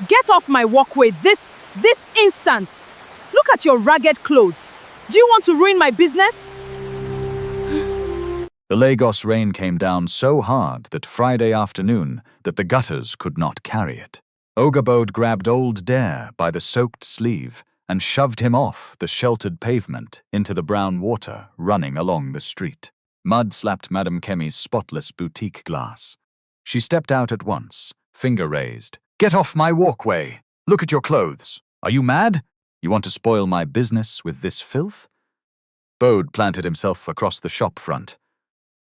Get off my walkway this instant! Look at your ragged clothes. Do you want to ruin my business? The Lagos rain came down so hard that Friday afternoon that the gutters could not carry it. Ogabode grabbed old Dare by the soaked sleeve and shoved him off the sheltered pavement into the brown water running along the street. Mud slapped Madame Kemi's spotless boutique glass. She stepped out at once, finger raised. "Get off my walkway! Look at your clothes! Are you mad? You want to spoil my business with this filth?" Bode planted himself across the shop front.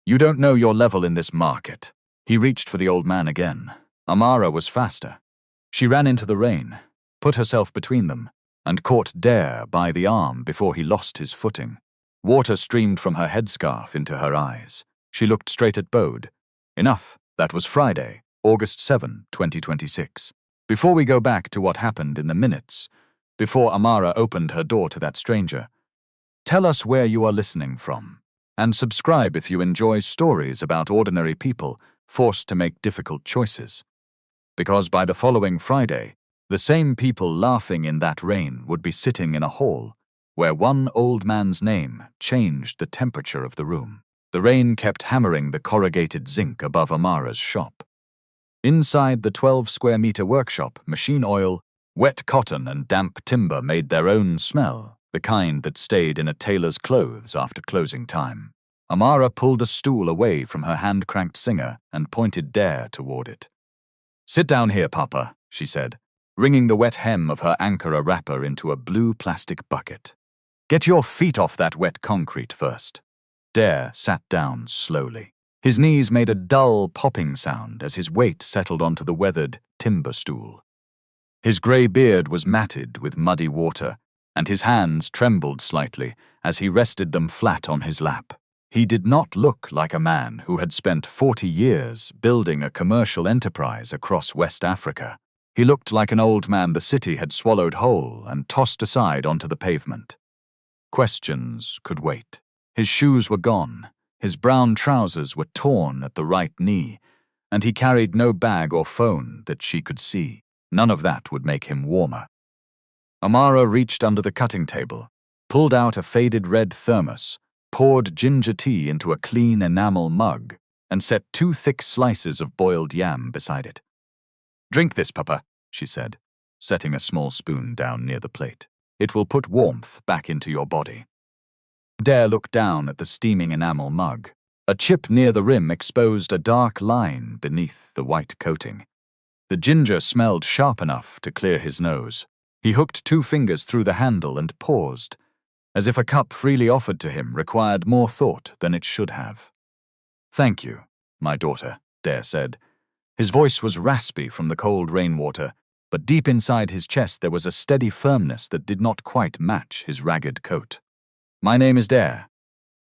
"You don't know your level in this market." He reached for the old man again. Amara was faster. She ran into the rain, put herself between them, and caught Dare by the arm before he lost his footing. Water streamed from her headscarf into her eyes. She looked straight at Bode. "Enough. That was Friday, August 7, 2026. Before we go back to what happened in the minutes, before Amara opened her door to that stranger, tell us where you are listening from, and subscribe if you enjoy stories about ordinary people forced to make difficult choices. Because by the following Friday, the same people laughing in that rain would be sitting in a hall where one old man's name changed the temperature of the room. The rain kept hammering the corrugated zinc above Amara's shop. Inside the 12-square-meter workshop, machine oil, wet cotton, and damp timber made their own smell, the kind that stayed in a tailor's clothes after closing time. Amara pulled a stool away from her hand-cranked singer and pointed Dare toward it. "Sit down here, Papa," she said, wringing the wet hem of her Ankara wrapper into a blue plastic bucket. "Get your feet off that wet concrete first." Dare sat down slowly. His knees made a dull popping sound as his weight settled onto the weathered timber stool. His grey beard was matted with muddy water, and his hands trembled slightly as he rested them flat on his lap. He did not look like a man who had spent 40 years building a commercial enterprise across West Africa. He looked like an old man the city had swallowed whole and tossed aside onto the pavement. Questions could wait. His shoes were gone, his brown trousers were torn at the right knee, and he carried no bag or phone that she could see. None of that would make him warmer. Amara reached under the cutting table, pulled out a faded red thermos, poured ginger tea into a clean enamel mug, and set 2 thick slices of boiled yam beside it. "Drink this, Papa," she said, setting a small spoon down near the plate. "It will put warmth back into your body." Dare looked down at the steaming enamel mug. A chip near the rim exposed a dark line beneath the white coating. The ginger smelled sharp enough to clear his nose. He hooked 2 fingers through the handle and paused, as if a cup freely offered to him required more thought than it should have. "Thank you, my daughter," Dare said. His voice was raspy from the cold rainwater, but deep inside his chest there was a steady firmness that did not quite match his ragged coat. "My name is Dare."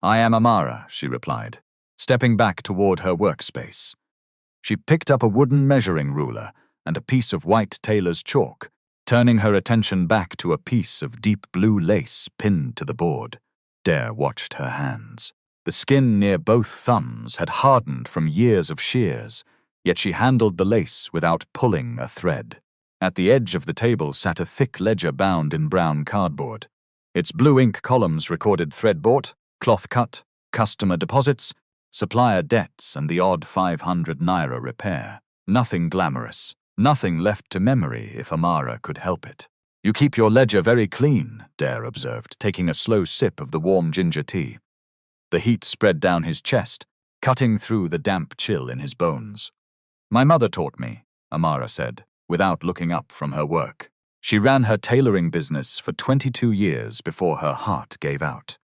"I am Amara," she replied, stepping back toward her workspace. She picked up a wooden measuring ruler and a piece of white tailor's chalk, turning her attention back to a piece of deep blue lace pinned to the board. Dare watched her hands. The skin near both thumbs had hardened from years of shears, yet she handled the lace without pulling a thread. At the edge of the table sat a thick ledger bound in brown cardboard. Its blue ink columns recorded thread bought, cloth cut, customer deposits, supplier debts, and the odd 500 naira repair. Nothing glamorous, nothing left to memory if Amara could help it. "You keep your ledger very clean," Dare observed, taking a slow sip of the warm ginger tea. The heat spread down his chest, cutting through the damp chill in his bones. "My mother taught me," Amara said, without looking up from her work. She ran her tailoring business for 22 years before her heart gave out.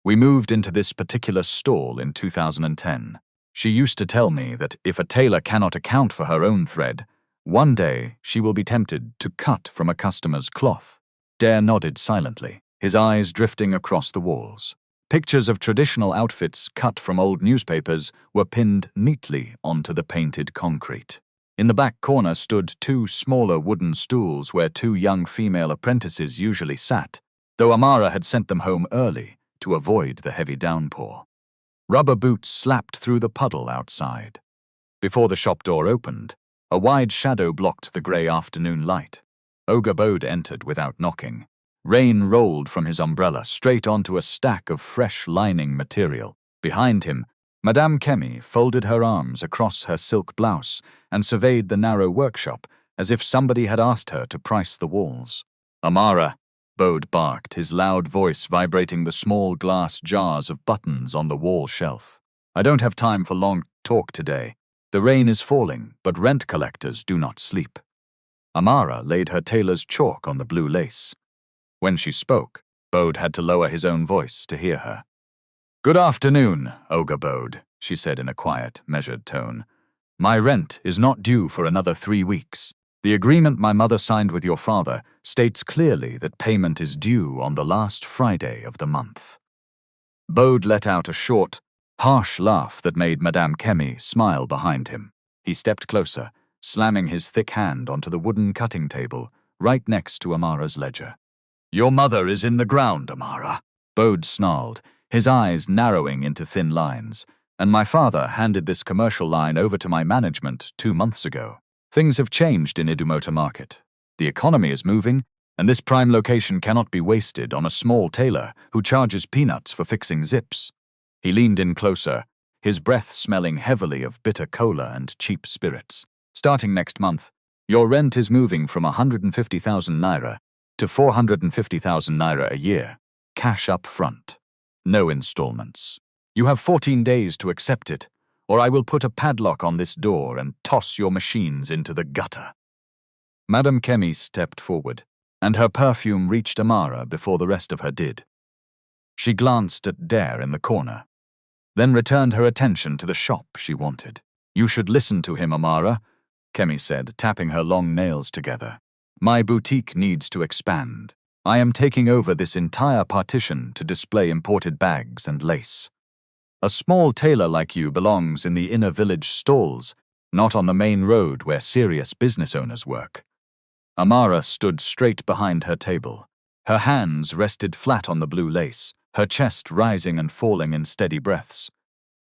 "We moved into this particular stall in 2010. She used to tell me that if a tailor cannot account for her own thread, one day she will be tempted to cut from a customer's cloth." Dare nodded silently, his eyes drifting across the walls. Pictures of traditional outfits cut from old newspapers were pinned neatly onto the painted concrete. In the back corner stood 2 smaller wooden stools where 2 young female apprentices usually sat, though Amara had sent them home early to avoid the heavy downpour. Rubber boots slapped through the puddle outside. Before the shop door opened, A wide shadow blocked the grey afternoon light. Ogre Bode entered without knocking. Rain rolled from his umbrella straight onto a stack of fresh lining material. Behind him, Madame Kemi folded her arms across her silk blouse and surveyed the narrow workshop as if somebody had asked her to price the walls. "Amara," Bode barked, his loud voice vibrating the small glass jars of buttons on the wall shelf. "I don't have time for long talk today. The rain is falling, but rent collectors do not sleep." Amara laid her tailor's chalk on the blue lace. When she spoke, Bode had to lower his own voice to hear her. "Good afternoon, Ogre Bode," she said in a quiet, measured tone. "My rent is not due for another 3 weeks. The agreement my mother signed with your father states clearly that payment is due on the last Friday of the month." Bode let out a short, harsh laugh that made Madame Kemi smile behind him. He stepped closer, slamming his thick hand onto the wooden cutting table right next to Amara's ledger. "Your mother is in the ground, Amara," Bode snarled, his eyes narrowing into thin lines. "And my father handed this commercial line over to my management 2 months ago. Things have changed in Idumota Market. The economy is moving, and this prime location cannot be wasted on a small tailor who charges peanuts for fixing zips." He leaned in closer, his breath smelling heavily of bitter cola and cheap spirits. "Starting next month, your rent is moving from 150,000 naira to 450,000 naira a year, cash up front. No installments. You have 14 days to accept it, or I will put a padlock on this door and toss your machines into the gutter." Madame Kemi stepped forward, and her perfume reached Amara before the rest of her did. She glanced at Dare in the corner, then returned her attention to the shop she wanted. "You should listen to him, Amara," Kemi said, tapping her long nails together. "My boutique needs to expand. I am taking over this entire partition to display imported bags and lace. A small tailor like you belongs in the inner village stalls, not on the main road where serious business owners work." Amara stood straight behind her table. Her hands rested flat on the blue lace, her chest rising and falling in steady breaths.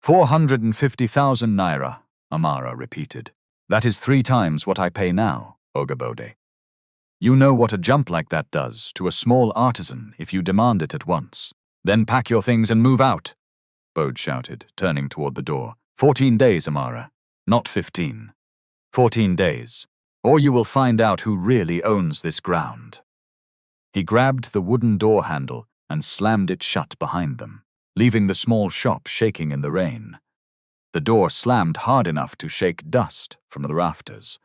450,000 naira, Amara repeated. "That is 3 times what I pay now, Ogre Bode. You know what a jump like that does to a small artisan if you demand it at once. Then pack your things and move out," Bode shouted, turning toward the door. 14 days, Amara. Not 15. 14 days. Or you will find out who really owns this ground." He grabbed the wooden door handle and slammed it shut behind them, leaving the small shop shaking in the rain. The door slammed hard enough to shake dust from the rafters.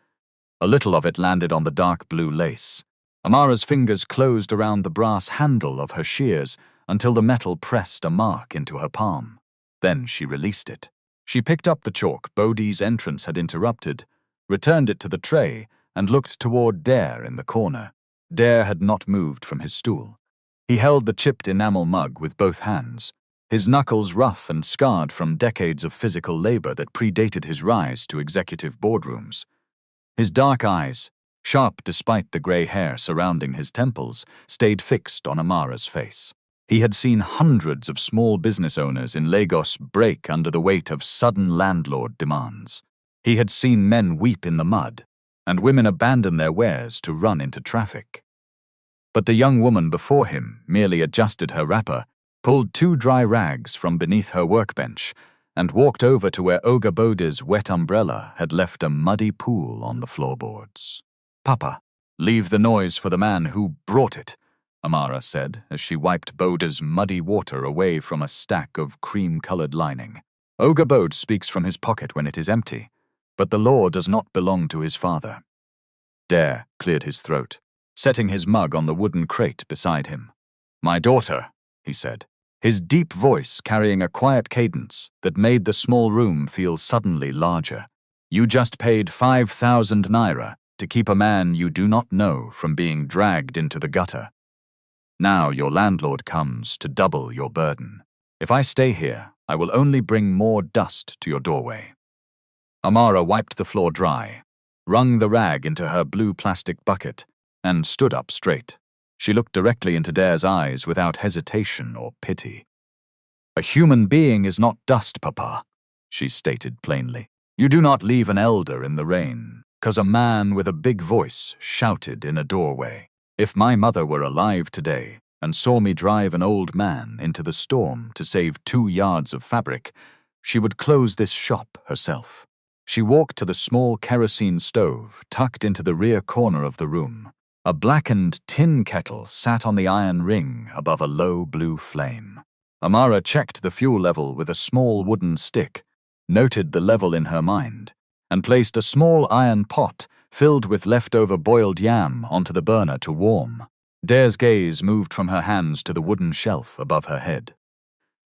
A little of it landed on the dark blue lace. Amara's fingers closed around the brass handle of her shears until the metal pressed a mark into her palm. Then she released it. She picked up the chalk Bode's entrance had interrupted, returned it to the tray, and looked toward Dare in the corner. Dare had not moved from his stool. He held the chipped enamel mug with both hands, his knuckles rough and scarred from decades of physical labor that predated his rise to executive boardrooms. His dark eyes, sharp despite the gray hair surrounding his temples, stayed fixed on Amara's face. He had seen hundreds of small business owners in Lagos break under the weight of sudden landlord demands. He had seen men weep in the mud, and women abandon their wares to run into traffic. But the young woman before him merely adjusted her wrapper, pulled 2 dry rags from beneath her workbench, and walked over to where Ogre Bode's wet umbrella had left a muddy pool on the floorboards. "Papa, leave the noise for the man who brought it," Amara said as she wiped Bode's muddy water away from a stack of cream-colored lining. "Ogre Bode speaks from his pocket when it is empty, but the law does not belong to his father." Dare cleared his throat, setting his mug on the wooden crate beside him. "My daughter," he said, his deep voice carrying a quiet cadence that made the small room feel suddenly larger. "You just paid 5,000 naira to keep a man you do not know from being dragged into the gutter. Now your landlord comes to double your burden. If I stay here, I will only bring more dust to your doorway." Amara wiped the floor dry, wrung the rag into her blue plastic bucket, and stood up straight. She looked directly into Dare's eyes without hesitation or pity. "A human being is not dust, Papa," she stated plainly. "You do not leave an elder in the rain. 'cause a man with a big voice shouted in a doorway. If my mother were alive today and saw me drive an old man into the storm to save 2 yards of fabric, she would close this shop herself. She walked to the small kerosene stove tucked into the rear corner of the room. A blackened tin kettle sat on the iron ring above a low blue flame. Amara checked the fuel level with a small wooden stick, noted the level in her mind, and placed a small iron pot filled with leftover boiled yam onto the burner to warm. Dare's gaze moved from her hands to the wooden shelf above her head.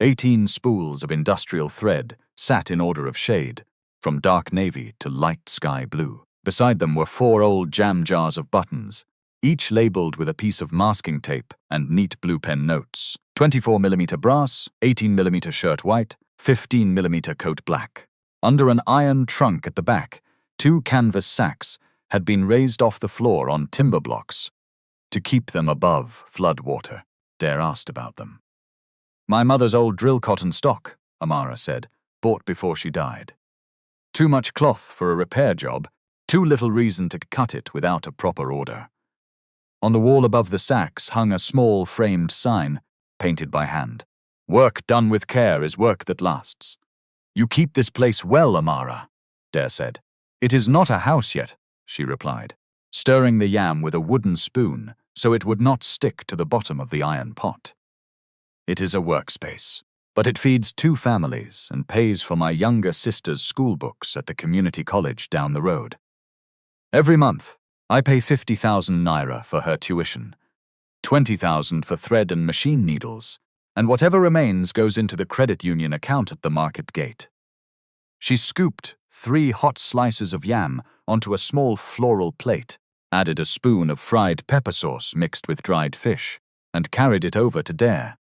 18 spools of industrial thread sat in order of shade, from dark navy to light sky blue. Beside them were 4 old jam jars of buttons, each labeled with a piece of masking tape and neat blue pen notes. 24mm brass, 18mm shirt white, 15mm coat black. Under an iron trunk at the back, 2 canvas sacks had been raised off the floor on timber blocks to keep them above flood water. Dare asked about them. My mother's old drill cotton stock, Amara said, bought before she died. Too much cloth for a repair job, too little reason to cut it without a proper order. On the wall above the sacks hung a small framed sign, painted by hand. Work done with care is work that lasts. You keep this place well, Amara, Dare said. It is not a house yet, she replied, stirring the yam with a wooden spoon so it would not stick to the bottom of the iron pot. It is a workspace, but it feeds 2 families and pays for my younger sister's school books at the community college down the road. Every month, I pay 50,000 naira for her tuition, 20,000 for thread and machine needles, and whatever remains goes into the credit union account at the market gate. She scooped 3 hot slices of yam onto a small floral plate, added a spoon of fried pepper sauce mixed with dried fish, and carried it over to Dare.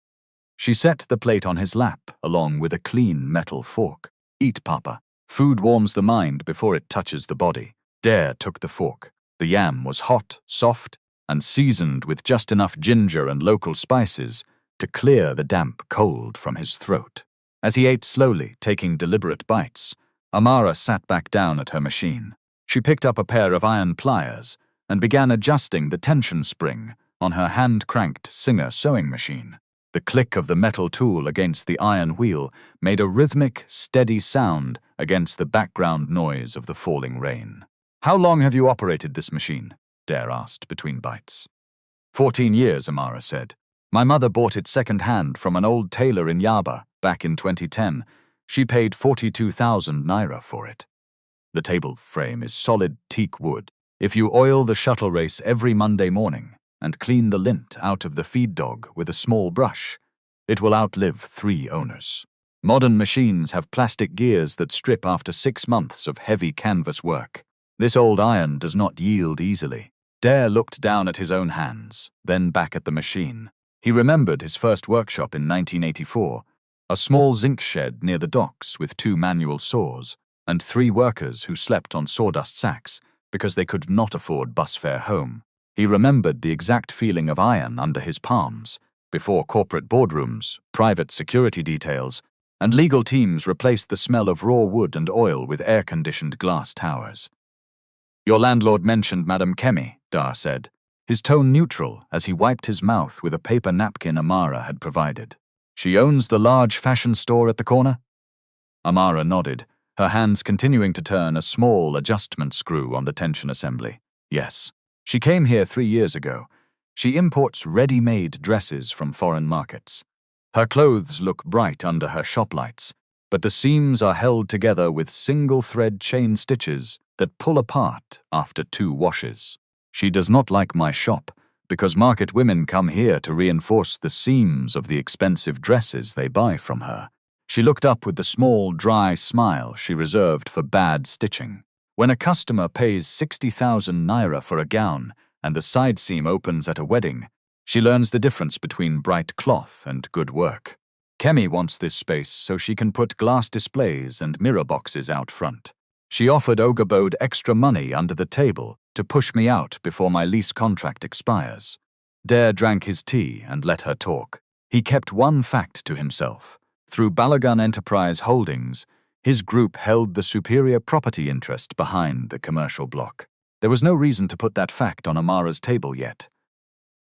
She set the plate on his lap along with a clean metal fork. Eat, Papa. Food warms the mind before it touches the body. Dare took the fork. The yam was hot, soft, and seasoned with just enough ginger and local spices to clear the damp cold from his throat. As he ate slowly, taking deliberate bites, Amara sat back down at her machine. She picked up a pair of iron pliers and began adjusting the tension spring on her hand-cranked Singer sewing machine. The click of the metal tool against the iron wheel made a rhythmic, steady sound against the background noise of the falling rain. How long have you operated this machine? Dare asked between bites. 14 years, Amara said. My mother bought it second-hand from an old tailor in Yaba back in 2010. She paid 42,000 naira for it. The table frame is solid teak wood. If you oil the shuttle race every Monday morning and clean the lint out of the feed dog with a small brush, it will outlive 3 owners. Modern machines have plastic gears that strip after 6 months of heavy canvas work. This old iron does not yield easily. Dare looked down at his own hands, then back at the machine. He remembered his first workshop in 1984, a small zinc shed near the docks with 2 manual saws and 3 workers who slept on sawdust sacks because they could not afford bus fare home. He remembered the exact feeling of iron under his palms before corporate boardrooms, private security details, and legal teams replaced the smell of raw wood and oil with air-conditioned glass towers. Your landlord mentioned Madam Kemi, Dar said, his tone neutral as he wiped his mouth with a paper napkin Amara had provided. She owns the large fashion store at the corner? Amara nodded, her hands continuing to turn a small adjustment screw on the tension assembly. Yes. She came here 3 years ago. She imports ready-made dresses from foreign markets. Her clothes look bright under her shop lights, but the seams are held together with single-thread chain stitches that pull apart after 2 washes. She does not like my shop because market women come here to reinforce the seams of the expensive dresses they buy from her. She looked up with the small, dry smile she reserved for bad stitching. When a customer pays 60,000 naira for a gown and the side seam opens at a wedding, she learns the difference between bright cloth and good work. Kemi wants this space so she can put glass displays and mirror boxes out front. She offered Ogabode extra money under the table to push me out before my lease contract expires. Dare drank his tea and let her talk. He kept one fact to himself. Through Balagan Enterprise Holdings, His group held the superior property interest behind the commercial block. There was no reason to put that fact on Amara's table yet.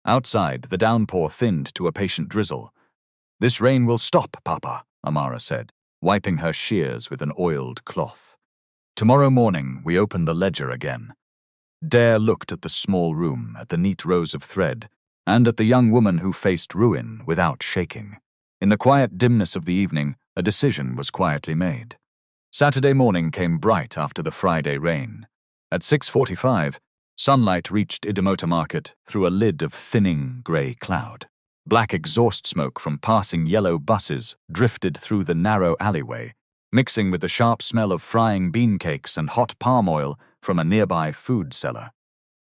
Outside, the downpour thinned to a patient drizzle. "This rain will stop, Papa," Amara said, wiping her shears with an oiled cloth. "Tomorrow morning, we open the ledger again." Dare looked at the small room, at the neat rows of thread, and at the young woman who faced ruin without shaking. In the quiet dimness of the evening, a decision was quietly made. Saturday morning came bright after the Friday rain. At 6:45, sunlight reached Idumota Market through a lid of thinning grey cloud. Black exhaust smoke from passing yellow buses drifted through the narrow alleyway, mixing with the sharp smell of frying bean cakes and hot palm oil from a nearby food cellar.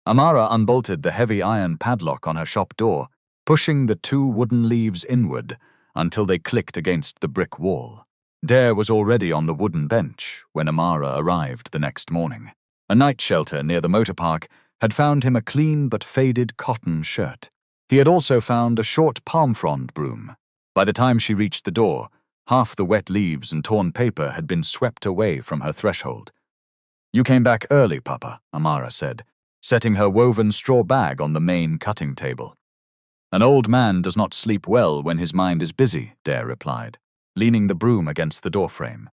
Amara unbolted the heavy iron padlock on her shop door, pushing the 2 wooden leaves inward until they clicked against the brick wall. Dare was already on the wooden bench when Amara arrived the next morning. A night shelter near the motor park had found him a clean but faded cotton shirt. He had also found a short palm frond broom. By the time she reached the door, half the wet leaves and torn paper had been swept away from her threshold. "You came back early, Papa," Amara said, setting her woven straw bag on the main cutting table. "An old man does not sleep well when his mind is busy," Dare replied, leaning the broom against the doorframe.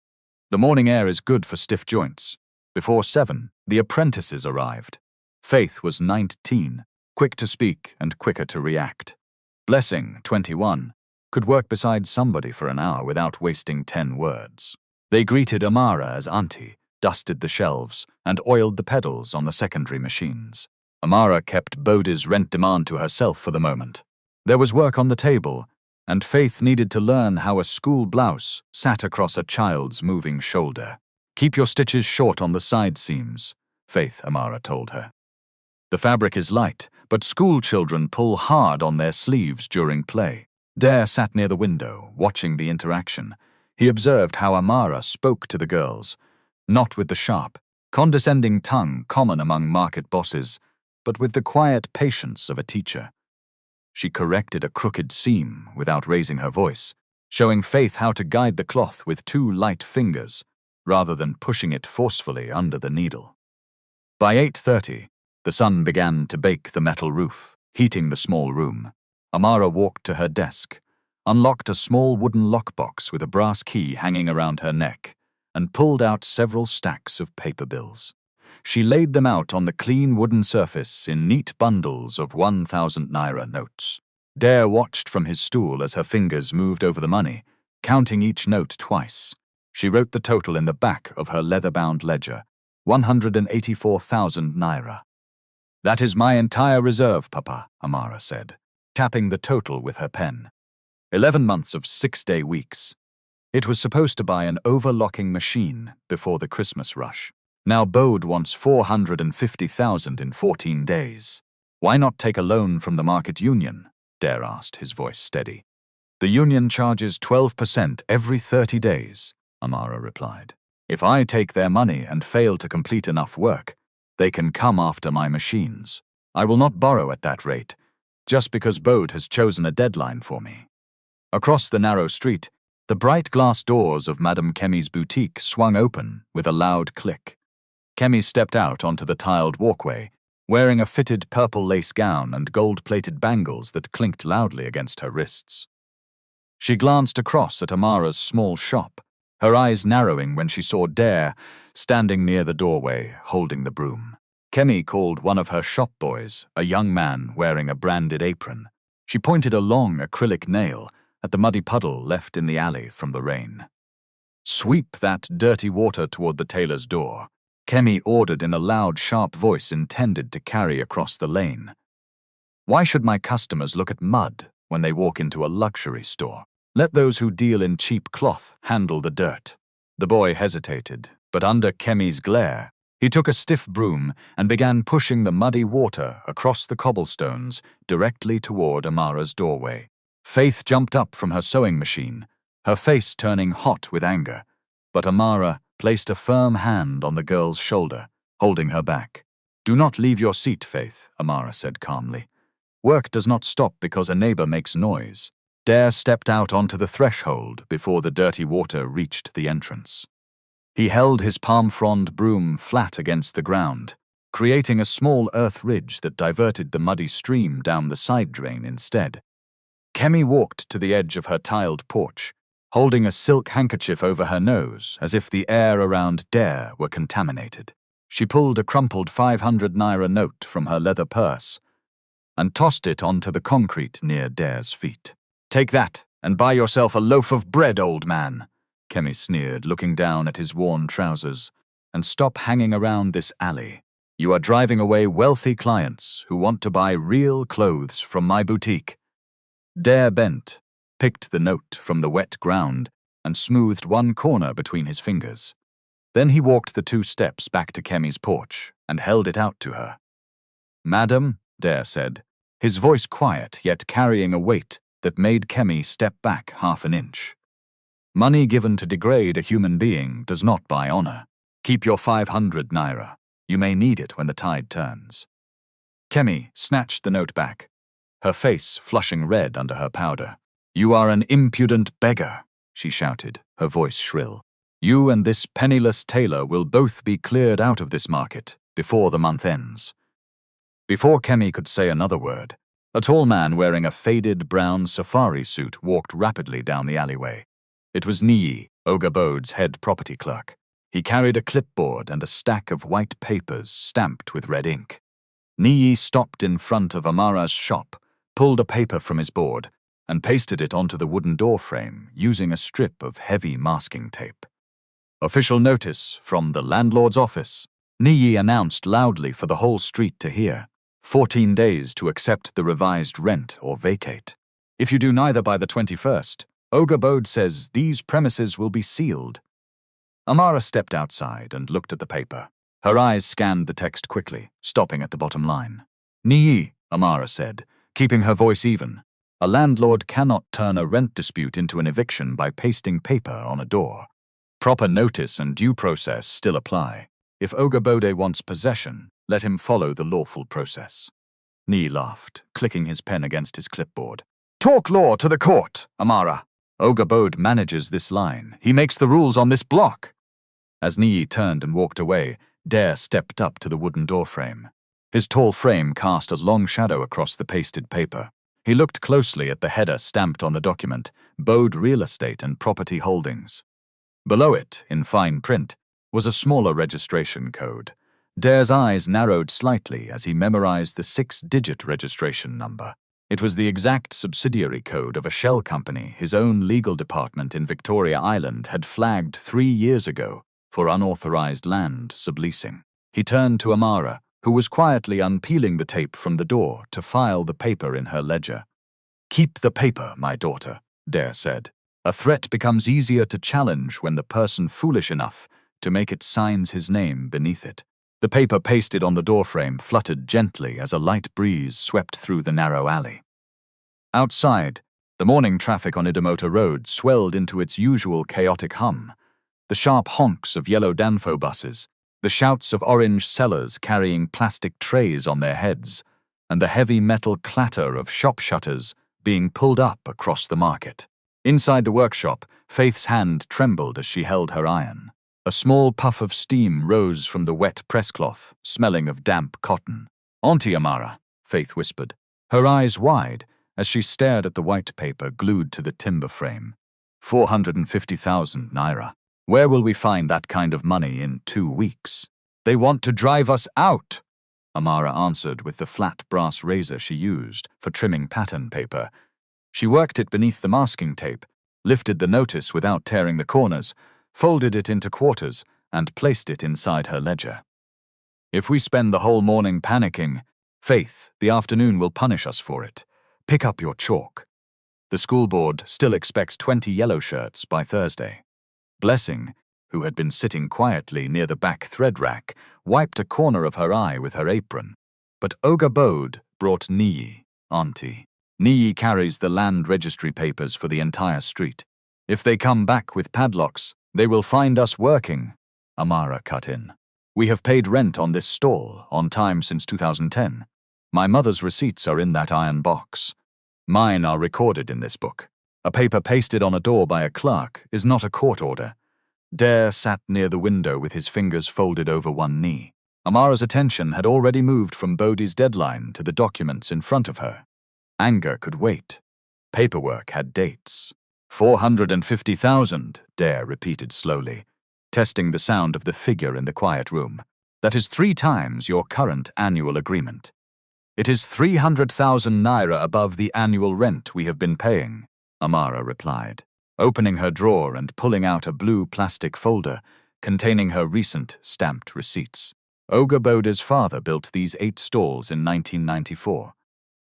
"The morning air is good for stiff joints." Before 7, the apprentices arrived. Faith was 19, quick to speak and quicker to react. Blessing, 21, could work beside somebody for an hour without wasting 10 words. They greeted Amara as auntie, dusted the shelves, and oiled the pedals on the secondary machines. Amara kept Bodhi's rent demand to herself for the moment. There was work on the table, and Faith needed to learn how a school blouse sat across a child's moving shoulder. "Keep your stitches short on the side seams," Faith, Amara told her. "The fabric is light, but school children pull hard on their sleeves during play." Dare sat near the window, watching the interaction. He observed how Amara spoke to the girls, not with the sharp, condescending tongue common among market bosses, but with the quiet patience of a teacher. She corrected a crooked seam without raising her voice, showing Faith how to guide the cloth with 2 light fingers, rather than pushing it forcefully under the needle. By 8:30, the sun began to bake the metal roof, heating the small room. Amara walked to her desk, unlocked a small wooden lockbox with a brass key hanging around her neck, and pulled out several stacks of paper bills. She laid them out on the clean wooden surface in neat bundles of 1,000 naira notes. Dare watched from his stool as her fingers moved over the money, counting each note twice. She wrote the total in the back of her leather-bound ledger, 184,000 naira. "That is my entire reserve, Papa," Amara said, tapping the total with her pen. 11 months of 6-day weeks. It was supposed to buy an overlocking machine before the Christmas rush. Now Bode wants 450,000 in 14 days. "Why not take a loan from the market union?" Dare asked, his voice steady. "The union charges 12% every 30 days, Amara replied. "If I take their money and fail to complete enough work, they can come after my machines. I will not borrow at that rate, just because Bode has chosen a deadline for me." Across the narrow street, the bright glass doors of Madame Kemi's boutique swung open with a loud click. Kemi stepped out onto the tiled walkway, wearing a fitted purple lace gown and gold-plated bangles that clinked loudly against her wrists. She glanced across at Amara's small shop, her eyes narrowing when she saw Dare standing near the doorway, holding the broom. Kemi called one of her shop boys, a young man wearing a branded apron. She pointed a long acrylic nail at the muddy puddle left in the alley from the rain. "Sweep that dirty water toward the tailor's door," Kemi ordered in a loud, sharp voice intended to carry across the lane. "Why should my customers look at mud when they walk into a luxury store? Let those who deal in cheap cloth handle the dirt." The boy hesitated, but under Kemi's glare, he took a stiff broom and began pushing the muddy water across the cobblestones directly toward Amara's doorway. Faith jumped up from her sewing machine, her face turning hot with anger, but Amara placed a firm hand on the girl's shoulder, holding her back. "Do not leave your seat, Faith," Amara said calmly. "Work does not stop because a neighbor makes noise." Dare stepped out onto the threshold before the dirty water reached the entrance. He held his palm-frond broom flat against the ground, creating a small earth ridge that diverted the muddy stream down the side drain instead. Kemi walked to the edge of her tiled porch, holding a silk handkerchief over her nose as if the air around Dare were contaminated. She pulled a crumpled 500 naira note from her leather purse and tossed it onto the concrete near Dare's feet. "Take that and buy yourself a loaf of bread, old man," Kemi sneered, looking down at his worn trousers. "And stop hanging around this alley. You are driving away wealthy clients who want to buy real clothes from my boutique." Dare bent, picked the note from the wet ground, and smoothed one corner between his fingers. Then he walked the 2 steps back to Kemi's porch and held it out to her. "Madam," Dare said, his voice quiet yet carrying a weight that made Kemi step back half an inch. "Money given to degrade a human being does not buy honor. Keep your 500 naira. You may need it when the tide turns." Kemi snatched the note back, her face flushing red under her powder. "You are an impudent beggar," she shouted, her voice shrill. "You and this penniless tailor will both be cleared out of this market before the month ends." Before Kemi could say another word, a tall man wearing a faded brown safari suit walked rapidly down the alleyway. It was Niyi, Ogabode's head property clerk. He carried a clipboard and a stack of white papers stamped with red ink. Niyi stopped in front of Amara's shop, pulled a paper from his board, and pasted it onto the wooden door frame using a strip of heavy masking tape. "Official notice from the landlord's office," Niyi announced loudly for the whole street to hear. 14 days to accept the revised rent or vacate. If you do neither by the 21st, Ogabode says these premises will be sealed. Amara stepped outside and looked at the paper. Her eyes scanned the text quickly, stopping at the bottom line. "Niyi," Amara said, keeping her voice even, "a landlord cannot turn a rent dispute into an eviction by pasting paper on a door. Proper notice and due process still apply. If Ogabode wants possession, let him follow the lawful process." Niyi laughed, clicking his pen against his clipboard. "Talk law to the court, Amara. Ogabode manages this line. He makes the rules on this block." As Niyi turned and walked away, Dare stepped up to the wooden doorframe. His tall frame cast a long shadow across the pasted paper. He looked closely at the header stamped on the document, Bode Real Estate and Property Holdings. Below it, in fine print, was a smaller registration code. Dare's eyes narrowed slightly as he memorized the 6-digit registration number. It was the exact subsidiary code of a shell company his own legal department in Victoria Island had flagged 3 years ago for unauthorized land subleasing. He turned to Amara, who was quietly unpeeling the tape from the door to file the paper in her ledger. "Keep the paper, my daughter," Dare said. "A threat becomes easier to challenge when the person foolish enough to make it signs his name beneath it." The paper pasted on the doorframe fluttered gently as a light breeze swept through the narrow alley. Outside, the morning traffic on Idumota Road swelled into its usual chaotic hum. The sharp honks of yellow Danfo buses, the shouts of orange sellers carrying plastic trays on their heads, and the heavy metal clatter of shop shutters being pulled up across the market. Inside the workshop, Faith's hand trembled as she held her iron. A small puff of steam rose from the wet press cloth, smelling of damp cotton. "Auntie Amara," Faith whispered, her eyes wide as she stared at the white paper glued to the timber frame. 450,000 naira. Where will we find that kind of money in 2 weeks? "They want to drive us out," Amara answered with the flat brass razor she used for trimming pattern paper. She worked it beneath the masking tape, lifted the notice without tearing the corners, folded it into quarters, and placed it inside her ledger. "If we spend the whole morning panicking, Faith, the afternoon will punish us for it. Pick up your chalk. The school board still expects 20 yellow shirts by Thursday." Blessing, who had been sitting quietly near the back thread rack, wiped a corner of her eye with her apron. But Ogabode brought Niyi, Auntie. "Niyi carries the land registry papers for the entire street. If they come back with padlocks, they will find us working," Amara cut in. "We have paid rent on this stall on time since 2010. My mother's receipts are in that iron box. Mine are recorded in this book. A paper pasted on a door by a clerk is not a court order. Dare sat near the window with his fingers folded over one knee. Amara's attention had already moved from Bodhi's deadline to the documents in front of her. Anger could wait. Paperwork had dates. 450,000, Dare repeated slowly, testing the sound of the figure in the quiet room. That is 3 times your current annual agreement. It is 300,000 naira above the annual rent we have been paying, Amara replied, opening her drawer and pulling out a blue plastic folder containing her recent stamped receipts. Bodhi's father built these 8 stalls in 1994.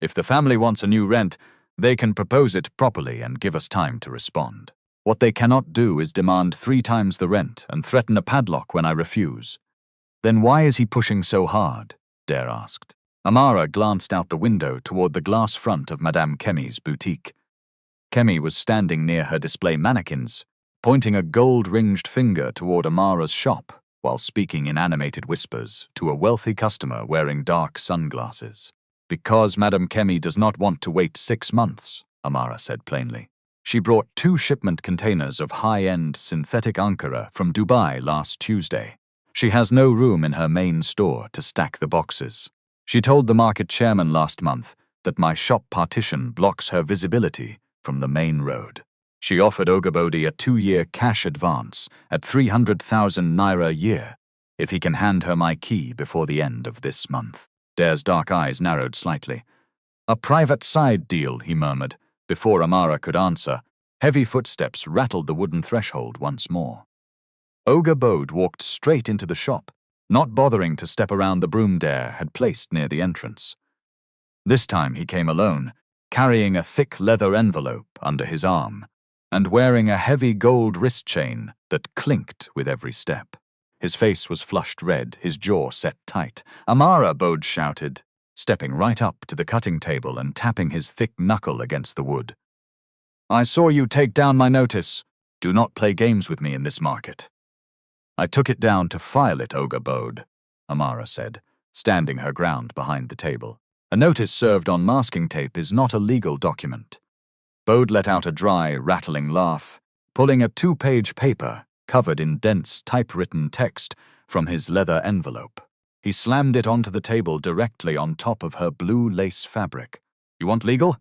If the family wants a new rent, they can propose it properly and give us time to respond. What they cannot do is demand 3 times the rent and threaten a padlock when I refuse. Then why is he pushing so hard? Dare asked. Amara glanced out the window toward the glass front of Madame Kemi's boutique. Kemi was standing near her display mannequins, pointing a gold-ringed finger toward Amara's shop while speaking in animated whispers to a wealthy customer wearing dark sunglasses. Because Madame Kemi does not want to wait 6 months, Amara said plainly. She brought 2 shipment containers of high-end synthetic Ankara from Dubai last Tuesday. She has no room in her main store to stack the boxes. She told the market chairman last month that my shop partition blocks her visibility from the main road. She offered Bodhi a 2-year cash advance at 300,000 naira a year if he can hand her my key before the end of this month. Dare's dark eyes narrowed slightly. A private side deal, he murmured. Before Amara could answer, heavy footsteps rattled the wooden threshold once more. Bodhi walked straight into the shop, not bothering to step around the broom Dare had placed near the entrance. This time he came alone, carrying a thick leather envelope under his arm, and wearing a heavy gold wrist chain that clinked with every step. His face was flushed red, his jaw set tight. Amara, Bodhi shouted, stepping right up to the cutting table and tapping his thick knuckle against the wood. I saw you take down my notice. Do not play games with me in this market. I took it down to file it, Bodhi, Amara said, standing her ground behind the table. A notice served on masking tape is not a legal document. Bodhi let out a dry, rattling laugh, pulling a 2-page paper covered in dense typewritten text from his leather envelope. He slammed it onto the table directly on top of her blue lace fabric. You want legal?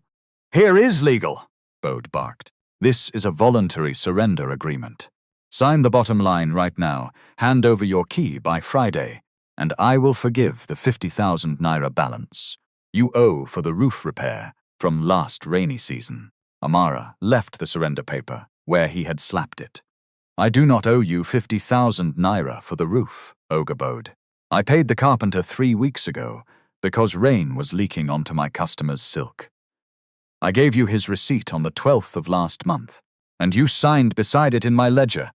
Here is legal, Bodhi barked. This is a voluntary surrender agreement. Sign the bottom line right now, hand over your key by Friday, and I will forgive the 50,000 naira balance you owe for the roof repair from last rainy season. Amara left the surrender paper where he had slapped it. I do not owe you 50,000 naira for the roof, Bodhi. I paid the carpenter 3 weeks ago because rain was leaking onto my customer's silk. I gave you his receipt on the 12th of last month, and you signed beside it in my ledger.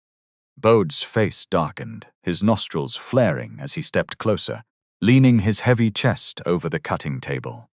Bodhi's face darkened, his nostrils flaring as he stepped closer, leaning his heavy chest over the cutting table.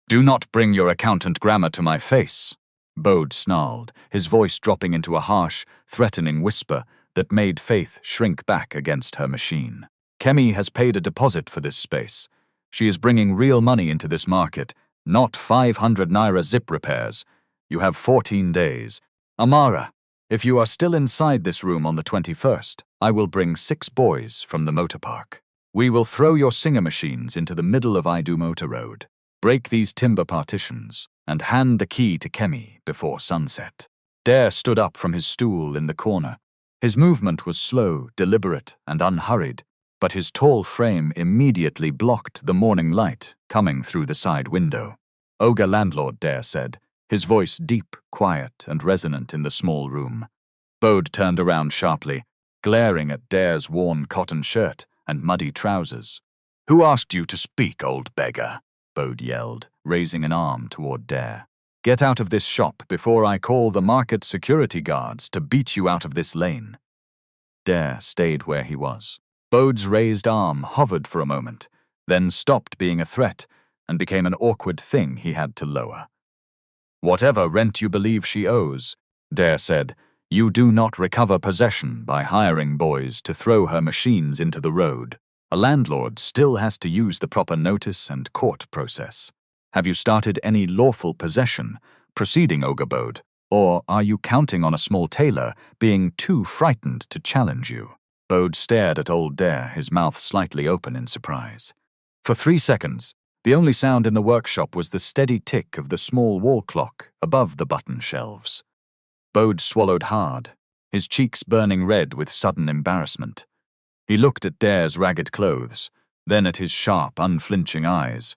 Do not bring your accountant grammar to my face, Bodhi snarled, his voice dropping into a harsh, threatening whisper that made Faith shrink back against her machine. Kemi has paid a deposit for this space. She is bringing real money into this market, not 500 naira zip repairs. You have 14 days. Amara, if you are still inside this room on the 21st, I will bring 6 boys from the motor park. We will throw your singer machines into the middle of Idu Motor Road, break these timber partitions, and hand the key to Kemi before sunset. Dare stood up from his stool in the corner. His movement was slow, deliberate, and unhurried, but his tall frame immediately blocked the morning light coming through the side window. Landlord, Dare said, his voice deep, quiet, and resonant in the small room. Bodhi turned around sharply, glaring at Dare's worn cotton shirt and muddy trousers. Who asked you to speak, old beggar? Bodhi yelled, raising an arm toward Dare. Get out of this shop before I call the market security guards to beat you out of this lane. Dare stayed where he was. Bodhi's raised arm hovered for a moment, then stopped being a threat and became an awkward thing he had to lower. Whatever rent you believe she owes, Dare said, you do not recover possession by hiring boys to throw her machines into the road. A landlord still has to use the proper notice and court process. Have you started any lawful possession proceeding, Bodhi? Or are you counting on a small tailor being too frightened to challenge you? Bode stared at old Dare, his mouth slightly open in surprise. For 3 seconds, the only sound in the workshop was the steady tick of the small wall clock above the button shelves. Bode swallowed hard, his cheeks burning red with sudden embarrassment. He looked at Dare's ragged clothes, then at his sharp, unflinching eyes,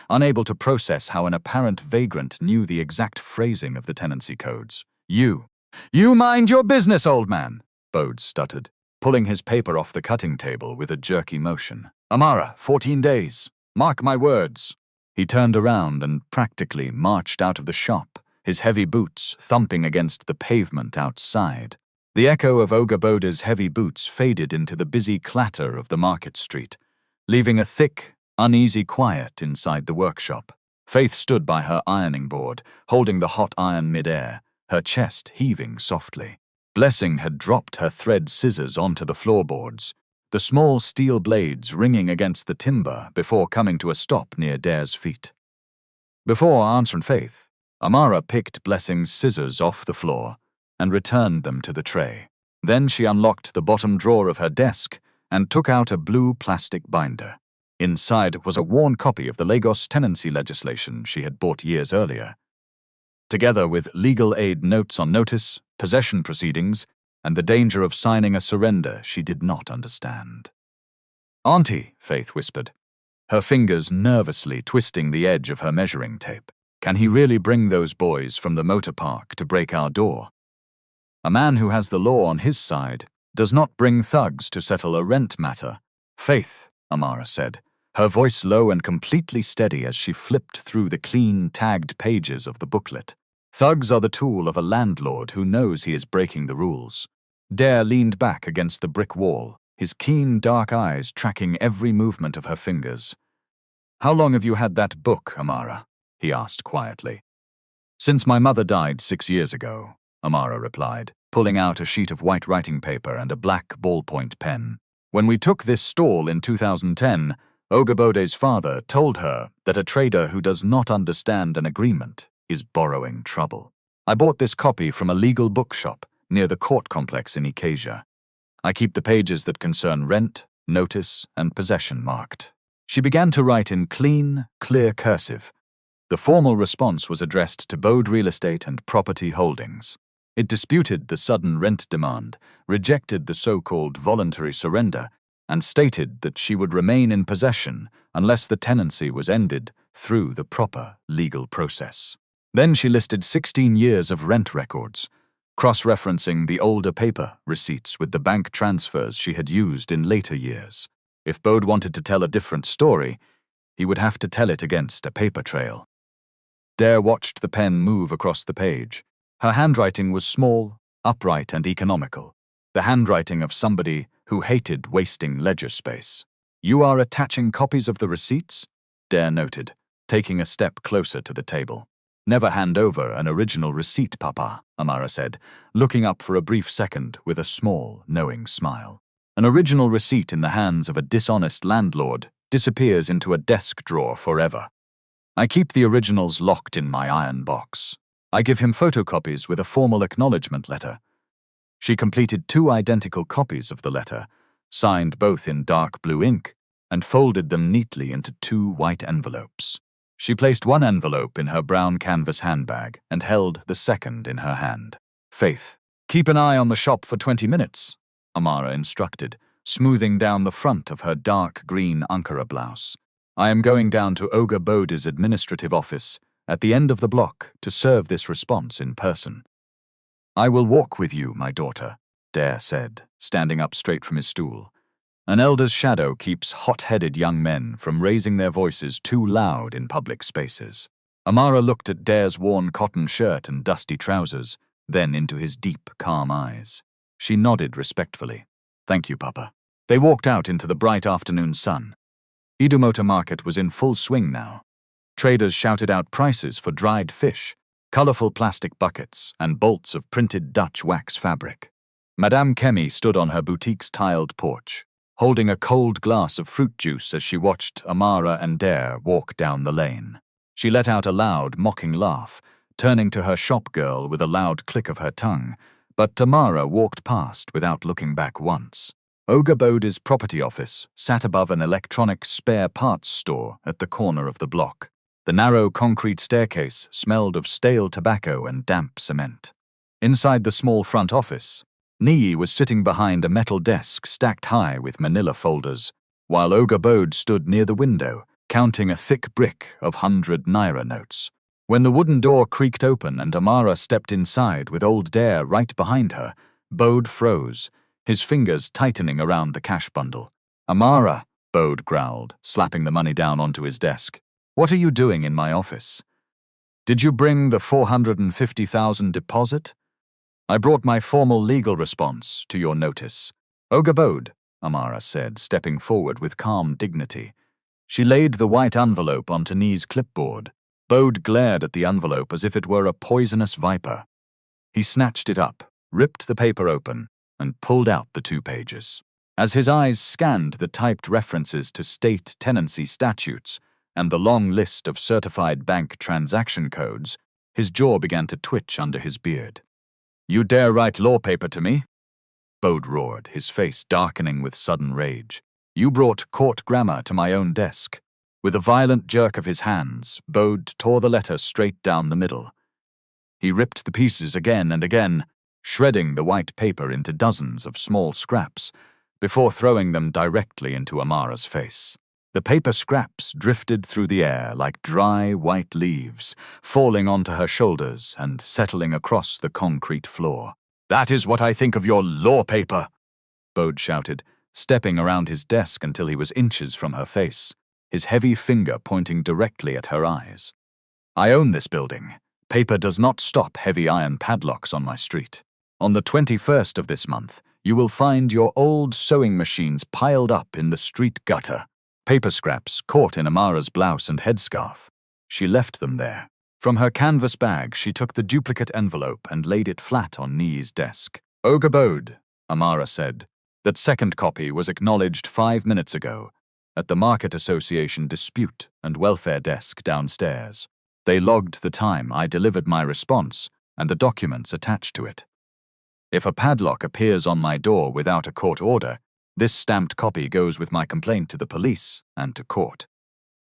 unable to process how an apparent vagrant knew the exact phrasing of the tenancy codes. You mind your business, old man, Bode stuttered, pulling his paper off the cutting table with a jerky motion. Amara, 14 days. Mark my words. He turned around and practically marched out of the shop, his heavy boots thumping against the pavement outside. The echo of Ogre Bode's heavy boots faded into the busy clatter of the market street, leaving a thick, uneasy quiet inside the workshop. Faith stood by her ironing board, holding the hot iron mid-air, her chest heaving softly. Blessing had dropped her thread scissors onto the floorboards, the small steel blades ringing against the timber before coming to a stop near Dare's feet. Before answering Faith, Amara picked Blessing's scissors off the floor and returned them to the tray. Then she unlocked the bottom drawer of her desk and took out a blue plastic binder. Inside was a worn copy of the Lagos tenancy legislation she had bought years earlier, together with legal aid notes on notice, possession proceedings, and the danger of signing a surrender she did not understand. Auntie, Faith whispered, her fingers nervously twisting the edge of her measuring tape. Can he really bring those boys from the motor park to break our door? A man who has the law on his side does not bring thugs to settle a rent matter. Faith, Amara said, her voice low and completely steady as she flipped through the clean, tagged pages of the booklet. Thugs are the tool of a landlord who knows he is breaking the rules. Dare leaned back against the brick wall, his keen, dark eyes tracking every movement of her fingers. How long have you had that book, Amara? He asked quietly. Since my mother died 6 years ago, Amara replied, pulling out a sheet of white writing paper and a black ballpoint pen. When we took this stall in 2010, Ogre Bode's father told her that a trader who does not understand an agreement is borrowing trouble. I bought this copy from a legal bookshop near the court complex in Ikeja. I keep the pages that concern rent, notice, and possession marked. She began to write in clean, clear cursive. The formal response was addressed to Bode Real Estate and Property Holdings. It disputed the sudden rent demand, rejected the so-called voluntary surrender, and stated that she would remain in possession unless the tenancy was ended through the proper legal process. Then she listed 16 years of rent records, cross-referencing the older paper receipts with the bank transfers she had used in later years. If Bode wanted to tell a different story, he would have to tell it against a paper trail. Dare watched the pen move across the page. Her handwriting was small, upright, and economical, the handwriting of somebody who hated wasting ledger space. You are attaching copies of the receipts? Dare noted, taking a step closer to the table. Never hand over an original receipt, Papa, Amara said, looking up for a brief second with a small, knowing smile. An original receipt in the hands of a dishonest landlord disappears into a desk drawer forever. I keep the originals locked in my iron box. I give him photocopies with a formal acknowledgement letter. She completed 2 identical copies of the letter, signed both in dark blue ink, and folded them neatly into 2 white envelopes. She placed one envelope in her brown canvas handbag and held the second in her hand. Faith, keep an eye on the shop for 20 minutes, Amara instructed, smoothing down the front of her dark green Ankara blouse. I am going down to Ogre Bode's administrative office at the end of the block to serve this response in person. I will walk with you, my daughter, Dare said, standing up straight from his stool. An elder's shadow keeps hot-headed young men from raising their voices too loud in public spaces. Amara looked at Dare's worn cotton shirt and dusty trousers, then into his deep, calm eyes. She nodded respectfully. Thank you, Papa. They walked out into the bright afternoon sun. Idumoto Market was in full swing now. Traders shouted out prices for dried fish, colorful plastic buckets, and bolts of printed Dutch wax fabric. Madame Kemi stood on her boutique's tiled porch, holding a cold glass of fruit juice as she watched Amara and Dare walk down the lane. She let out a loud, mocking laugh, turning to her shop girl with a loud click of her tongue, but Amara walked past without looking back once. Ogabode's property office sat above an electronic spare parts store at the corner of the block. The narrow concrete staircase smelled of stale tobacco and damp cement. Inside the small front office, Nii was sitting behind a metal desk stacked high with manila folders, while Ogabode stood near the window, counting a thick brick of 100 naira notes. When the wooden door creaked open and Amara stepped inside with old Dare right behind her, Bode froze, his fingers tightening around the cash bundle. "Amara," Bode growled, slapping the money down onto his desk. "What are you doing in my office? Did you bring the 450,000 deposit? I brought my formal legal response to your notice." "Ogabode," Amara said, stepping forward with calm dignity. She laid the white envelope onto Nii's clipboard. Bode glared at the envelope as if it were a poisonous viper. He snatched it up, ripped the paper open, and pulled out the 2 pages. As his eyes scanned the typed references to state tenancy statutes and the long list of certified bank transaction codes, his jaw began to twitch under his beard. "You dare write law paper to me?" Bode roared, his face darkening with sudden rage. "You brought court grammar to my own desk." With a violent jerk of his hands, Bode tore the letter straight down the middle. He ripped the pieces again and again, shredding the white paper into dozens of small scraps, before throwing them directly into Amara's face. The paper scraps drifted through the air like dry, white leaves, falling onto her shoulders and settling across the concrete floor. "That is what I think of your law paper," Bode shouted, stepping around his desk until he was inches from her face, his heavy finger pointing directly at her eyes. "I own this building. Paper does not stop heavy iron padlocks on my street. On the 21st of this month, you will find your old sewing machines piled up in the street gutter." Paper scraps caught in Amara's blouse and headscarf. She left them there. From her canvas bag, she took the duplicate envelope and laid it flat on Nii's desk. "Ogabode," Amara said. "That second copy was acknowledged 5 minutes ago at the Market Association Dispute and Welfare Desk downstairs. They logged the time I delivered my response and the documents attached to it. If a padlock appears on my door without a court order, this stamped copy goes with my complaint to the police and to court.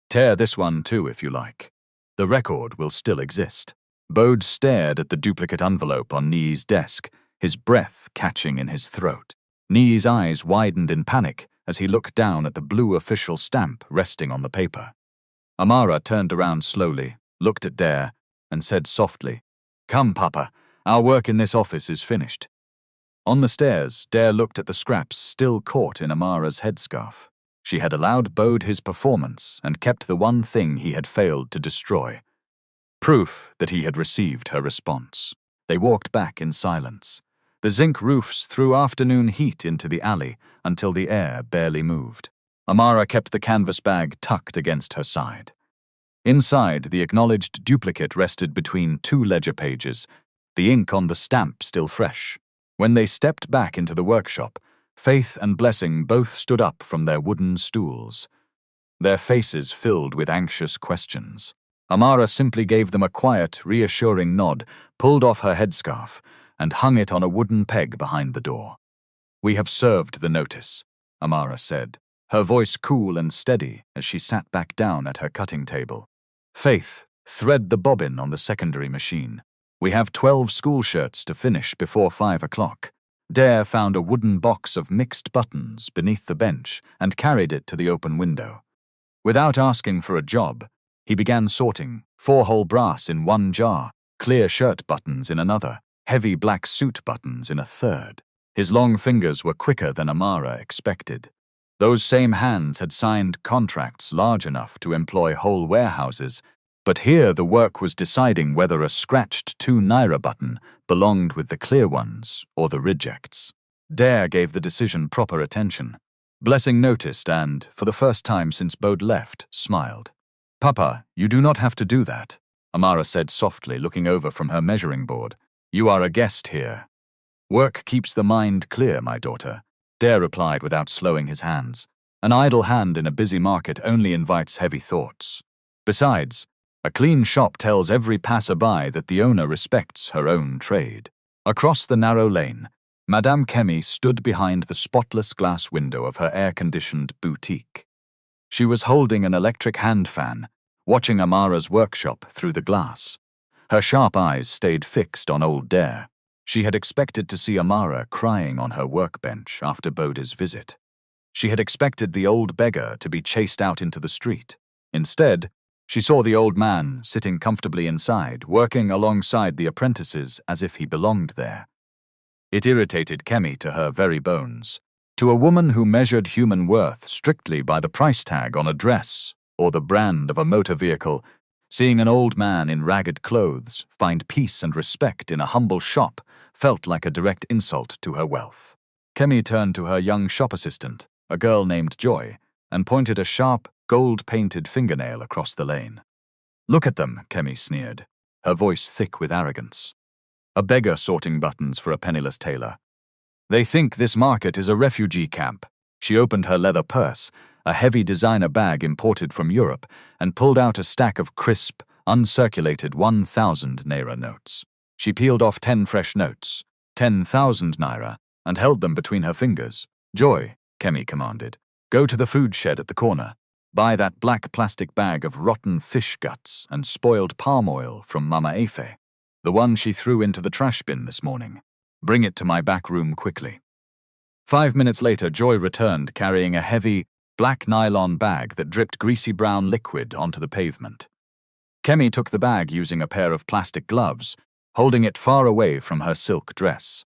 Tear this one too if you like. The record will still exist." Bode stared at the duplicate envelope on Nii's desk, his breath catching in his throat. Nii's eyes widened in panic as he looked down at the blue official stamp resting on the paper. Amara turned around slowly, looked at Dare, and said softly, "Come, Papa, our work in this office is finished." On the stairs, Dare looked at the scraps still caught in Amara's headscarf. She had allowed Bode his performance and kept the one thing he had failed to destroy. Proof that he had received her response. They walked back in silence. The zinc roofs threw afternoon heat into the alley until the air barely moved. Amara kept the canvas bag tucked against her side. Inside, the acknowledged duplicate rested between 2 ledger pages, the ink on the stamp still fresh. When they stepped back into the workshop, Faith and Blessing both stood up from their wooden stools, their faces filled with anxious questions. Amara simply gave them a quiet, reassuring nod, pulled off her headscarf, and hung it on a wooden peg behind the door. "We have served the notice," Amara said, her voice cool and steady as she sat back down at her cutting table. "Faith, thread the bobbin on the secondary machine. We have 12 school shirts to finish before 5 o'clock. Dare found a wooden box of mixed buttons beneath the bench and carried it to the open window. Without asking for a job, he began sorting 4-hole brass in one jar, clear shirt buttons in another, heavy black suit buttons in a third. His long fingers were quicker than Amara expected. Those same hands had signed contracts large enough to employ whole warehouses, but here the work was deciding whether a scratched 2 naira button belonged with the clear ones or the rejects. Dare gave the decision proper attention. Blessing noticed and, for the first time since Bode left, smiled. "Papa, you do not have to do that," Amara said softly, looking over from her measuring board. "You are a guest here." "Work keeps the mind clear, my daughter," Dare replied without slowing his hands. "An idle hand in a busy market only invites heavy thoughts. Besides, A clean shop tells every passerby that the owner respects her own trade. Across the narrow lane, Madame Kemi stood behind the spotless glass window of her air-conditioned boutique. She was holding an electric hand fan, watching Amara's workshop through the glass. Her sharp eyes stayed fixed on old Dare. She had expected to see Amara crying on her workbench after Boda's visit. She had expected the old beggar to be chased out into the street. Instead, she saw the old man sitting comfortably inside, working alongside the apprentices as if he belonged there. It irritated Kemi to her very bones. To a woman who measured human worth strictly by the price tag on a dress or the brand of a motor vehicle, seeing an old man in ragged clothes find peace and respect in a humble shop felt like a direct insult to her wealth. Kemi turned to her young shop assistant, a girl named Joy, and pointed a sharp, gold-painted fingernail across the lane. "Look at them," Kemi sneered, her voice thick with arrogance. "A beggar sorting buttons for a penniless tailor. They think this market is a refugee camp." She opened her leather purse, a heavy designer bag imported from Europe, and pulled out a stack of crisp, uncirculated 1,000 naira notes. She peeled off 10 fresh notes, 10,000 naira, and held them between her fingers. "Joy," Kemi commanded, "go to the food shed at the corner. Buy that black plastic bag of rotten fish guts and spoiled palm oil from Mama Efe, the one she threw into the trash bin this morning. Bring it to my back room quickly." 5 minutes later, Joy returned carrying a heavy, black nylon bag that dripped greasy brown liquid onto the pavement. Kemi took the bag using a pair of plastic gloves, holding it far away from her silk dress.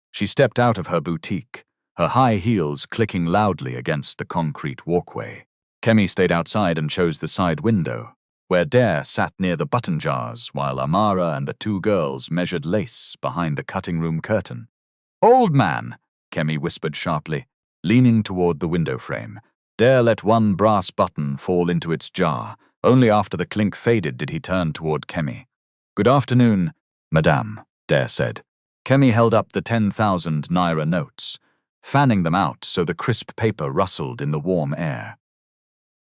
She stepped out of her boutique, her high heels clicking loudly against the concrete walkway. Kemi stayed outside and chose the side window, where Dare sat near the button jars while Amara and the two girls measured lace behind the cutting room curtain. "Old man," Kemi whispered sharply, leaning toward the window frame. Dare let one brass button fall into its jar. Only after the clink faded did he turn toward Kemi. "Good afternoon, Madame," Dare said. Kemi held up the 10,000 naira notes, fanning them out so the crisp paper rustled in the warm air.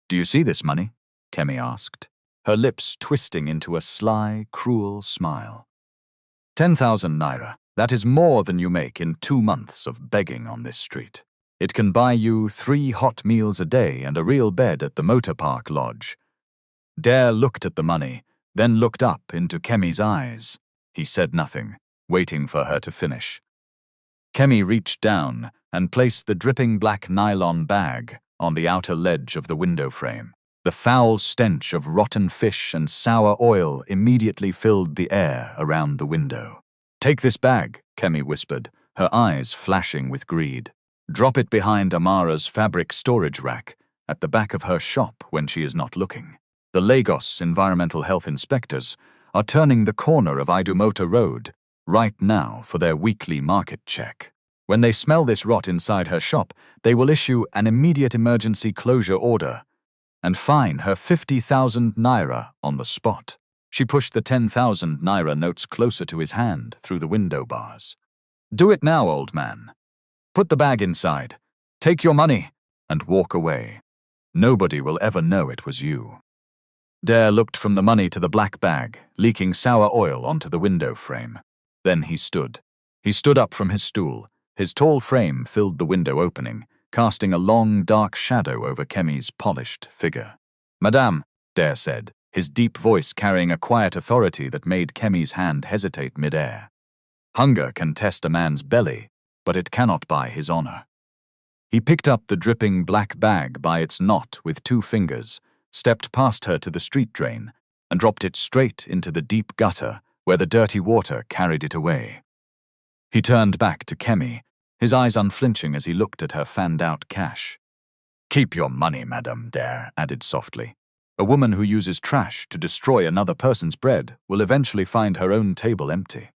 "Do you see this money?" Kemi asked, her lips twisting into a sly, cruel smile. 10,000 naira. That is more than you make in 2 months of begging on this street. It can buy you 3 hot meals a day and a real bed at the motor park lodge." Dare looked at the money, then looked up into Kemi's eyes. He said nothing, waiting for her to finish. Kemi reached down and placed the dripping black nylon bag on the outer ledge of the window frame. The foul stench of rotten fish and sour oil immediately filled the air around the window. "Take this bag," Kemi whispered, her eyes flashing with greed. "Drop it behind Amara's fabric storage rack at the back of her shop when she is not looking. The Lagos Environmental Health Inspectors are turning the corner of Idumota Road right now for their weekly market check. When they smell this rot inside her shop, they will issue an immediate emergency closure order and fine her 50,000 naira on the spot." She pushed the 10,000 naira notes closer to his hand through the window bars. "Do it now, old man. Put the bag inside, take your money, and walk away. Nobody will ever know it was you." Dare looked from the money to the black bag, leaking sour oil onto the window frame. Then he stood. He stood up from his stool. His tall frame filled the window opening, casting a long, dark shadow over Kemi's polished figure. "Madame," Dare said, his deep voice carrying a quiet authority that made Kemi's hand hesitate mid-air. "Hunger can test a man's belly, but it cannot buy his honor." He picked up the dripping black bag by its knot with 2 fingers, stepped past her to the street drain, and dropped it straight into the deep gutter where the dirty water carried it away. He turned back to Kemi, his eyes unflinching as he looked at her fanned-out cash. "Keep your money, Madame," Dare added softly. "A woman who uses trash to destroy another person's bread will eventually find her own table empty."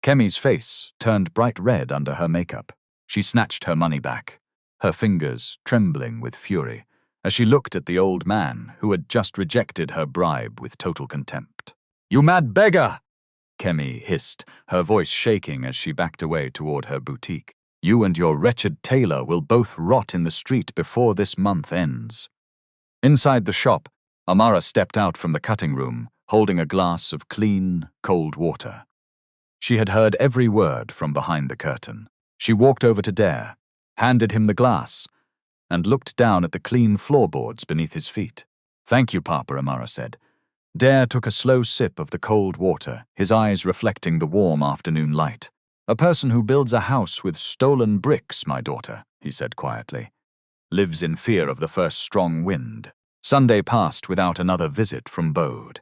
Kemi's face turned bright red under her makeup. She snatched her money back, her fingers trembling with fury, as she looked at the old man who had just rejected her bribe with total contempt. "You mad beggar!" Kemi hissed, her voice shaking as she backed away toward her boutique. "You and your wretched tailor will both rot in the street before this month ends." Inside the shop, Amara stepped out from the cutting room, holding a glass of clean, cold water. She had heard every word from behind the curtain. She walked over to Dare, handed him the glass, and looked down at the clean floorboards beneath his feet. "Thank you, Papa," Amara said. Dare took a slow sip of the cold water, his eyes reflecting the warm afternoon light. "A person who builds a house with stolen bricks, my daughter," he said quietly, "lives in fear of the first strong wind." Sunday passed without another visit from Bode.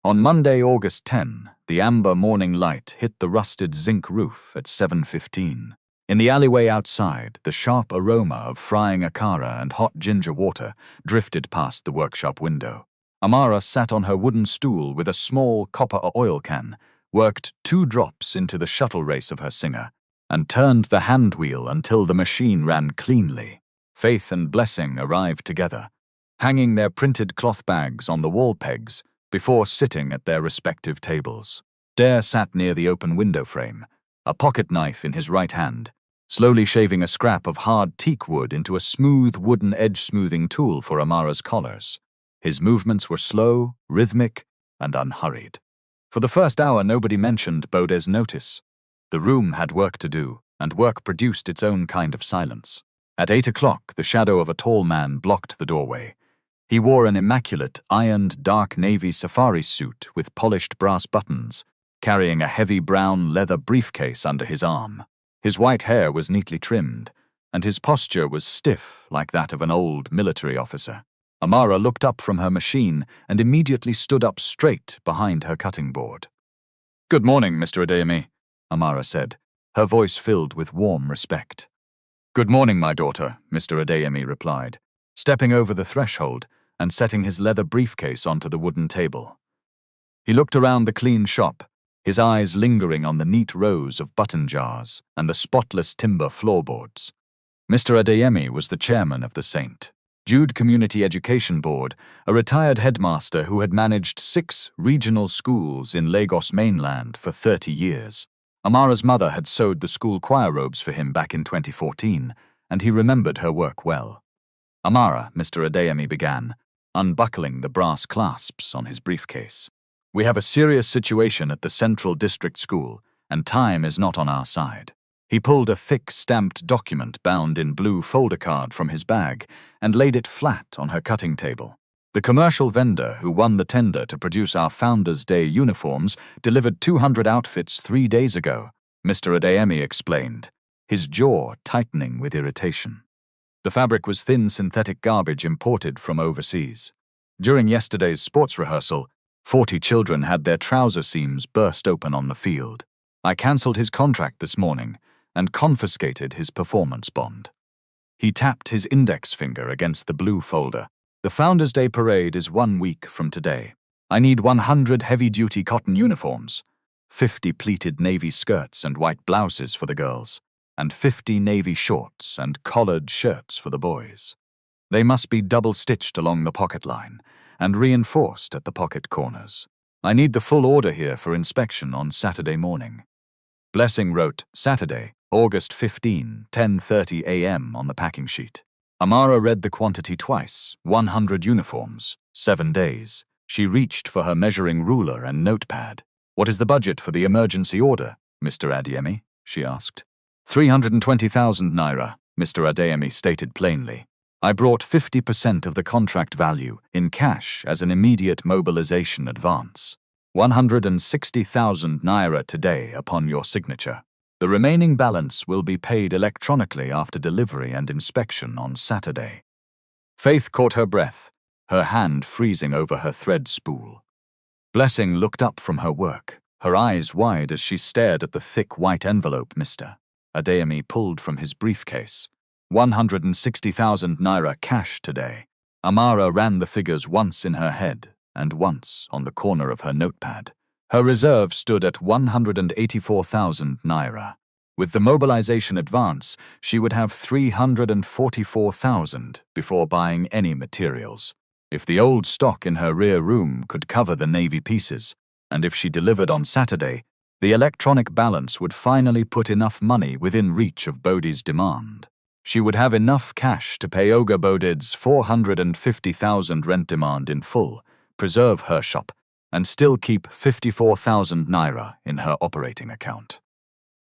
On Monday, August 10, the amber morning light hit the rusted zinc roof at 7:15. In the alleyway outside, the sharp aroma of frying akara and hot ginger water drifted past the workshop window. Amara sat on her wooden stool with a small copper oil can, worked 2 drops into the shuttle race of her singer, and turned the hand wheel until the machine ran cleanly. Faith and Blessing arrived together, hanging their printed cloth bags on the wall pegs before sitting at their respective tables. Dare sat near the open window frame, a pocket knife in his right hand, slowly shaving a scrap of hard teak wood into a smooth wooden edge-smoothing tool for Amara's collars. His movements were slow, rhythmic, and unhurried. For the first hour, nobody mentioned Bode's notice. The room had work to do, and work produced its own kind of silence. At 8 o'clock, the shadow of a tall man blocked the doorway. He wore an immaculate, ironed dark navy safari suit with polished brass buttons, carrying a heavy brown leather briefcase under his arm. His white hair was neatly trimmed, and his posture was stiff like that of an old military officer. Amara looked up from her machine and immediately stood up straight behind her cutting board. "Good morning, Mr. Adeyemi," Amara said, her voice filled with warm respect. "Good morning, my daughter," Mr. Adeyemi replied, stepping over the threshold and setting his leather briefcase onto the wooden table. He looked around the clean shop, his eyes lingering on the neat rows of button jars and the spotless timber floorboards. Mr. Adeyemi was the chairman of the St. Jude Community Education Board, a retired headmaster who had managed 6 regional schools in Lagos mainland for 30 years. Amara's mother had sewed the school choir robes for him back in 2014, and he remembered her work well. "Amara," Mr. Adeyemi began, unbuckling the brass clasps on his briefcase. "We have a serious situation at the Central District School, and time is not on our side." He pulled a thick stamped document bound in blue folder card from his bag and laid it flat on her cutting table. "The commercial vendor who won the tender to produce our Founders' Day uniforms delivered 200 outfits 3 days ago," Mr. Adeyemi explained, his jaw tightening with irritation. The fabric was thin synthetic garbage imported from overseas. During yesterday's sports rehearsal, 40 children had their trouser seams burst open on the field. I cancelled his contract this morning and confiscated his performance bond. He tapped his index finger against the blue folder. "The Founders' Day parade is 1 week from today. I need 100 heavy-duty cotton uniforms, 50 pleated navy skirts and white blouses for the girls, and 50 navy shorts and collared shirts for the boys. They must be double-stitched along the pocket line and reinforced at the pocket corners. I need the full order here for inspection on Saturday morning." Blessing wrote Saturday, August 15, 10:30 a.m. on the packing sheet. Amara read the quantity twice, 100 uniforms, 7 days. She reached for her measuring ruler and notepad. "What is the budget for the emergency order, Mr. Adeyemi?" she asked. 320,000 naira, Mr. Adeyemi stated plainly. "I brought 50% of the contract value in cash as an immediate mobilization advance. 160,000 naira today upon your signature. The remaining balance will be paid electronically after delivery and inspection on Saturday." Faith caught her breath, her hand freezing over her thread spool. Blessing looked up from her work, her eyes wide as she stared at the thick white envelope Mr. Adeyemi pulled from his briefcase. 160,000 naira cash today. Amara ran the figures once in her head and once on the corner of her notepad. Her reserve stood at 184,000 naira. With the mobilization advance, she would have 344,000 before buying any materials. If the old stock in her rear room could cover the navy pieces, and if she delivered on Saturday, the electronic balance would finally put enough money within reach of Bodhi's demand. She would have enough cash to pay Ogabodid's 450,000 rent demand in full, preserve her shop, and still keep 54,000 naira in her operating account.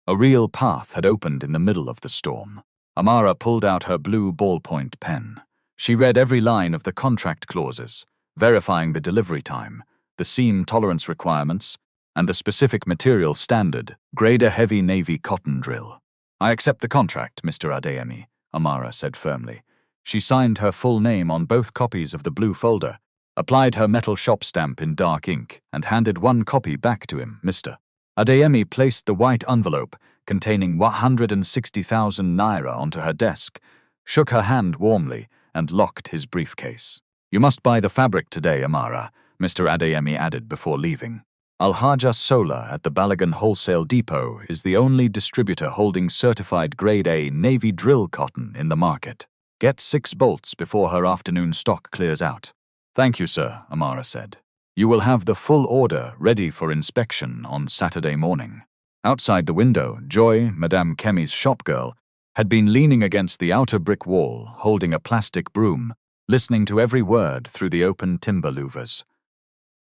A real path had opened in the middle of the storm. Amara pulled out her blue ballpoint pen. She read every line of the contract clauses, verifying the delivery time, the seam tolerance requirements, and the specific material standard, grade A heavy navy cotton drill. "I accept the contract, Mr. Adeyemi," Amara said firmly. She signed her full name on both copies of the blue folder, applied her metal shop stamp in dark ink, and handed one copy back to him. Mr. Adeyemi placed the white envelope containing 160,000 naira onto her desk, shook her hand warmly, and locked his briefcase. "You must buy the fabric today, Amara," Mr. Adeyemi added before leaving. Al-Haja Sola at the Balagan Wholesale Depot is the only distributor holding certified Grade A navy drill cotton in the market. Get 6 bolts before her afternoon stock clears out. "Thank you, sir," Amara said. "You will have the full order ready for inspection on Saturday morning." Outside the window, Joy, Madame Kemi's shopgirl, had been leaning against the outer brick wall, holding a plastic broom, listening to every word through the open timber louvers.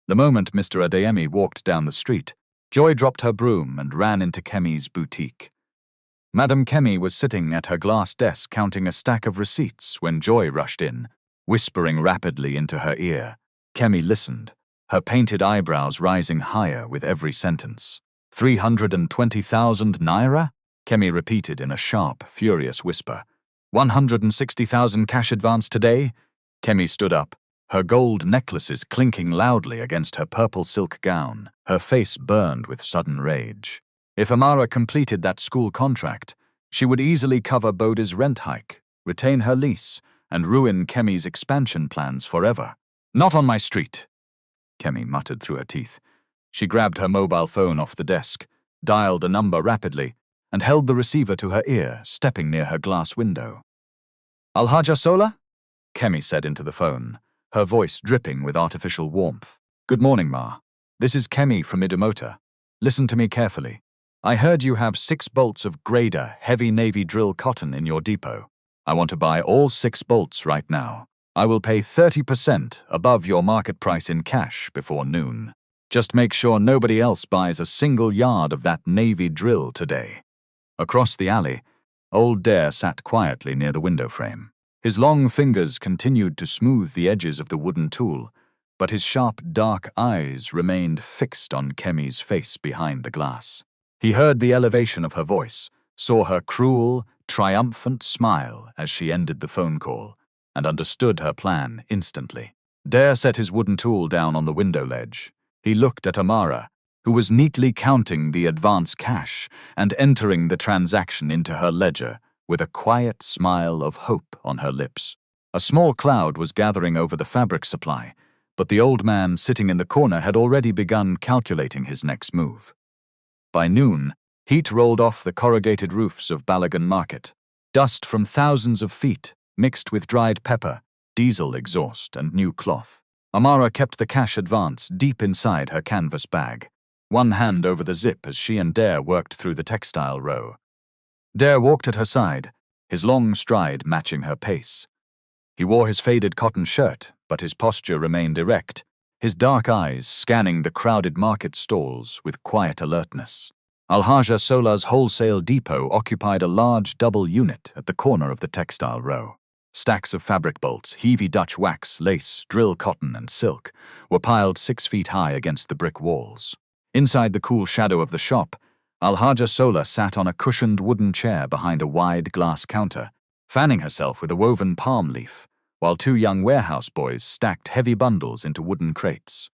The moment Mr. Adeyemi walked down the street, Joy dropped her broom and ran into Kemi's boutique. Madame Kemi was sitting at her glass desk counting a stack of receipts when Joy rushed in, whispering rapidly into her ear. Kemi listened, her painted eyebrows rising higher with every sentence. 320,000 naira? Kemi repeated in a sharp, furious whisper. 160,000 cash advance today? Kemi stood up, her gold necklaces clinking loudly against her purple silk gown, her face burned with sudden rage. If Amara completed that school contract, she would easily cover Bodhi's rent hike, retain her lease, and ruin Kemi's expansion plans forever. "Not on my street," Kemi muttered through her teeth. She grabbed her mobile phone off the desk, dialed a number rapidly, and held the receiver to her ear, stepping near her glass window. "Al-Haja Sola?" Kemi said into the phone, her voice dripping with artificial warmth. "Good morning, Ma. This is Kemi from Idumota. Listen to me carefully. I heard you have 6 bolts of Grade A heavy navy drill cotton in your depot. I want to buy all 6 bolts right now. I will pay 30% above your market price in cash before noon. Just make sure nobody else buys a single yard of that navy drill today." Across the alley, old Dare sat quietly near the window frame. His long fingers continued to smooth the edges of the wooden tool, but his sharp, dark eyes remained fixed on Kemi's face behind the glass. He heard the elevation of her voice, saw her cruel, triumphant smile as she ended the phone call, and understood her plan instantly. Dare set his wooden tool down on the window ledge. He looked at Amara, who was neatly counting the advance cash and entering the transaction into her ledger with a quiet smile of hope on her lips. A small cloud was gathering over the fabric supply, but the old man sitting in the corner had already begun calculating his next move. By noon, heat rolled off the corrugated roofs of Balagan Market. Dust from thousands of feet, mixed with dried pepper, diesel exhaust, and new cloth. Amara kept the cash advance deep inside her canvas bag, one hand over the zip as she and Dare worked through the textile row. Dare walked at her side, his long stride matching her pace. He wore his faded cotton shirt, but his posture remained erect, his dark eyes scanning the crowded market stalls with quiet alertness. Al-Haja Sola's wholesale depot occupied a large double unit at the corner of the textile row. Stacks of fabric bolts, heavy Dutch wax, lace, drill cotton, and silk were piled 6 feet high against the brick walls. Inside the cool shadow of the shop, Al-Haja Sola sat on a cushioned wooden chair behind a wide glass counter, fanning herself with a woven palm leaf, while 2 young warehouse boys stacked heavy bundles into wooden crates.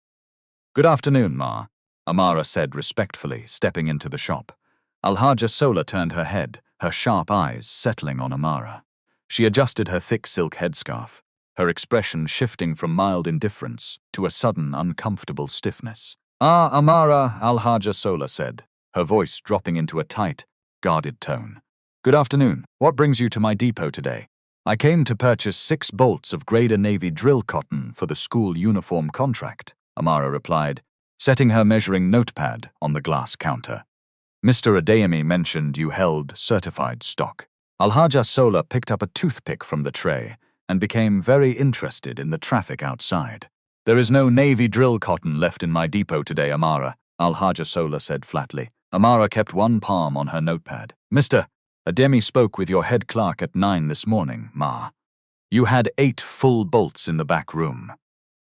"Good afternoon, Ma," Amara said respectfully, stepping into the shop. Al-Haja Sola turned her head, her sharp eyes settling on Amara. She adjusted her thick silk headscarf, her expression shifting from mild indifference to a sudden uncomfortable stiffness. "Ah, Amara," Al-Haja Sola said, her voice dropping into a tight, guarded tone. "Good afternoon. What brings you to my depot today?" "I came to purchase 6 bolts of Grade A navy drill cotton for the school uniform contract," Amara replied, setting her measuring notepad on the glass counter. "Mr. Adeyemi mentioned you held certified stock." Alhaja Sola picked up a toothpick from the tray and became very interested in the traffic outside. "There is no navy drill cotton left in my depot today, Amara," Alhaja Sola said flatly. Amara kept one palm on her notepad. "Mr. Ademi spoke with your head clerk at 9 this morning, Ma. You had 8 full bolts in the back room.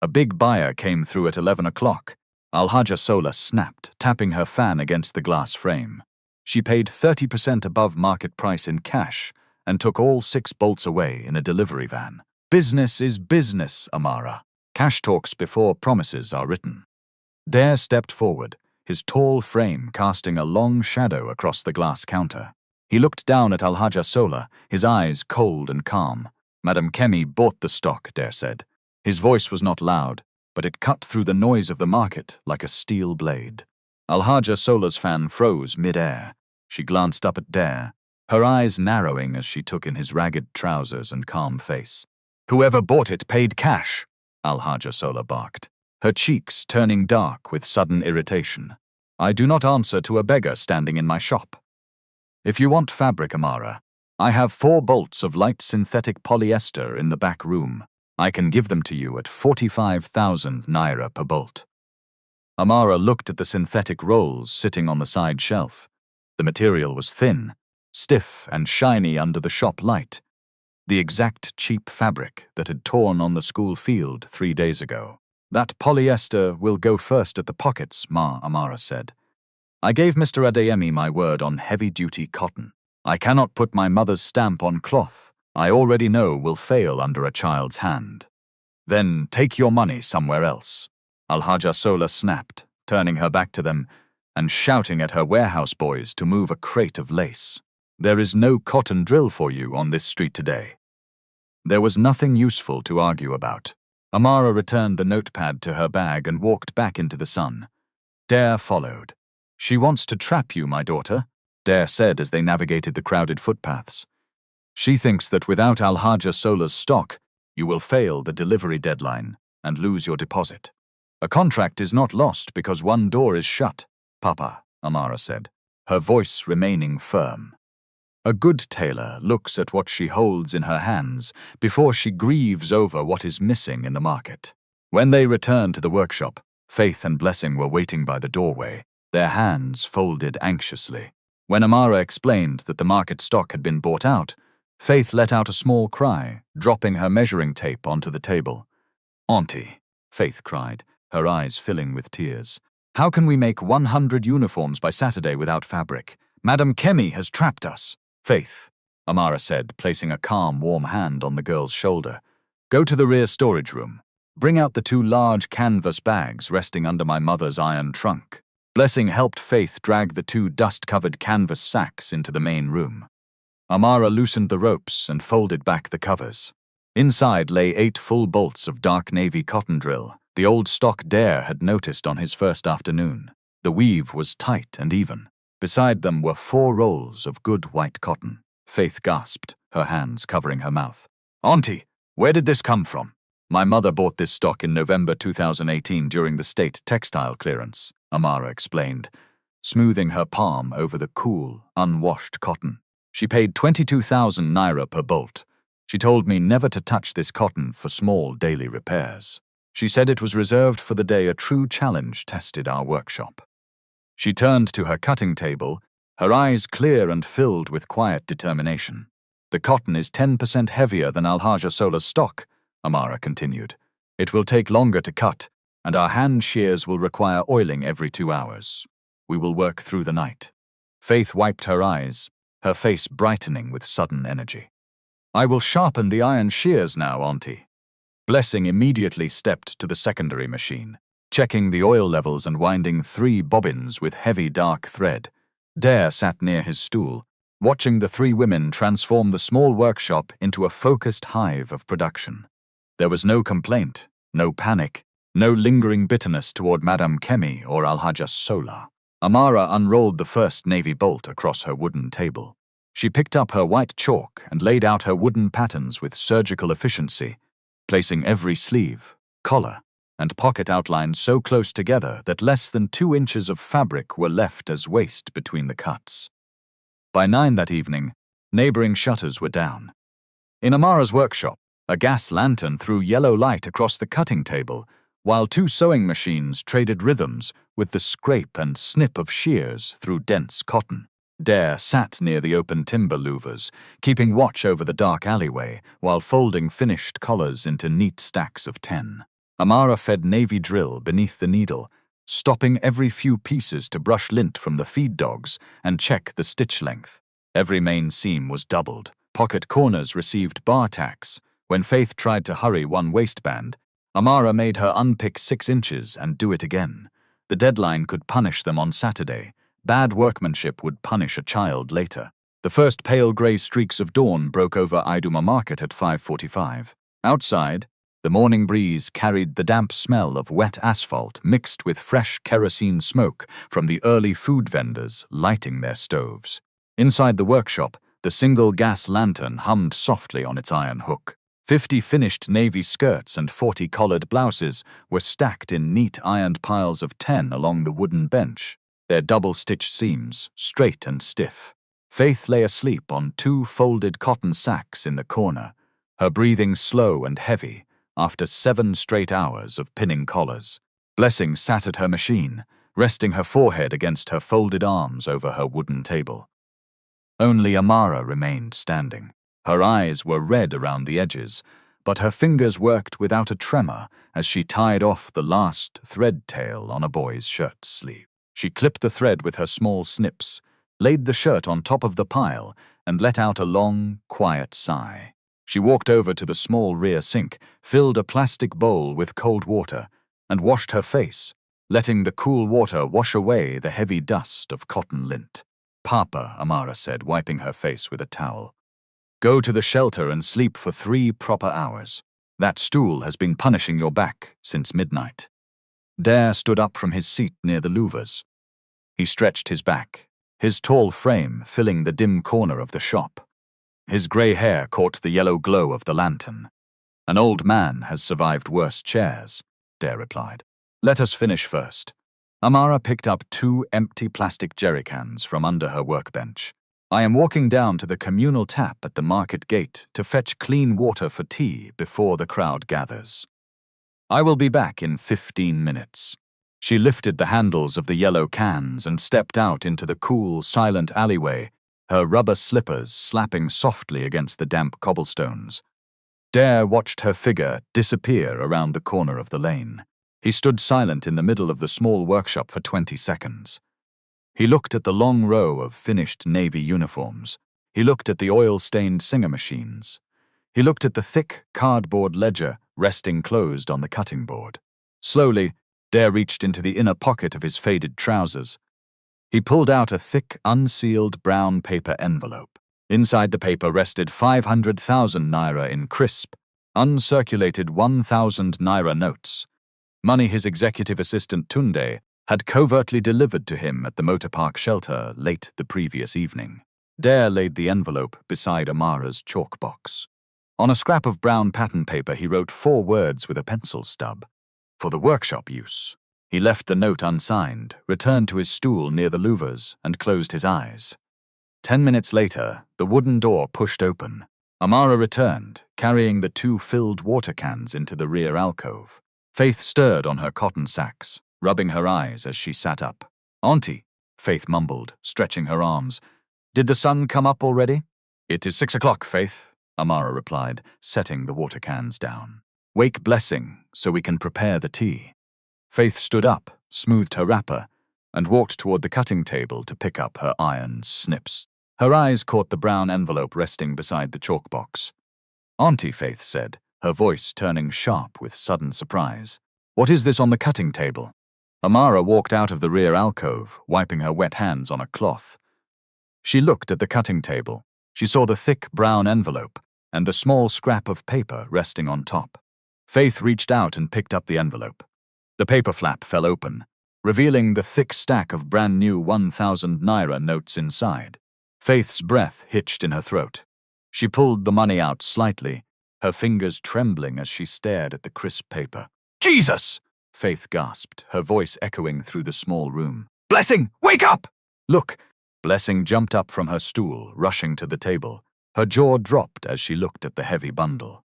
A big buyer came through at 11 o'clock. Alhaja Sola snapped, tapping her fan against the glass frame. She paid 30% above market price in cash and took all 6 bolts away in a delivery van. Business is business, Amara. Cash talks before promises are written." Dare stepped forward, his tall frame casting a long shadow across the glass counter. He looked down at Alhaja Sola, his eyes cold and calm. "Madam Kemi bought the stock," Dare said. His voice was not loud, but it cut through the noise of the market like a steel blade. Alhaja Sola's fan froze mid-air. She glanced up at Dare, her eyes narrowing as she took in his ragged trousers and calm face. "Whoever bought it paid cash," Alhaja Sola barked, her cheeks turning dark with sudden irritation. "I do not answer to a beggar standing in my shop. If you want fabric, Amara, I have 4 bolts of light synthetic polyester in the back room. I can give them to you at 45,000 naira per bolt." Amara looked at the synthetic rolls sitting on the side shelf. The material was thin, stiff and shiny under the shop light. The exact cheap fabric that had torn on the school field 3 days ago. "That polyester will go first at the pockets," Ma, Amara said. "I gave Mr. Adeyemi my word on heavy-duty cotton. I cannot put my mother's stamp on cloth I already know will fail under a child's hand." "Then take your money somewhere else," Alhaja Sola snapped, turning her back to them and shouting at her warehouse boys to move a crate of lace. "There is no cotton drill for you on this street today." There was nothing useful to argue about. Amara returned the notepad to her bag and walked back into the sun. Dare followed. "She wants to trap you, my daughter," Dare said as they navigated the crowded footpaths. "She thinks that without Alhaja Sola's stock, you will fail the delivery deadline and lose your deposit. A contract is not lost because one door is shut, Papa," Amara said, her voice remaining firm. "A good tailor looks at what she holds in her hands before she grieves over what is missing in the market." When they returned to the workshop, Faith and Blessing were waiting by the doorway, their hands folded anxiously. When Amara explained that the market stock had been bought out, Faith let out a small cry, dropping her measuring tape onto the table. "Auntie," Faith cried, her eyes filling with tears. "How can we make 100 uniforms by Saturday without fabric? Madam Kemi has trapped us." "Faith," Amara said, placing a calm, warm hand on the girl's shoulder. "Go to the rear storage room. Bring out the 2 large canvas bags resting under my mother's iron trunk." Blessing helped Faith drag the 2 dust-covered canvas sacks into the main room. Amara loosened the ropes and folded back the covers. Inside lay 8 full bolts of dark navy cotton drill, the old stock Dare had noticed on his first afternoon. The weave was tight and even. Beside them were 4 rolls of good white cotton. Faith gasped, her hands covering her mouth. "Auntie, where did this come from?" "My mother bought this stock in November 2018 during the state textile clearance," Amara explained, smoothing her palm over the cool, unwashed cotton. "She paid 22,000 naira per bolt. She told me never to touch this cotton for small daily repairs. She said it was reserved for the day a true challenge tested our workshop." She turned to her cutting table, her eyes clear and filled with quiet determination. "The cotton is 10% heavier than Alhaja Sola's stock," Amara continued. "It will take longer to cut, and our hand shears will require oiling every 2 hours. We will work through the night." Faith wiped her eyes, her face brightening with sudden energy. "I will sharpen the iron shears now, Auntie." Blessing immediately stepped to the secondary machine, checking the oil levels and winding 3 bobbins with heavy dark thread. Dare sat near his stool, watching the 3 women transform the small workshop into a focused hive of production. There was no complaint, no panic, no lingering bitterness toward Madame Kemi or Alhaja Sola. Amara unrolled the first navy bolt across her wooden table. She picked up her white chalk and laid out her wooden patterns with surgical efficiency, placing every sleeve, collar, and pocket outline so close together that less than 2 inches of fabric were left as waste between the cuts. By 9 that evening, Neighboring shutters were down. In Amara's workshop, a gas lantern threw yellow light across the cutting table, while two sewing machines traded rhythms with the scrape and snip of shears through dense cotton. Dare sat near the open timber louvers, keeping watch over the dark alleyway while folding finished collars into neat stacks of 10. Amara fed navy drill beneath the needle, stopping every few pieces to brush lint from the feed dogs and check the stitch length. Every main seam was doubled. Pocket corners received bar tacks. When Faith tried to hurry one waistband, Amara made her unpick 6 inches and do it again. The deadline could punish them on Saturday. Bad workmanship would punish a child later. The first pale grey streaks of dawn broke over Iduma Market at 5:45. Outside, the morning breeze carried the damp smell of wet asphalt mixed with fresh kerosene smoke from the early food vendors lighting their stoves. Inside the workshop, the single gas lantern hummed softly on its iron hook. 50 finished navy skirts and 40 collared blouses were stacked in neat ironed piles of 10 along the wooden bench, their double-stitched seams straight and stiff. Faith lay asleep on 2 folded cotton sacks in the corner, her breathing slow and heavy after 7 straight hours of pinning collars. Blessing sat at her machine, resting her forehead against her folded arms over her wooden table. Only Amara remained standing. Her eyes were red around the edges, but her fingers worked without a tremor as she tied off the last thread tail on a boy's shirt sleeve. She clipped the thread with her small snips, laid the shirt on top of the pile, and let out a long, quiet sigh. She walked over to the small rear sink, filled a plastic bowl with cold water, and washed her face, letting the cool water wash away the heavy dust of cotton lint. "Papa," Amara said, wiping her face with a towel. "Go to the shelter and sleep for 3 proper hours. That stool has been punishing your back since midnight." Dare stood up from his seat near the louvers. He stretched his back, his tall frame filling the dim corner of the shop. His grey hair caught the yellow glow of the lantern. "An old man has survived worse chairs," Dare replied. "Let us finish first." Amara picked up 2 empty plastic jerrycans from under her workbench. "I am walking down to the communal tap at the market gate to fetch clean water for tea before the crowd gathers. I will be back in 15 minutes. She lifted the handles of the yellow cans and stepped out into the cool, silent alleyway, her rubber slippers slapping softly against the damp cobblestones. Dare watched her figure disappear around the corner of the lane. He stood silent in the middle of the small workshop for 20 seconds. He looked at the long row of finished navy uniforms. He looked at the oil-stained Singer machines. He looked at the thick cardboard ledger resting closed on the cutting board. Slowly, Dare reached into the inner pocket of his faded trousers. He pulled out a thick, unsealed brown paper envelope. Inside the paper rested 500,000 naira in crisp, uncirculated 1,000 naira notes. Money his executive assistant Tunde had covertly delivered to him at the motor park shelter late the previous evening. Dare laid the envelope beside Amara's chalk box. On a scrap of brown pattern paper he wrote 4 words with a pencil stub. "For the workshop use." He left the note unsigned, returned to his stool near the louvers, and closed his eyes. 10 minutes later, the wooden door pushed open. Amara returned, carrying the 2 filled water cans into the rear alcove. Faith stirred on her cotton sacks, rubbing her eyes as she sat up. "Auntie," Faith mumbled, stretching her arms. "Did the sun come up already?" "It is 6 o'clock, Faith," Amara replied, setting the water cans down. "Wake Blessing, so we can prepare the tea." Faith stood up, smoothed her wrapper, and walked toward the cutting table to pick up her iron snips. Her eyes caught the brown envelope resting beside the chalk box. "Auntie," Faith said, her voice turning sharp with sudden surprise. "What is this on the cutting table?" Amara walked out of the rear alcove, wiping her wet hands on a cloth. She looked at the cutting table. She saw the thick brown envelope and the small scrap of paper resting on top. Faith reached out and picked up the envelope. The paper flap fell open, revealing the thick stack of brand new 1,000 naira notes inside. Faith's breath hitched in her throat. She pulled the money out slightly, her fingers trembling as she stared at the crisp paper. "Jesus!" Faith gasped, her voice echoing through the small room. "Blessing, wake up!" "Look, Blessing jumped up from her stool, rushing to the table. Her jaw dropped as she looked at the heavy bundle.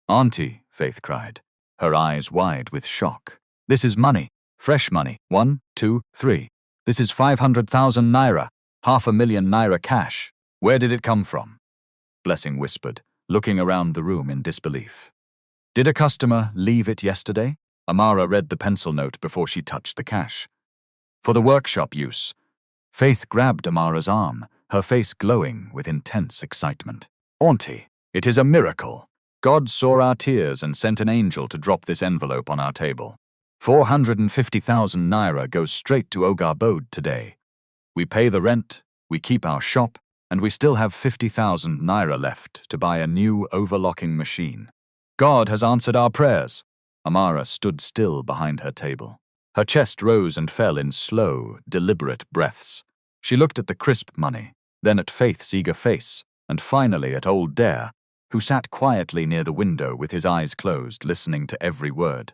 "Auntie," Faith cried, her eyes wide with shock. "This is money. Fresh money. 1, 2, 3. This is 500,000 naira. 500,000 naira cash. Where did it come from?" Blessing whispered, looking around the room in disbelief. "Did a customer leave it yesterday?" Amara read the pencil note before she touched the cash. "For the workshop use." Faith grabbed Amara's arm, her face glowing with intense excitement. "Auntie, it is a miracle. God saw our tears and sent an angel to drop this envelope on our table. 450,000 naira goes straight to Ogarbode today. We pay the rent, we keep our shop, and we still have 50,000 naira left to buy a new overlocking machine. God has answered our prayers." Amara stood still behind her table. Her chest rose and fell in slow, deliberate breaths. She looked at the crisp money, then at Faith's eager face, and finally at old Dare, who sat quietly near the window with his eyes closed, listening to every word.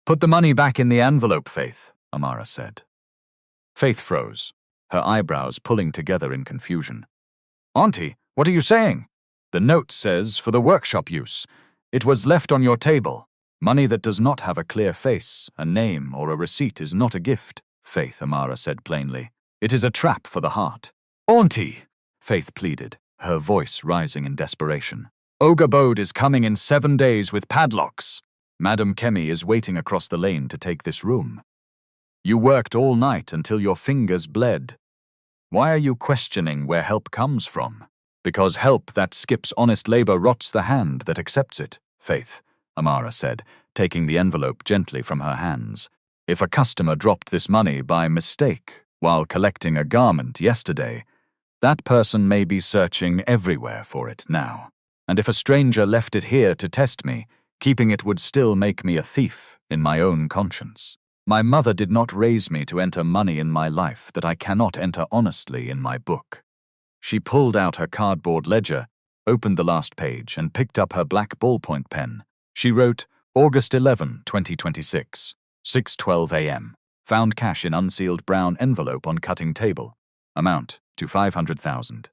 "Put the money back in the envelope, Faith," Amara said. Faith froze, her eyebrows pulling together in confusion. "Auntie, what are you saying?" "The note says for the workshop use. It was left on your table. Money that does not have a clear face, a name, or a receipt is not a gift," Faith, Amara said plainly. "It is a trap for the heart." "Auntie," Faith pleaded, her voice rising in desperation. "Ogarbode is coming in 7 days with padlocks. Madam Kemi is waiting across the lane to take this room. You worked all night until your fingers bled. Why are you questioning where help comes from?" "Because help that skips honest labor rots the hand that accepts it, Faith," Amara said, taking the envelope gently from her hands. "If a customer dropped this money by mistake while collecting a garment yesterday, that person may be searching everywhere for it now. And if a stranger left it here to test me, keeping it would still make me a thief in my own conscience. My mother did not raise me to enter money in my life that I cannot enter honestly in my book." She pulled out her cardboard ledger, opened the last page, and picked up her black ballpoint pen. She wrote, "August 11, 2026, 6:12 a.m. Found cash in unsealed brown envelope on cutting table. Amount to 500,000.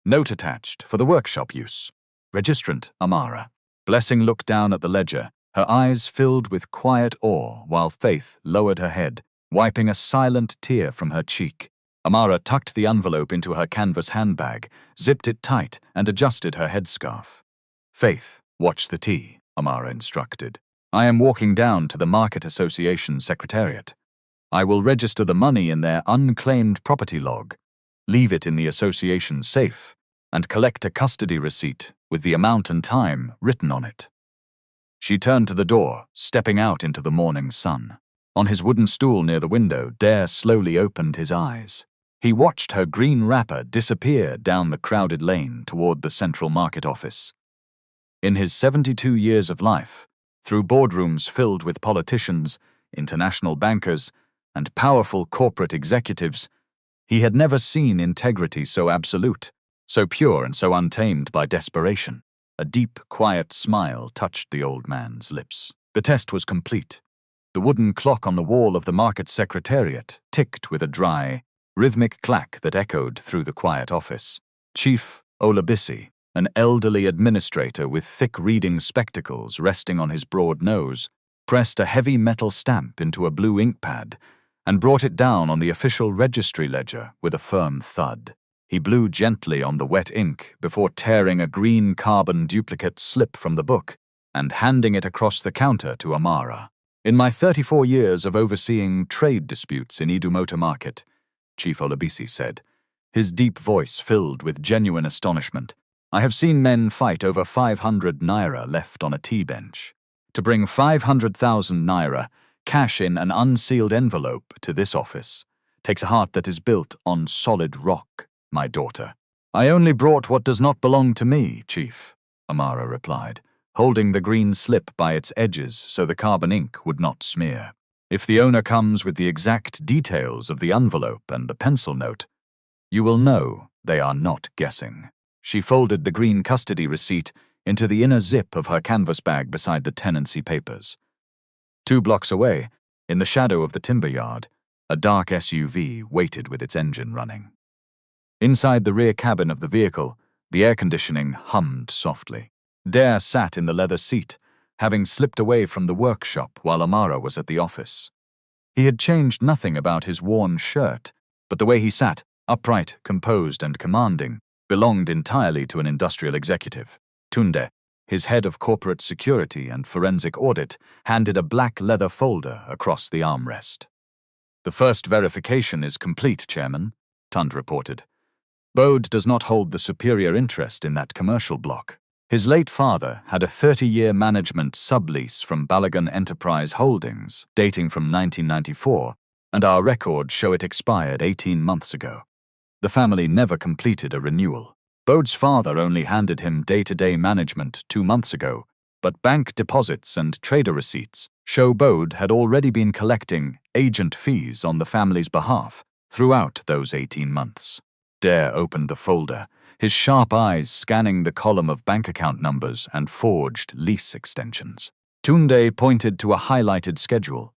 Note attached for the workshop use. Registrant Amara." Blessing looked down at the ledger, her eyes filled with quiet awe, while Faith lowered her head, wiping a silent tear from her cheek. Amara tucked the envelope into her canvas handbag, zipped it tight, and adjusted her headscarf. "Faith, watch the tea," Amara instructed. "I am walking down to the Market Association Secretariat. I will register the money in their unclaimed property log, leave it in the association safe, and collect a custody receipt with the amount and time written on it." She turned to the door, stepping out into the morning sun. On his wooden stool near the window, Dare slowly opened his eyes. He watched her green wrapper disappear down the crowded lane toward the Central Market office. In his 72 years of life, through boardrooms filled with politicians, international bankers, and powerful corporate executives, he had never seen integrity so absolute, so pure and so untamed by desperation. A deep, quiet smile touched the old man's lips. The test was complete. The wooden clock on the wall of the market secretariat ticked with a dry, rhythmic clack that echoed through the quiet office. Chief Olabisi, an elderly administrator with thick reading spectacles resting on his broad nose, pressed a heavy metal stamp into a blue ink pad and brought it down on the official registry ledger with a firm thud. He blew gently on the wet ink before tearing a green carbon duplicate slip from the book and handing it across the counter to Amara. "In my 34 years of overseeing trade disputes in Idumota Market," Chief Olabisi said, his deep voice filled with genuine astonishment, "I have seen men fight over 500 naira left on a tea bench. To bring 500,000 naira, cash in an unsealed envelope, to this office takes a heart that is built on solid rock, my daughter." "I only brought what does not belong to me, Chief," Amara replied, holding the green slip by its edges so the carbon ink would not smear. "If the owner comes with the exact details of the envelope and the pencil note, you will know they are not guessing." She folded the green custody receipt into the inner zip of her canvas bag beside the tenancy papers. 2 blocks away, in the shadow of the timber yard, a dark SUV waited with its engine running. Inside the rear cabin of the vehicle, the air conditioning hummed softly. Dare sat in the leather seat, having slipped away from the workshop while Amara was at the office. He had changed nothing about his worn shirt, but the way he sat, upright, composed, and commanding, belonged entirely to an industrial executive. Tunde, his head of corporate security and forensic audit, handed a black leather folder across the armrest. "The first verification is complete, Chairman," Tund reported. "Bode does not hold the superior interest in that commercial block. His late father had a 30-year management sublease from Balagan Enterprise Holdings, dating from 1994, and our records show it expired 18 months ago. The family never completed a renewal. Bode's father only handed him day-to-day management 2 months ago, but bank deposits and trader receipts show Bode had already been collecting agent fees on the family's behalf throughout those 18 months. Dare opened the folder, his sharp eyes scanning the column of bank account numbers and forged lease extensions. Tunde pointed to a highlighted schedule.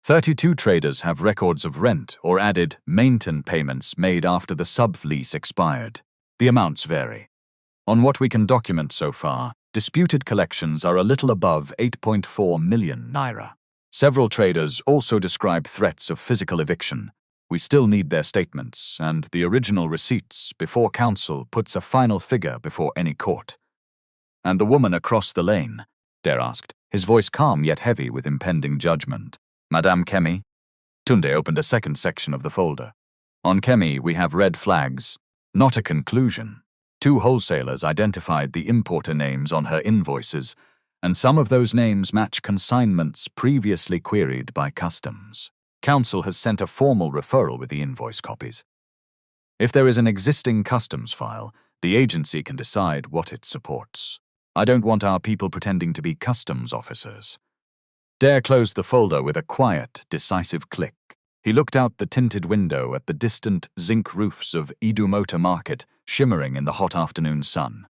32 traders have records of rent or added maintenance payments made after the sublease expired. The amounts vary. On what we can document so far, disputed collections are a little above 8.4 million naira. Several traders also describe threats of physical eviction. We still need their statements and the original receipts before counsel puts a final figure before any court." "And the woman across the lane?" Dare asked, his voice calm yet heavy with impending judgment. "Madame Kemi?" Tunde opened a second section of the folder. "On Kemi, we have red flags, not a conclusion. 2 wholesalers identified the importer names on her invoices, and some of those names match consignments previously queried by customs. Counsel has sent a formal referral with the invoice copies. If there is an existing customs file, the agency can decide what it supports. I don't want our people pretending to be customs officers." Dare closed the folder with a quiet, decisive click. He looked out the tinted window at the distant zinc roofs of Idumota Market shimmering in the hot afternoon sun.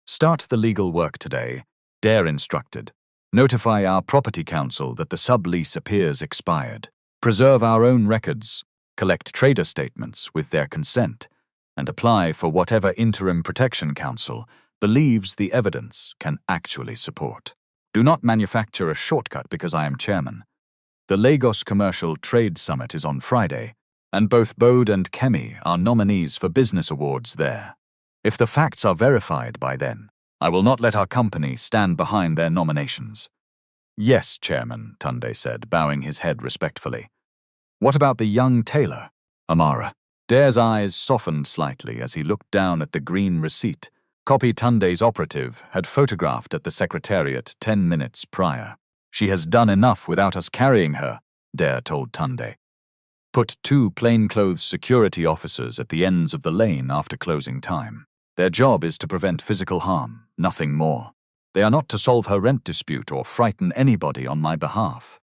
"Start the legal work today," Dare instructed. "Notify our property council that the sublease appears expired. Preserve our own records, collect trader statements with their consent, and apply for whatever interim protection council believes the evidence can actually support. Do not manufacture a shortcut because I am chairman. The Lagos Commercial Trade Summit is on Friday, and both Bode and Kemi are nominees for business awards there. If the facts are verified by then, I will not let our company stand behind their nominations." "Yes, Chairman," Tunde said, bowing his head respectfully. "What about the young tailor, Amara?" Dare's eyes softened slightly as he looked down at the green receipt. Copy Tunde's operative had photographed at the secretariat 10 minutes prior. "She has done enough without us carrying her," Dare told Tunde. "Put 2 plainclothes security officers at the ends of the lane after closing time. Their job is to prevent physical harm, nothing more. They are not to solve her rent dispute or frighten anybody on my behalf."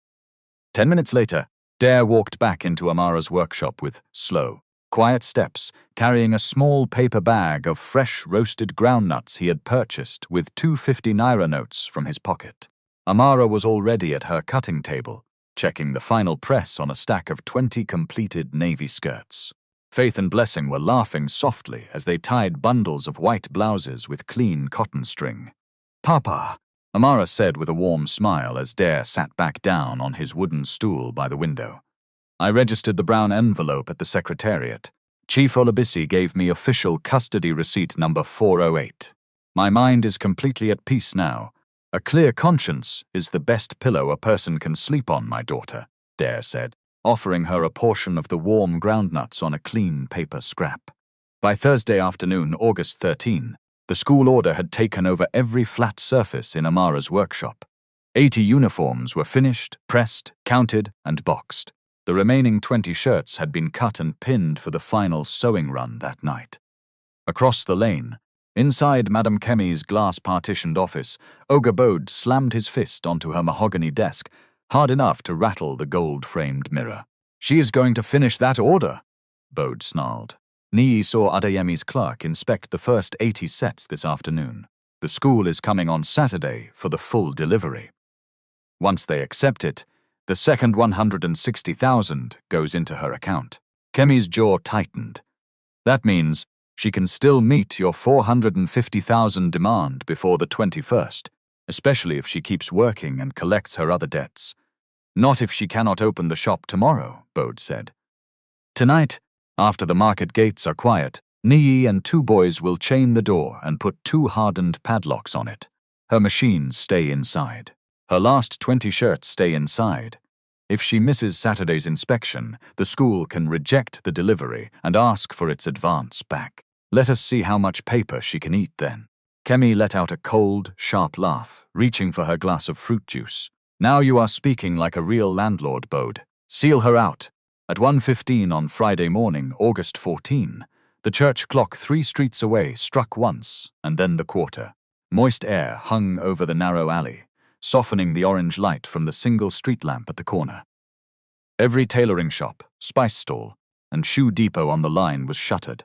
10 minutes later, Dare walked back into Amara's workshop with slow, quiet steps, carrying a small paper bag of fresh roasted groundnuts he had purchased with 250 naira notes from his pocket. Amara was already at her cutting table, checking the final press on a stack of 20 completed navy skirts. Faith and Blessing were laughing softly as they tied bundles of white blouses with clean cotton string. "Papa," Amara said with a warm smile as Dare sat back down on his wooden stool by the window. "I registered the brown envelope at the secretariat. Chief Olabisi gave me official custody receipt number 408. My mind is completely at peace now. A clear conscience is the best pillow a person can sleep on, my daughter," Dare said, offering her a portion of the warm groundnuts on a clean paper scrap. By Thursday afternoon, August 13, the school order had taken over every flat surface in Amara's workshop. 80 uniforms were finished, pressed, counted, and boxed. The remaining 20 shirts had been cut and pinned for the final sewing run that night. Across the lane, inside Madame Kemi's glass-partitioned office, Oga Bode slammed his fist onto her mahogany desk, hard enough to rattle the gold-framed mirror. "She is going to finish that order," Bode snarled. Nii saw Adeyemi's clerk inspect the first 80 sets this afternoon. The school is coming on Saturday for the full delivery. Once they accept it, the second 160,000 goes into her account. Kemi's jaw tightened. "That means She can still meet your 450,000 demand before the 21st, especially if she keeps working and collects her other debts. Not if she cannot open the shop tomorrow, Bode said. Tonight, after the market gates are quiet, Nii and 2 boys will chain the door and put 2 hardened padlocks on it. Her machines stay inside. Her last 20 shirts stay inside. If she misses Saturday's inspection, the school can reject the delivery and ask for its advance back. Let us see how much paper she can eat then. Kemi let out a cold, sharp laugh, reaching for her glass of fruit juice. Now you are speaking like a real landlord, Bode. Seal her out. At 1:15 on Friday morning, August 14, the church clock 3 streets away struck once, and then the quarter. Moist air hung over the narrow alley, softening the orange light from the single street lamp at the corner. Every tailoring shop, spice stall, and shoe depot on the line was shuttered.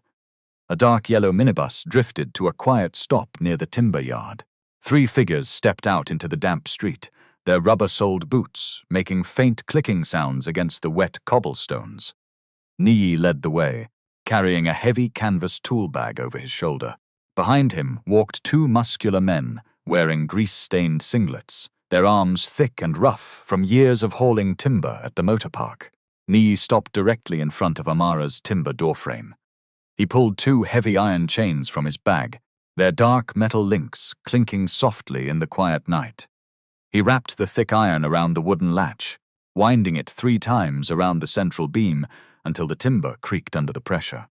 A dark yellow minibus drifted to a quiet stop near the timber yard. 3 figures stepped out into the damp street, their rubber-soled boots making faint clicking sounds against the wet cobblestones. Nii led the way, carrying a heavy canvas tool bag over his shoulder. Behind him walked 2 muscular men, wearing grease-stained singlets, their arms thick and rough from years of hauling timber at the motor park. Nii stopped directly in front of Amara's timber doorframe. He pulled 2 heavy iron chains from his bag, their dark metal links clinking softly in the quiet night. He wrapped the thick iron around the wooden latch, winding it 3 times around the central beam until the timber creaked under the pressure.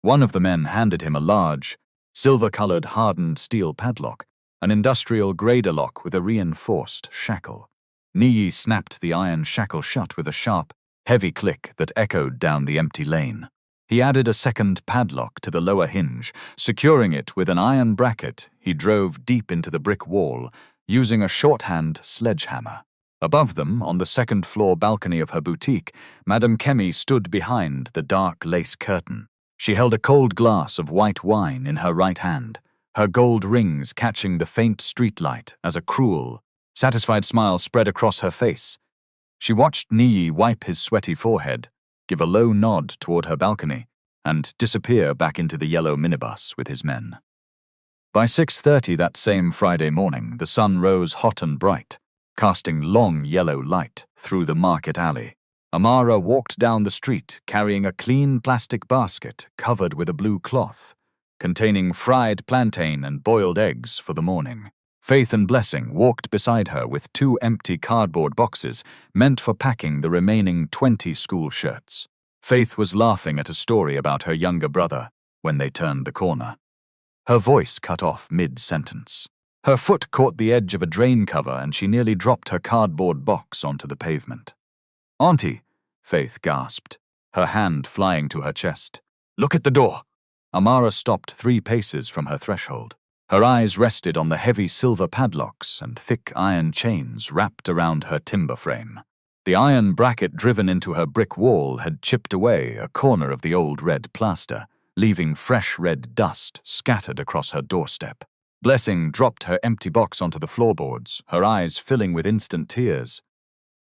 One of the men handed him a large, silver-colored hardened steel padlock, an industrial grader lock with a reinforced shackle. Nii snapped the iron shackle shut with a sharp, heavy click that echoed down the empty lane. He added a second padlock to the lower hinge, securing it with an iron bracket. He drove deep into the brick wall, using a shorthand sledgehammer. Above them, on the second-floor balcony of her boutique, Madame Kemi stood behind the dark lace curtain. She held a cold glass of white wine in her right hand, her gold rings catching the faint streetlight as a cruel, satisfied smile spread across her face. She watched Nii wipe his sweaty forehead, give a low nod toward her balcony, and disappear back into the yellow minibus with his men. By 6:30 that same Friday morning, the sun rose hot and bright, casting long yellow light through the market alley. Amara walked down the street carrying a clean plastic basket covered with a blue cloth, containing fried plantain and boiled eggs for the morning. Faith and Blessing walked beside her with 2 empty cardboard boxes meant for packing the remaining 20 school shirts. Faith was laughing at a story about her younger brother when they turned the corner. Her voice cut off mid-sentence. Her foot caught the edge of a drain cover and she nearly dropped her cardboard box onto the pavement. "Auntie," Faith gasped, her hand flying to her chest. "Look at the door." Amara stopped 3 paces from her threshold. Her eyes rested on the heavy silver padlocks and thick iron chains wrapped around her timber frame. The iron bracket driven into her brick wall had chipped away a corner of the old red plaster, leaving fresh red dust scattered across her doorstep. Blessing dropped her empty box onto the floorboards, her eyes filling with instant tears.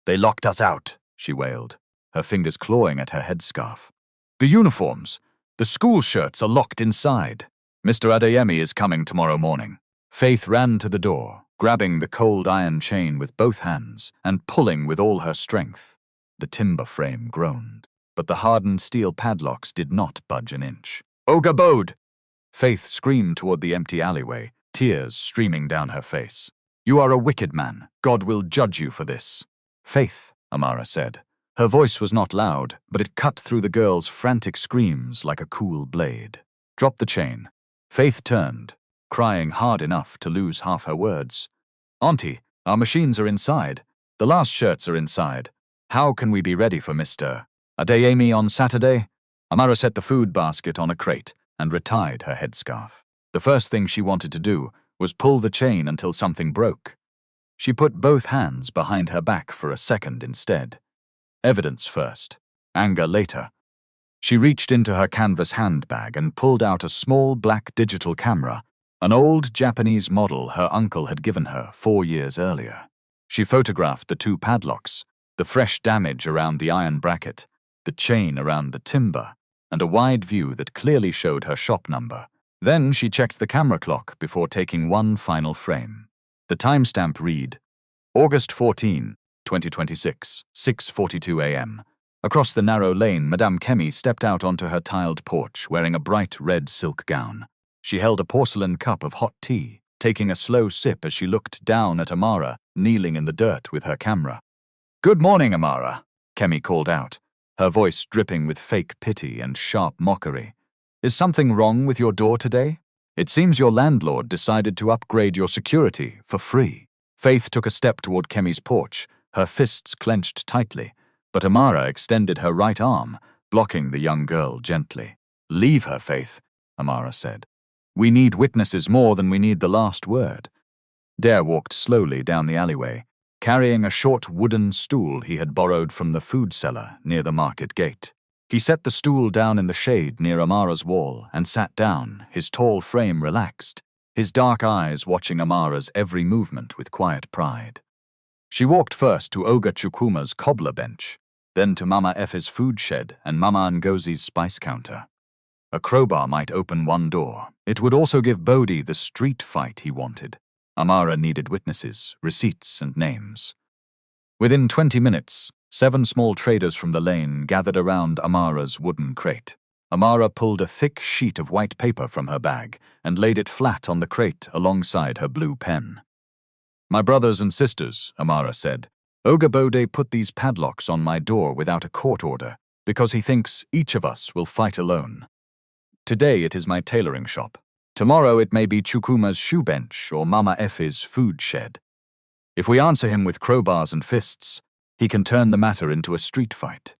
"They locked us out," she wailed, her fingers clawing at her headscarf. "The uniforms! The school shirts are locked inside. Mr. Adeyemi is coming tomorrow morning." Faith ran to the door, grabbing the cold iron chain with both hands and pulling with all her strength. The timber frame groaned, but the hardened steel padlocks did not budge an inch. "Oga Bode!" Faith screamed toward the empty alleyway, tears streaming down her face. "You are a wicked man. God will judge you for this." "Faith," Amara said. Her voice was not loud, but it cut through the girl's frantic screams like a cool blade. "Drop the chain." Faith turned, crying hard enough to lose half her words. "Auntie, our machines are inside. The last shirts are inside. How can we be ready for Mr. Adeyemi on Saturday?" Amara set the food basket on a crate and retied her headscarf. The first thing she wanted to do was pull the chain until something broke. She put both hands behind her back for a second instead. Evidence first, anger later. She reached into her canvas handbag and pulled out a small black digital camera, an old Japanese model her uncle had given her 4 years earlier. She photographed the 2 padlocks, the fresh damage around the iron bracket, the chain around the timber, and a wide view that clearly showed her shop number. Then she checked the camera clock before taking one final frame. The timestamp read, August 14, 2026, 6:42 a.m. Across the narrow lane, Madame Kemi stepped out onto her tiled porch wearing a bright red silk gown. She held a porcelain cup of hot tea, taking a slow sip as she looked down at Amara, kneeling in the dirt with her camera. "Good morning, Amara," Kemi called out, her voice dripping with fake pity and sharp mockery. "Is something wrong with your door today? It seems your landlord decided to upgrade your security for free." Faith took a step toward Kemi's porch, her fists clenched tightly, but Amara extended her right arm, blocking the young girl gently. "Leave her, Faith," Amara said. "We need witnesses more than we need the last word." Dare walked slowly down the alleyway, carrying a short wooden stool he had borrowed from the food cellar near the market gate. He set the stool down in the shade near Amara's wall and sat down, his tall frame relaxed, his dark eyes watching Amara's every movement with quiet pride. She walked first to Oga Chukwuma's cobbler bench, then to Mama Efe's food shed and Mama Ngozi's spice counter. A crowbar might open one door. It would also give Bodhi the street fight he wanted. Amara needed witnesses, receipts, and names. Within 20 minutes, 7 small traders from the lane gathered around Amara's wooden crate. Amara pulled a thick sheet of white paper from her bag and laid it flat on the crate alongside her blue pen. "My brothers and sisters," Amara said, "Oga Bode put these padlocks on my door without a court order because he thinks each of us will fight alone. Today it is my tailoring shop. Tomorrow it may be Chukwuma's shoe bench or Mama Efe's food shed. If we answer him with crowbars and fists, he can turn the matter into a street fight.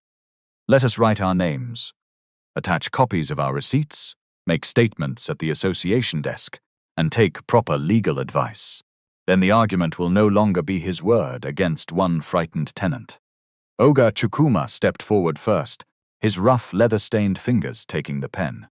Let us write our names, attach copies of our receipts, make statements at the association desk, and take proper legal advice. Then the argument will no longer be his word against one frightened tenant." Oga Chukwuma stepped forward first, his rough leather-stained fingers taking the pen.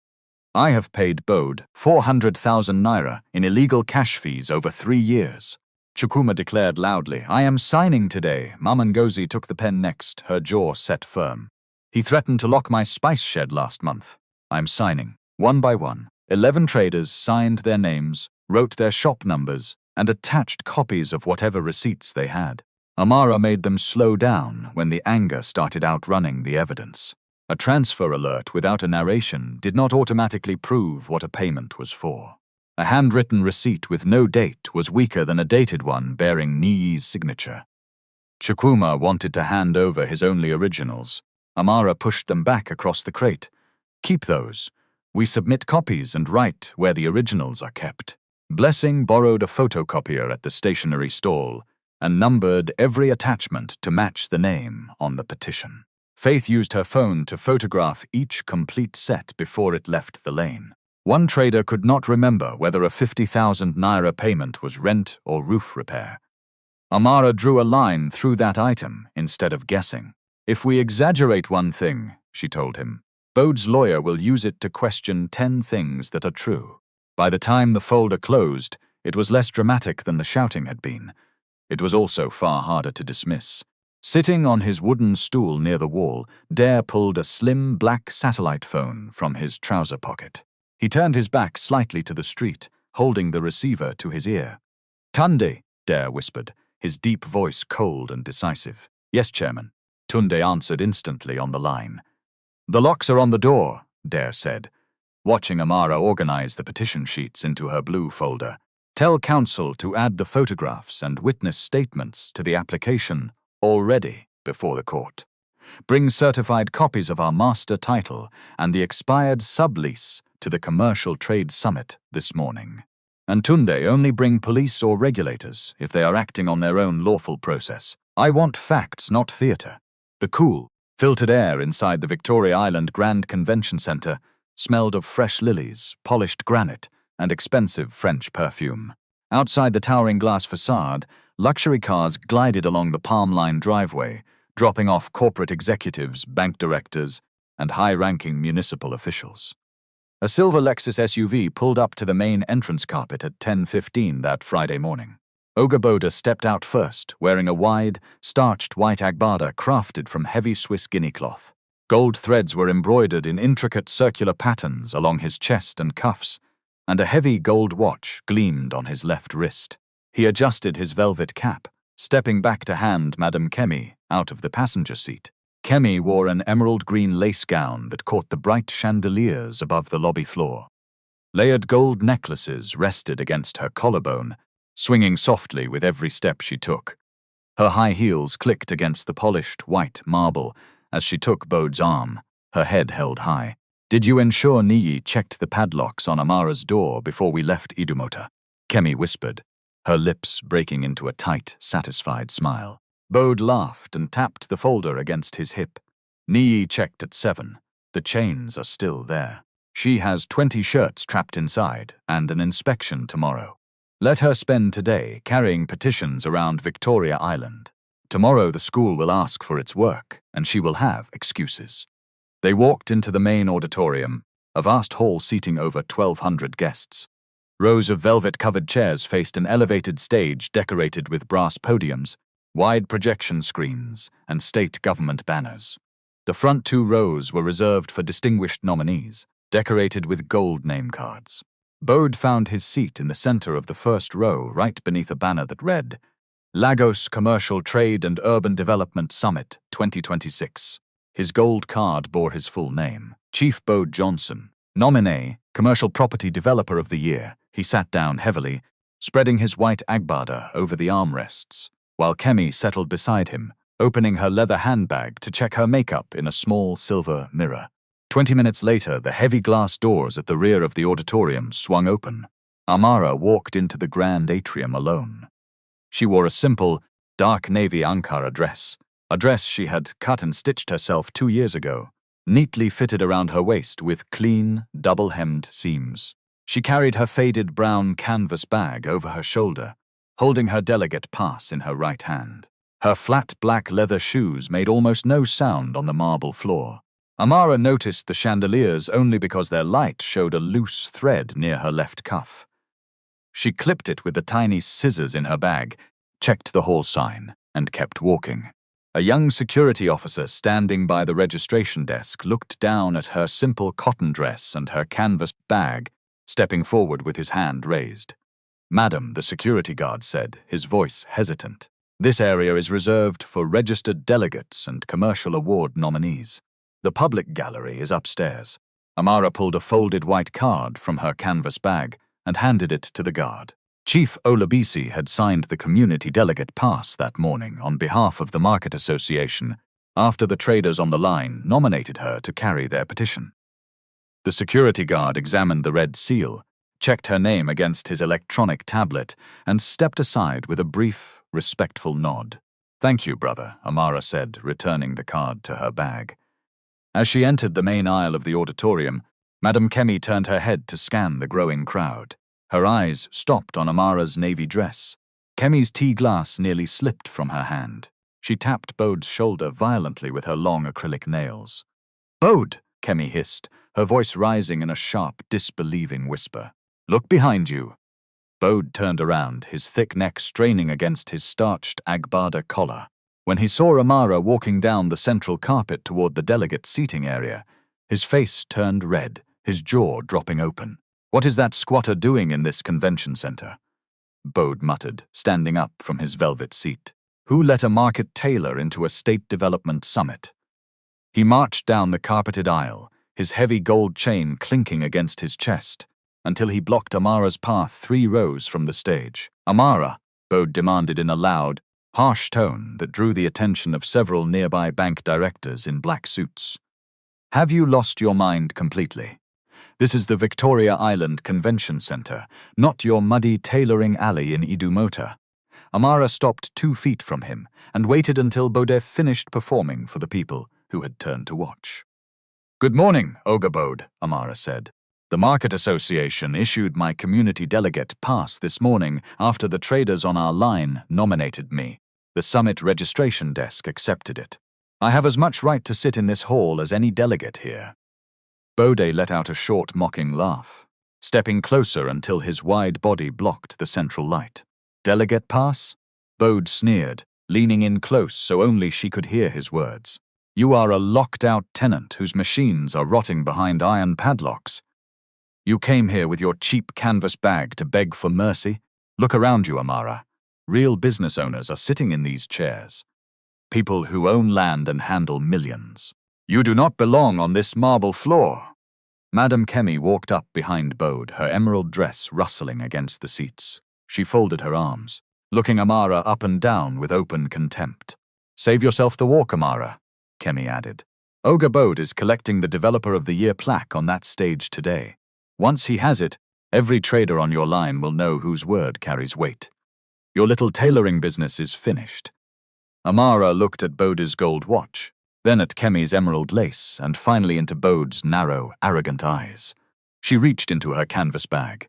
"I have paid Bode 400,000 naira in illegal cash fees over 3 years. Chukwuma declared loudly, "I am signing today." Mama Ngozi took the pen next, her jaw set firm. "He threatened to lock my spice shed last month. I'm signing." One by one, 11 traders signed their names, wrote their shop numbers, and attached copies of whatever receipts they had. Amara made them slow down when the anger started outrunning the evidence. A transfer alert without a narration did not automatically prove what a payment was for. A handwritten receipt with no date was weaker than a dated one bearing Niyi's signature. Chukwuma wanted to hand over his only originals. Amara pushed them back across the crate. "Keep those. We submit copies and write where the originals are kept." Blessing borrowed a photocopier at the stationery stall and numbered every attachment to match the name on the petition. Faith used her phone to photograph each complete set before it left the lane. One trader could not remember whether a 50,000 naira payment was rent or roof repair. Amara drew a line through that item instead of guessing. "If we exaggerate one thing," she told him, "Bode's lawyer will use it to question 10 things that are true." By the time the folder closed, it was less dramatic than the shouting had been. It was also far harder to dismiss. Sitting on his wooden stool near the wall, Dare pulled a slim black satellite phone from his trouser pocket. He turned his back slightly to the street, holding the receiver to his ear. "Tunde," Dare whispered, his deep voice cold and decisive. "Yes, Chairman." Tunde answered instantly on the line. "The locks are on the door," Dare said, watching Amara organize the petition sheets into her blue folder. "Tell counsel to add the photographs and witness statements to the application already before the court. Bring certified copies of our master title and the expired sublease to the Commercial Trade Summit this morning. And Tunde, only bring police or regulators if they are acting on their own lawful process. I want facts, not theater." The cool, filtered air inside the Victoria Island Grand Convention Center smelled of fresh lilies, polished granite, and expensive French perfume. Outside the towering glass facade, luxury cars glided along the palm-lined driveway, dropping off corporate executives, bank directors, and high-ranking municipal officials. A silver Lexus SUV pulled up to the main entrance carpet at 10:15 that Friday morning. Oga Bode stepped out first, wearing a wide, starched white agbada crafted from heavy Swiss guinea cloth. Gold threads were embroidered in intricate circular patterns along his chest and cuffs, and a heavy gold watch gleamed on his left wrist. He adjusted his velvet cap, stepping back to hand Madame Kemi out of the passenger seat. Kemi wore an emerald green lace gown that caught the bright chandeliers above the lobby floor. Layered gold necklaces rested against her collarbone, swinging softly with every step she took. Her high heels clicked against the polished white marble as she took Bode's arm, her head held high. "Did you ensure Niyi checked the padlocks on Amara's door before we left Idumota?" Kemi whispered, her lips breaking into a tight, satisfied smile. Bode laughed and tapped the folder against his hip. "Niyi checked at 7. The chains are still there. She has 20 shirts trapped inside and an inspection tomorrow. Let her spend today carrying petitions around Victoria Island. Tomorrow the school will ask for its work, and she will have excuses." They walked into the main auditorium, a vast hall seating over 1,200 guests. Rows of velvet-covered chairs faced an elevated stage decorated with brass podiums, wide projection screens, and state government banners. The front 2 rows were reserved for distinguished nominees, decorated with gold name cards. Bode found his seat in the center of the first row, right beneath a banner that read, "Lagos Commercial Trade and Urban Development Summit 2026. His gold card bore his full name, Chief Bode Johnson, nominee, Commercial Property Developer of the Year. He sat down heavily, spreading his white agbada over the armrests, while Kemi settled beside him, opening her leather handbag to check her makeup in a small silver mirror. 20 minutes later, the heavy glass doors at the rear of the auditorium swung open. Amara walked into the grand atrium alone. She wore a simple, dark navy Ankara dress, a dress she had cut and stitched herself 2 years ago, neatly fitted around her waist with clean, double-hemmed seams. She carried her faded brown canvas bag over her shoulder, holding her delegate pass in her right hand. Her flat black leather shoes made almost no sound on the marble floor. Amara noticed the chandeliers only because their light showed a loose thread near her left cuff. She clipped it with the tiny scissors in her bag, checked the hall sign, and kept walking. A young security officer standing by the registration desk looked down at her simple cotton dress and her canvas bag, stepping forward with his hand raised. "Madam," the security guard said, his voice hesitant, "this area is reserved for registered delegates and commercial award nominees. The public gallery is upstairs." Amara pulled a folded white card from her canvas bag and handed it to the guard. Chief Olabisi had signed the community delegate pass that morning on behalf of the Market Association after the traders on the line nominated her to carry their petition. The security guard examined the red seal, checked her name against his electronic tablet, and stepped aside with a brief, respectful nod. "Thank you, brother," Amara said, returning the card to her bag. As she entered the main aisle of the auditorium, Madame Kemi turned her head to scan the growing crowd. Her eyes stopped on Amara's navy dress. Kemi's tea glass nearly slipped from her hand. She tapped Bode's shoulder violently with her long acrylic nails. "Bode!" Kemi hissed, her voice rising in a sharp, disbelieving whisper. "Look behind you." Bode turned around, his thick neck straining against his starched agbada collar. When he saw Amara walking down the central carpet toward the delegate seating area, his face turned red, his jaw dropping open. "What is that squatter doing in this convention center?" Bode muttered, standing up from his velvet seat. "Who let a market tailor into a state development summit?" He marched down the carpeted aisle, his heavy gold chain clinking against his chest, until he blocked Amara's path 3 rows from the stage. "Amara," Bode demanded in a loud, harsh tone that drew the attention of several nearby bank directors in black suits. "Have you lost your mind completely? This is the Victoria Island Convention Center, not your muddy tailoring alley in Idumota." Amara stopped 2 feet from him and waited until Bode finished performing for the people who had turned to watch. "Good morning, Ogre Bode," Amara said. "The Market Association issued my community delegate pass this morning after the traders on our line nominated me. The summit registration desk accepted it. I have as much right to sit in this hall as any delegate here." Bode let out a short, mocking laugh, stepping closer until his wide body blocked the central light. "Delegate pass?" Bode sneered, leaning in close so only she could hear his words. You are a locked-out tenant whose machines are rotting behind iron padlocks. You came here with your cheap canvas bag to beg for mercy? Look around you, Amara. Real business owners are sitting in these chairs. People who own land and handle millions. You do not belong on this marble floor. Madame Kemi walked up behind Bode, her emerald dress rustling against the seats. She folded her arms, looking Amara up and down with open contempt. Save yourself the walk, Amara, Kemi added. Ogre Bode is collecting the Developer of the Year plaque on that stage today. Once he has it, every trader on your line will know whose word carries weight. Your little tailoring business is finished. Amara looked at Bode's gold watch, then at Kemi's emerald lace, and finally into Bode's narrow, arrogant eyes. She reached into her canvas bag,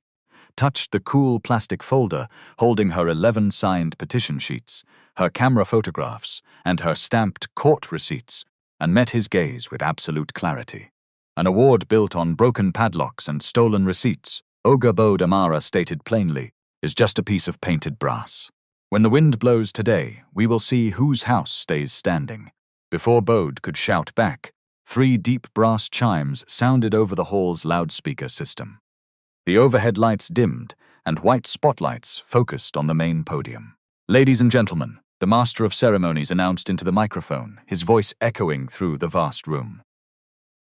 touched the cool plastic folder holding her 11 signed petition sheets, her camera photographs, and her stamped court receipts, and met his gaze with absolute clarity. An award built on broken padlocks and stolen receipts, Ogre Bode, Amara stated plainly, is just a piece of painted brass. When the wind blows today, we will see whose house stays standing. Before Bode could shout back, 3 deep brass chimes sounded over the hall's loudspeaker system. The overhead lights dimmed, and white spotlights focused on the main podium. Ladies and gentlemen, the master of ceremonies announced into the microphone, his voice echoing through the vast room.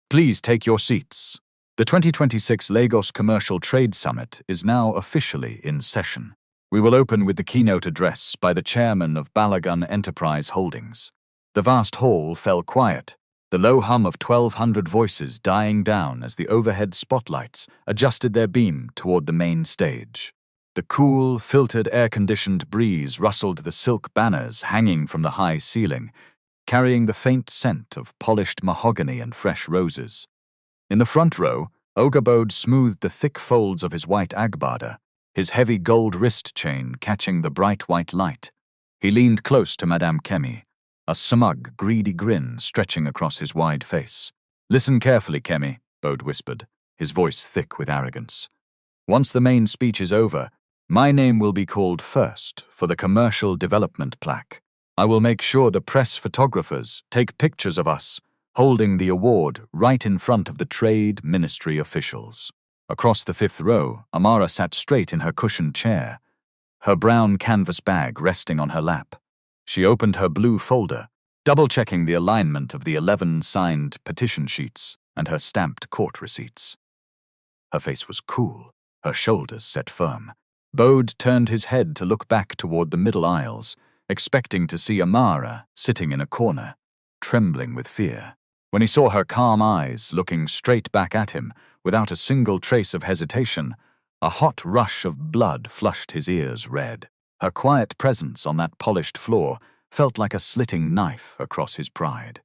Please take your seats. The 2026 Lagos Commercial Trade Summit is now officially in session. We will open with the keynote address by the chairman of Balagun Enterprise Holdings. The vast hall fell quiet, the low hum of 1,200 voices dying down as the overhead spotlights adjusted their beam toward the main stage. The cool, filtered air-conditioned breeze rustled the silk banners hanging from the high ceiling, carrying the faint scent of polished mahogany and fresh roses. In the front row, Ogre Bode smoothed the thick folds of his white agbada, his heavy gold wrist chain catching the bright white light. He leaned close to Madame Kemi, a smug, greedy grin stretching across his wide face. Listen carefully, Kemi, Bode whispered, his voice thick with arrogance. Once the main speech is over, my name will be called first for the commercial development plaque. I will make sure the press photographers take pictures of us, holding the award right in front of the Trade Ministry officials. Across the 5th row, Amara sat straight in her cushioned chair, her brown canvas bag resting on her lap. She opened her blue folder, double-checking the alignment of the 11 signed petition sheets and her stamped court receipts. Her face was cool, her shoulders set firm. Bode turned his head to look back toward the middle aisles, expecting to see Amara sitting in a corner, trembling with fear. When he saw her calm eyes looking straight back at him without a single trace of hesitation, a hot rush of blood flushed his ears red. Her quiet presence on that polished floor felt like a slitting knife across his pride.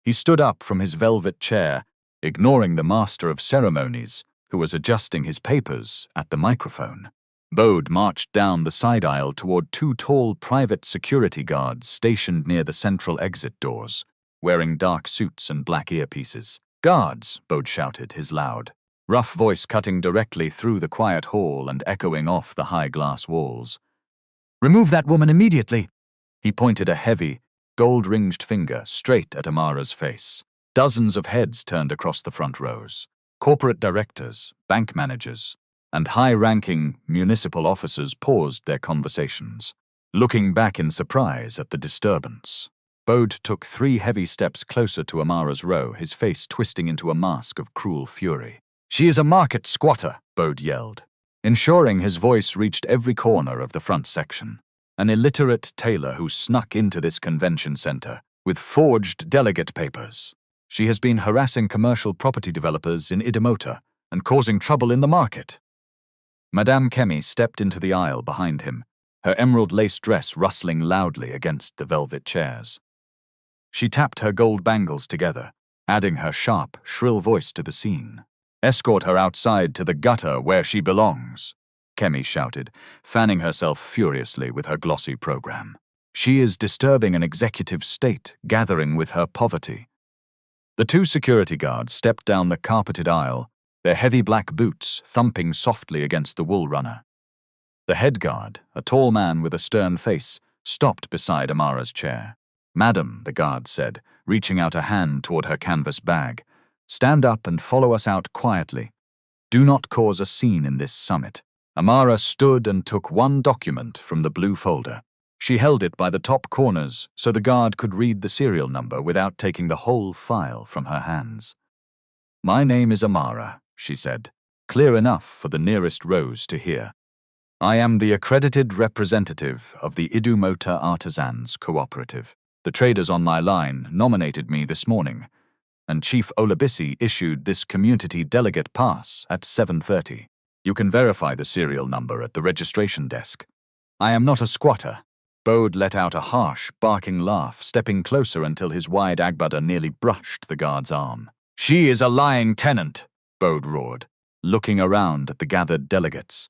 He stood up from his velvet chair, ignoring the master of ceremonies, who was adjusting his papers at the microphone. Bode marched down the side aisle toward 2 tall private security guards stationed near the central exit doors, wearing dark suits and black earpieces. Guards, Bode shouted, his loud, rough voice cutting directly through the quiet hall and echoing off the high glass walls. Remove that woman immediately. He pointed a heavy, gold-ringed finger straight at Amara's face. Dozens of heads turned across the front rows. Corporate directors, bank managers, and high-ranking municipal officers paused their conversations, looking back in surprise at the disturbance. Bode took 3 heavy steps closer to Amara's row, his face twisting into a mask of cruel fury. She is a market squatter, Bode yelled, ensuring his voice reached every corner of the front section. An illiterate tailor who snuck into this convention center with forged delegate papers. She has been harassing commercial property developers in Idemota and causing trouble in the market. Madame Kemi stepped into the aisle behind him, her emerald lace dress rustling loudly against the velvet chairs. She tapped her gold bangles together, adding her sharp, shrill voice to the scene. Escort her outside to the gutter where she belongs, Kemi shouted, fanning herself furiously with her glossy program. She is disturbing an executive state gathering with her poverty. The 2 security guards stepped down the carpeted aisle, their heavy black boots thumping softly against the wool runner. The head guard, a tall man with a stern face, stopped beside Amara's chair. Madam, the guard said, reaching out a hand toward her canvas bag. "Stand up and follow us out quietly. Do not cause a scene in this summit." Amara stood and took one document from the blue folder. She held it by the top corners so the guard could read the serial number without taking the whole file from her hands. "My name is Amara," she said, clear enough for the nearest rows to hear. "I am the accredited representative of the Idumota Artisans Cooperative. The traders on my line nominated me this morning, and Chief Olabisi issued this community delegate pass at 7:30. You can verify the serial number at the registration desk. I am not a squatter." Bode let out a harsh, barking laugh, stepping closer until his wide agbada nearly brushed the guard's arm. "She is a lying tenant," Bode roared, looking around at the gathered delegates.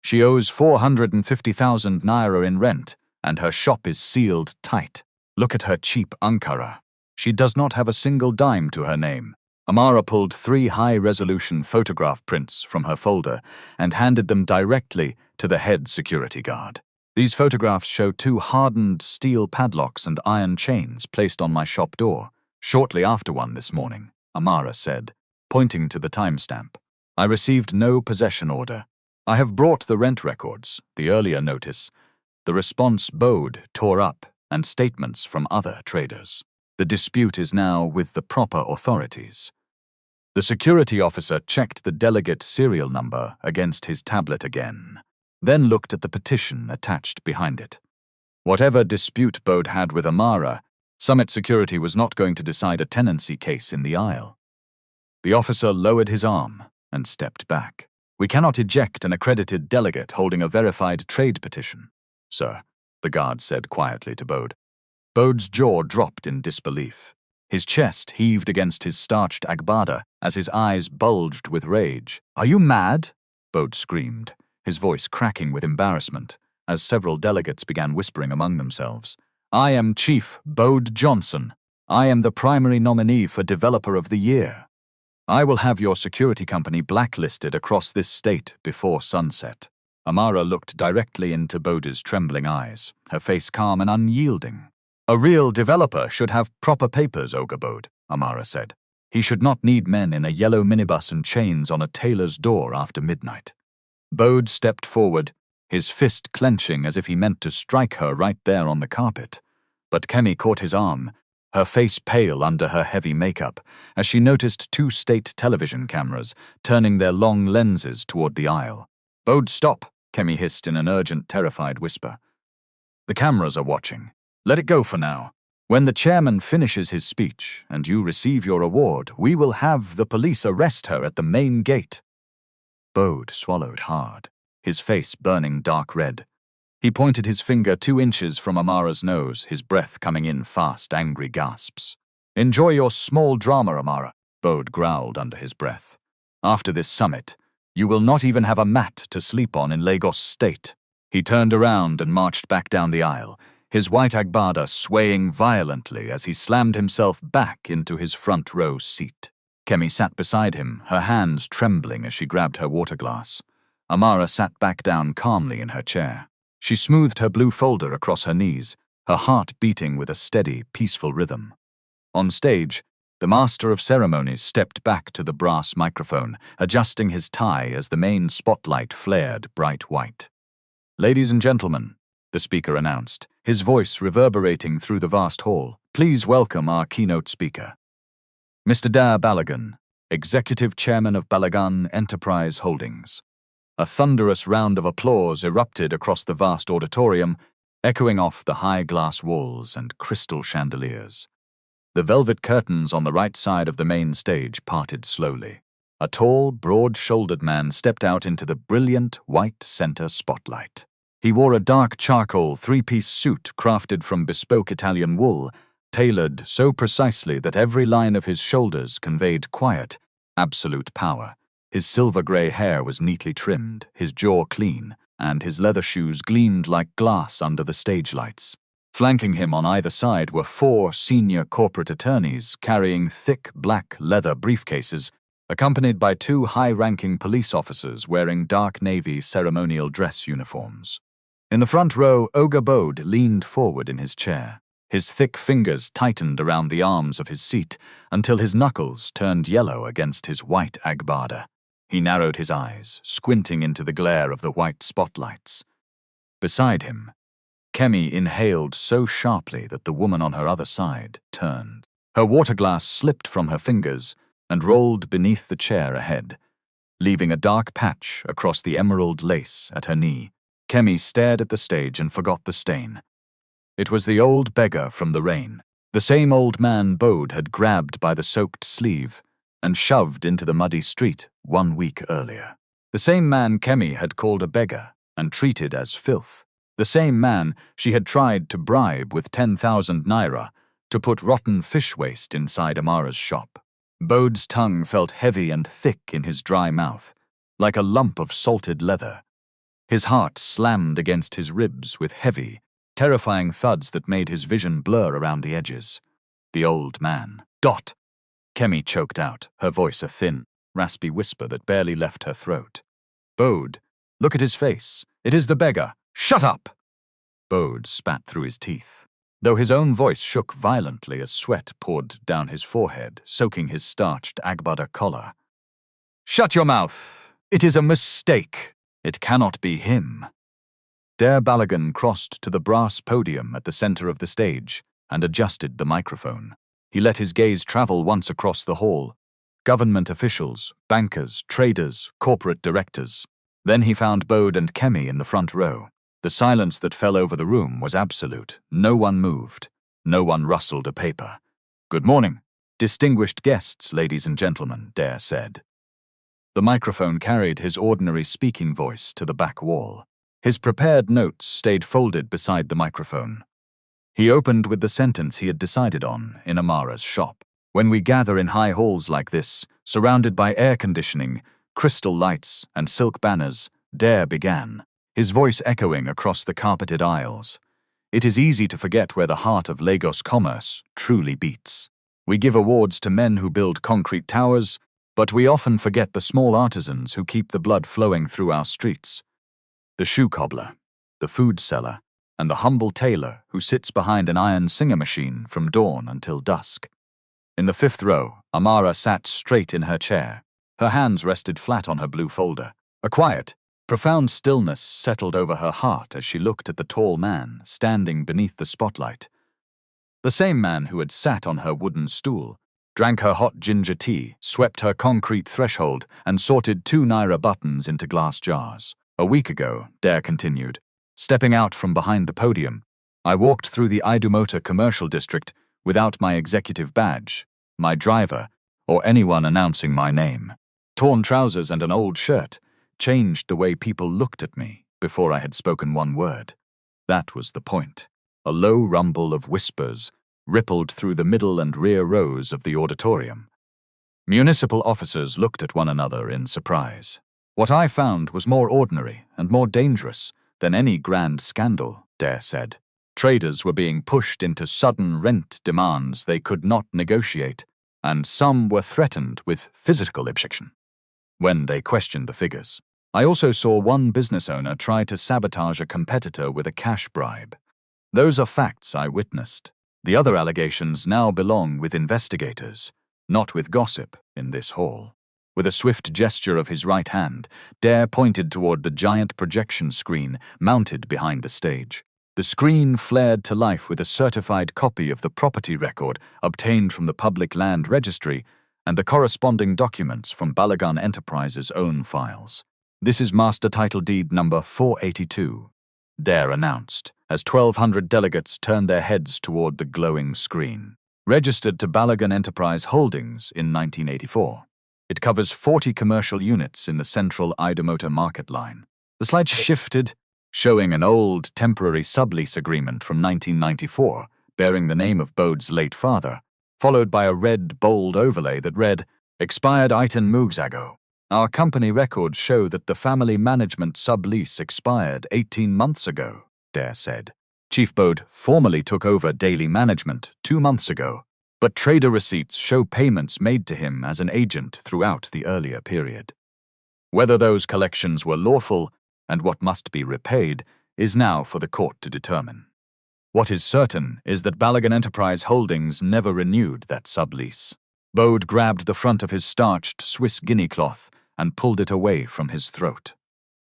"She owes 450,000 naira in rent, and her shop is sealed tight. Look at her cheap Ankara. She does not have a single dime to her name." Amara pulled 3 high-resolution photograph prints from her folder and handed them directly to the head security guard. "These photographs show 2 hardened steel padlocks and iron chains placed on my shop door, shortly after 1 this morning," Amara said, pointing to the timestamp. "I received no possession order. I have brought the rent records, the earlier notice, the response Bode tore up, and statements from other traders. The dispute is now with the proper authorities." The security officer checked the delegate serial number against his tablet again, then looked at the petition attached behind it. Whatever dispute Bode had with Amara, Summit Security was not going to decide a tenancy case in the aisle. The officer lowered his arm and stepped back. "We cannot eject an accredited delegate holding a verified trade petition, sir," the guard said quietly to Bode. Bode's jaw dropped in disbelief. His chest heaved against his starched agbada as his eyes bulged with rage. "Are you mad?" Bode screamed, his voice cracking with embarrassment, as several delegates began whispering among themselves. "I am Chief Bode Johnson. I am the primary nominee for Developer of the Year. I will have your security company blacklisted across this state before sunset." Amara looked directly into Bode's trembling eyes, her face calm and unyielding. "A real developer should have proper papers, Bode," Amara said. "He should not need men in a yellow minibus and chains on a tailor's door after midnight." Bode stepped forward, his fist clenching as if he meant to strike her right there on the carpet. But Kemi caught his arm, her face pale under her heavy makeup, as she noticed 2 state television cameras turning their long lenses toward the aisle. "Bode, stop," Kemi hissed in an urgent, terrified whisper. "The cameras are watching. Let it go for now. When the chairman finishes his speech and you receive your award, we will have the police arrest her at the main gate." Bode swallowed hard, his face burning dark red. He pointed his finger 2 inches from Amara's nose, his breath coming in fast, angry gasps. "Enjoy your small drama, Amara," Bode growled under his breath. "After this summit, you will not even have a mat to sleep on in Lagos State." He turned around and marched back down the aisle, his white agbada swaying violently as he slammed himself back into his front row seat. Kemi sat beside him, her hands trembling as she grabbed her water glass. Amara sat back down calmly in her chair. She smoothed her blue folder across her knees, her heart beating with a steady, peaceful rhythm. On stage, the master of ceremonies stepped back to the brass microphone, adjusting his tie as the main spotlight flared bright white. "Ladies and gentlemen," the speaker announced, his voice reverberating through the vast hall, "please welcome our keynote speaker, Mr. Da Balagan, Executive Chairman of Balagan Enterprise Holdings." A thunderous round of applause erupted across the vast auditorium, echoing off the high glass walls and crystal chandeliers. The velvet curtains on the right side of the main stage parted slowly. A tall, broad-shouldered man stepped out into the brilliant white center spotlight. He wore a dark charcoal 3-piece suit crafted from bespoke Italian wool, tailored so precisely that every line of his shoulders conveyed quiet, absolute power. His silver-gray hair was neatly trimmed, his jaw clean, and his leather shoes gleamed like glass under the stage lights. Flanking him on either side were 4 senior corporate attorneys carrying thick black leather briefcases, accompanied by 2 high-ranking police officers wearing dark navy ceremonial dress uniforms. In the front row, Bode leaned forward in his chair, His thick fingers tightened around the arms of his seat until his knuckles turned yellow against his white agbada. He narrowed his eyes, squinting into the glare of the white spotlights. Beside him, Kemi inhaled so sharply that the woman on her other side turned. Her water glass slipped from her fingers and rolled beneath the chair ahead, leaving a dark patch across the emerald lace at her knee. Kemi stared at the stage and forgot the stain. It was the old beggar from the rain, the same old man Bode had grabbed by the soaked sleeve and shoved into the muddy street 1 week earlier. The same man Kemi had called a beggar and treated as filth. The same man she had tried to bribe with 10,000 naira to put rotten fish waste inside Amara's shop. Bode's tongue felt heavy and thick in his dry mouth, like a lump of salted leather. His heart slammed against his ribs with heavy, terrifying thuds that made his vision blur around the edges. The old man. Dot! Kemi choked out, her voice a thin, raspy whisper that barely left her throat. Bode, look at his face. It is the beggar. Shut up! Bode spat through his teeth, though his own voice shook violently as sweat poured down his forehead, soaking his starched agbada collar. Shut your mouth! It is a mistake. It cannot be him. Dare Balagan crossed to the brass podium at the center of the stage and adjusted the microphone. He let his gaze travel once across the hall. Government officials, bankers, traders, corporate directors. Then he found Bode and Kemi in the front row. The silence that fell over the room was absolute. No one moved. No one rustled a paper. Good morning, distinguished guests, ladies and gentlemen, Dare said. The microphone carried his ordinary speaking voice to the back wall. His prepared notes stayed folded beside the microphone. He opened with the sentence he had decided on in Amara's shop. When we gather in high halls like this, surrounded by air conditioning, crystal lights, and silk banners, Dare began, his voice echoing across the carpeted aisles. It is easy to forget where the heart of Lagos commerce truly beats. We give awards to men who build concrete towers, but we often forget the small artisans who keep the blood flowing through our streets. The shoe cobbler, the food seller, and the humble tailor who sits behind an iron singer machine from dawn until dusk. In the fifth row, Amara sat straight in her chair. Her hands rested flat on her blue folder. A quiet, profound stillness settled over her heart as she looked at the tall man standing beneath the spotlight. The same man who had sat on her wooden stool, drank her hot ginger tea, swept her concrete threshold, and sorted 2 naira buttons into glass jars. A week ago, Dare continued, stepping out from behind the podium, I walked through the Idumota commercial district without my executive badge, my driver, or anyone announcing my name. Torn trousers and an old shirt changed the way people looked at me before I had spoken one word. That was the point. A low rumble of whispers rippled through the middle and rear rows of the auditorium. Municipal officers looked at one another in surprise. What I found was more ordinary and more dangerous than any grand scandal, Dare said. Traders were being pushed into sudden rent demands they could not negotiate, and some were threatened with physical eviction when they questioned the figures. I also saw one business owner try to sabotage a competitor with a cash bribe. Those are facts I witnessed. The other allegations now belong with investigators, not with gossip in this hall. With a swift gesture of his right hand, Dare pointed toward the giant projection screen mounted behind the stage. The screen flared to life with a certified copy of the property record obtained from the Public Land Registry and the corresponding documents from Balagan Enterprises' own files. This is Master Title Deed number 482, Dare announced, as 1,200 delegates turned their heads toward the glowing screen. Registered to Balagan Enterprise Holdings in 1984. It covers 40 commercial units in the central Idumota market line. The slide shifted, showing an old temporary sublease agreement from 1994 bearing the name of Bode's late father, followed by a red bold overlay that read, Expired Item Mugzago. Our company records show that the family management sublease expired 18 months ago, Dare said. Chief Bode formally took over daily management 2 months ago, but trader receipts show payments made to him as an agent throughout the earlier period. Whether those collections were lawful and what must be repaid is now for the court to determine. What is certain is that Balogun Enterprise Holdings never renewed that sublease. Bode grabbed the front of his starched Swiss guinea cloth and pulled it away from his throat.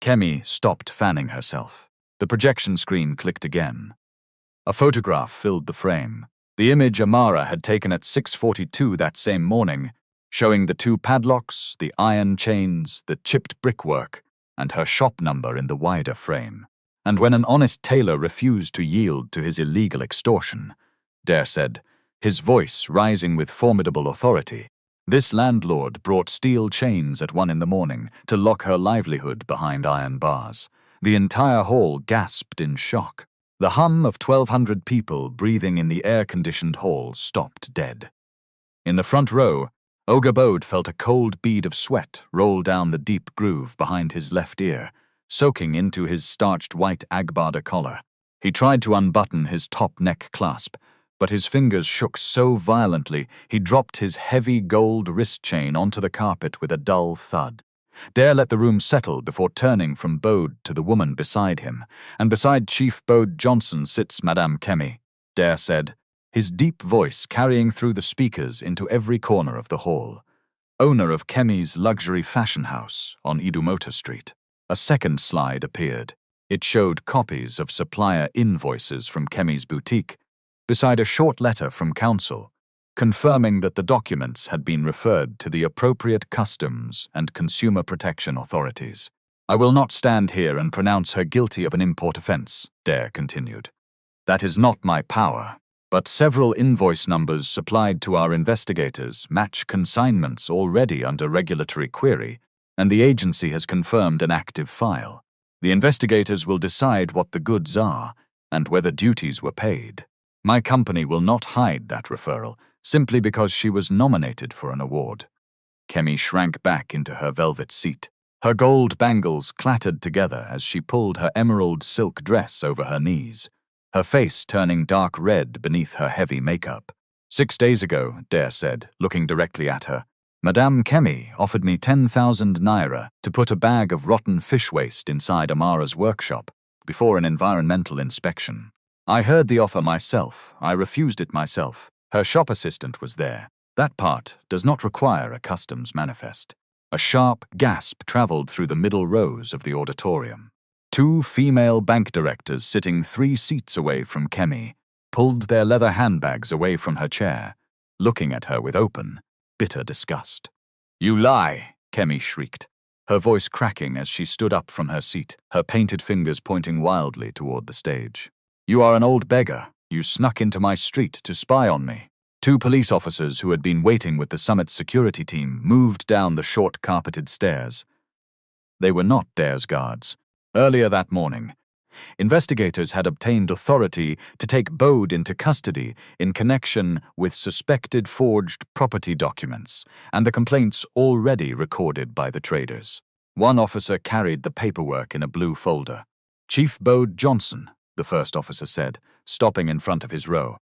Kemi stopped fanning herself. The projection screen clicked again. A photograph filled the frame. The image Amara had taken at 6:42 that same morning, showing the 2 padlocks, the iron chains, the chipped brickwork, and her shop number in the wider frame. And when an honest tailor refused to yield to his illegal extortion, Dare said, his voice rising with formidable authority, this landlord brought steel chains at 1 a.m. to lock her livelihood behind iron bars. The entire hall gasped in shock. The hum of 1,200 people breathing in the air-conditioned hall stopped dead. In the front row, Bode felt a cold bead of sweat roll down the deep groove behind his left ear, soaking into his starched white agbada collar. He tried to unbutton his top neck clasp, but his fingers shook so violently he dropped his heavy gold wrist chain onto the carpet with a dull thud. Dare let the room settle before turning from Bode to the woman beside him, and beside Chief Bode Johnson sits Madame Kemi, Dare said, his deep voice carrying through the speakers into every corner of the hall. Owner of Kemi's luxury fashion house on Idumota Street. A second slide appeared. It showed copies of supplier invoices from Kemi's boutique, beside a short letter from counsel, confirming that the documents had been referred to the appropriate customs and consumer protection authorities. I will not stand here and pronounce her guilty of an import offense, Dare continued. That is not my power. But several invoice numbers supplied to our investigators match consignments already under regulatory query, and the agency has confirmed an active file. The investigators will decide what the goods are and whether duties were paid. My company will not hide that referral, simply because she was nominated for an award. Kemi shrank back into her velvet seat. Her gold bangles clattered together as she pulled her emerald silk dress over her knees, her face turning dark red beneath her heavy makeup. 6 days ago, Dare said, looking directly at her, Madame Kemi offered me 10,000 naira to put a bag of rotten fish waste inside Amara's workshop before an environmental inspection. I heard the offer myself. I refused it myself. Her shop assistant was there. That part does not require a customs manifest. A sharp gasp traveled through the middle rows of the auditorium. 2 female bank directors sitting 3 seats away from Kemi pulled their leather handbags away from her chair, looking at her with open, bitter disgust. You lie, Kemi shrieked, her voice cracking as she stood up from her seat, her painted fingers pointing wildly toward the stage. You are an old beggar. You snuck into my street to spy on me. 2 police officers who had been waiting with the summit's security team moved down the short carpeted stairs. They were not Dare's guards. Earlier that morning, investigators had obtained authority to take Bode into custody in connection with suspected forged property documents and the complaints already recorded by the traders. 1 officer carried the paperwork in a blue folder. Chief Bode Johnson, the first officer said, stopping in front of his row.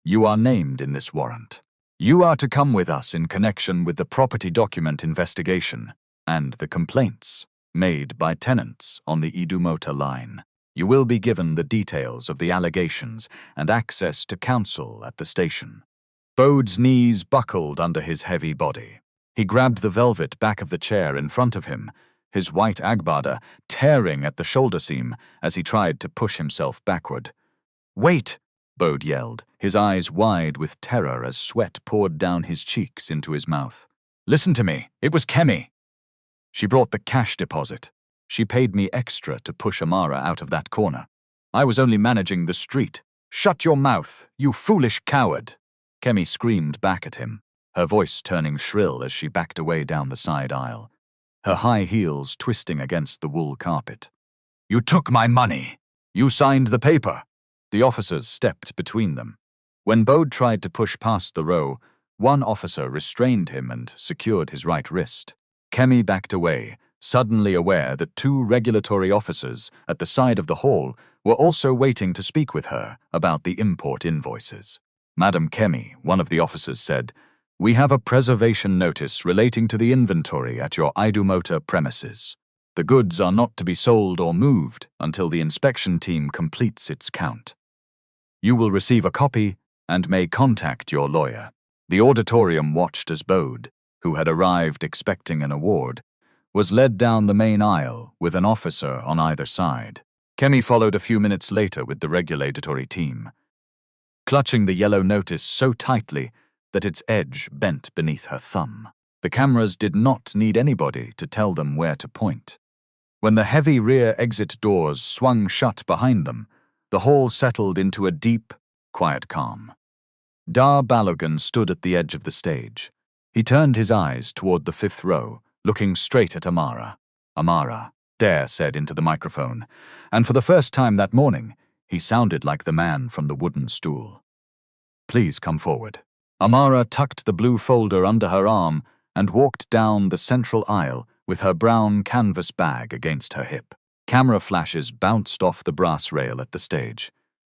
You are named in this warrant. You are to come with us in connection with the property document investigation and the complaints made by tenants on the Idumota line. You will be given the details of the allegations and access to counsel at the station. Bode's knees buckled under his heavy body. He grabbed the velvet back of the chair in front of him, his white agbada tearing at the shoulder seam as he tried to push himself backward. Wait! Bode yelled, his eyes wide with terror as sweat poured down his cheeks into his mouth. Listen to me. It was Kemi. She brought the cash deposit. She paid me extra to push Amara out of that corner. I was only managing the street. Shut your mouth, you foolish coward! Kemi screamed back at him, her voice turning shrill as she backed away down the side aisle, her high heels twisting against the wool carpet. You took my money. You signed the paper. The officers stepped between them. When Bode tried to push past the row, 1 officer restrained him and secured his right wrist. Kemi backed away, suddenly aware that 2 regulatory officers at the side of the hall were also waiting to speak with her about the import invoices. Madam Kemi, one of the officers said, We have a preservation notice relating to the inventory at your Idumota premises. The goods are not to be sold or moved until the inspection team completes its count. You will receive a copy and may contact your lawyer." The auditorium watched as Bode, who had arrived expecting an award, was led down the main aisle with an officer on either side. Kemi followed a few minutes later with the regulatory team, clutching the yellow notice so tightly that its edge bent beneath her thumb. The cameras did not need anybody to tell them where to point. When the heavy rear exit doors swung shut behind them, the hall settled into a deep, quiet calm. Dar Balogun stood at the edge of the stage. He turned his eyes toward the fifth row, looking straight at Amara. "Amara," Dare said into the microphone, and for the first time that morning, he sounded like the man from the wooden stool. "Please come forward." Amara tucked the blue folder under her arm and walked down the central aisle with her brown canvas bag against her hip. Camera flashes bounced off the brass rail at the stage.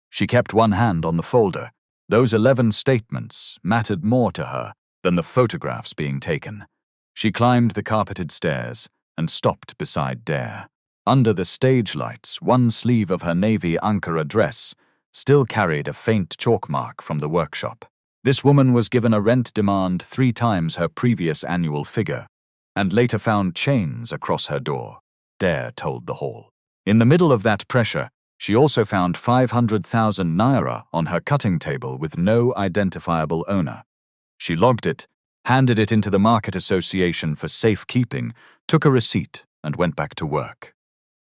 She kept one hand on the folder. Those 11 statements mattered more to her than the photographs being taken. She climbed the carpeted stairs and stopped beside Dare. Under the stage lights, one sleeve of her navy Ankara dress still carried a faint chalk mark from the workshop. This woman was given a rent demand 3 times her previous annual figure, and later found chains across her door, Dare told the hall. In the middle of that pressure, she also found 500,000 naira on her cutting table with no identifiable owner. She logged it, handed it into the Market Association for safekeeping, took a receipt, and went back to work.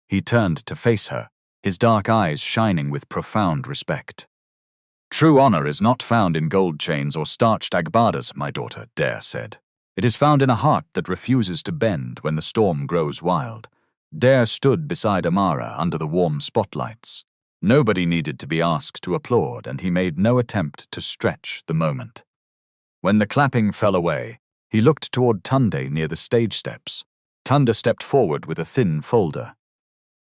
He turned to face her, his dark eyes shining with profound respect. "True honor is not found in gold chains or starched agbadas, my daughter," Dare said. "It is found in a heart that refuses to bend when the storm grows wild." Dare stood beside Amara under the warm spotlights. Nobody needed to be asked to applaud, and he made no attempt to stretch the moment. When the clapping fell away, he looked toward Tunde near the stage steps. Tunde stepped forward with a thin folder.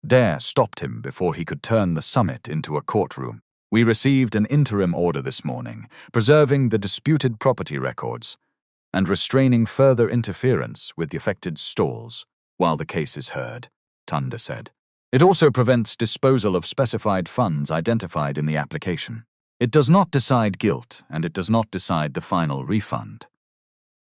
Dare stopped him before he could turn the summit into a courtroom. "We received an interim order this morning, preserving the disputed property records and restraining further interference with the affected stalls while the case is heard," Tunde said. "It also prevents disposal of specified funds identified in the application. It does not decide guilt, and it does not decide the final refund.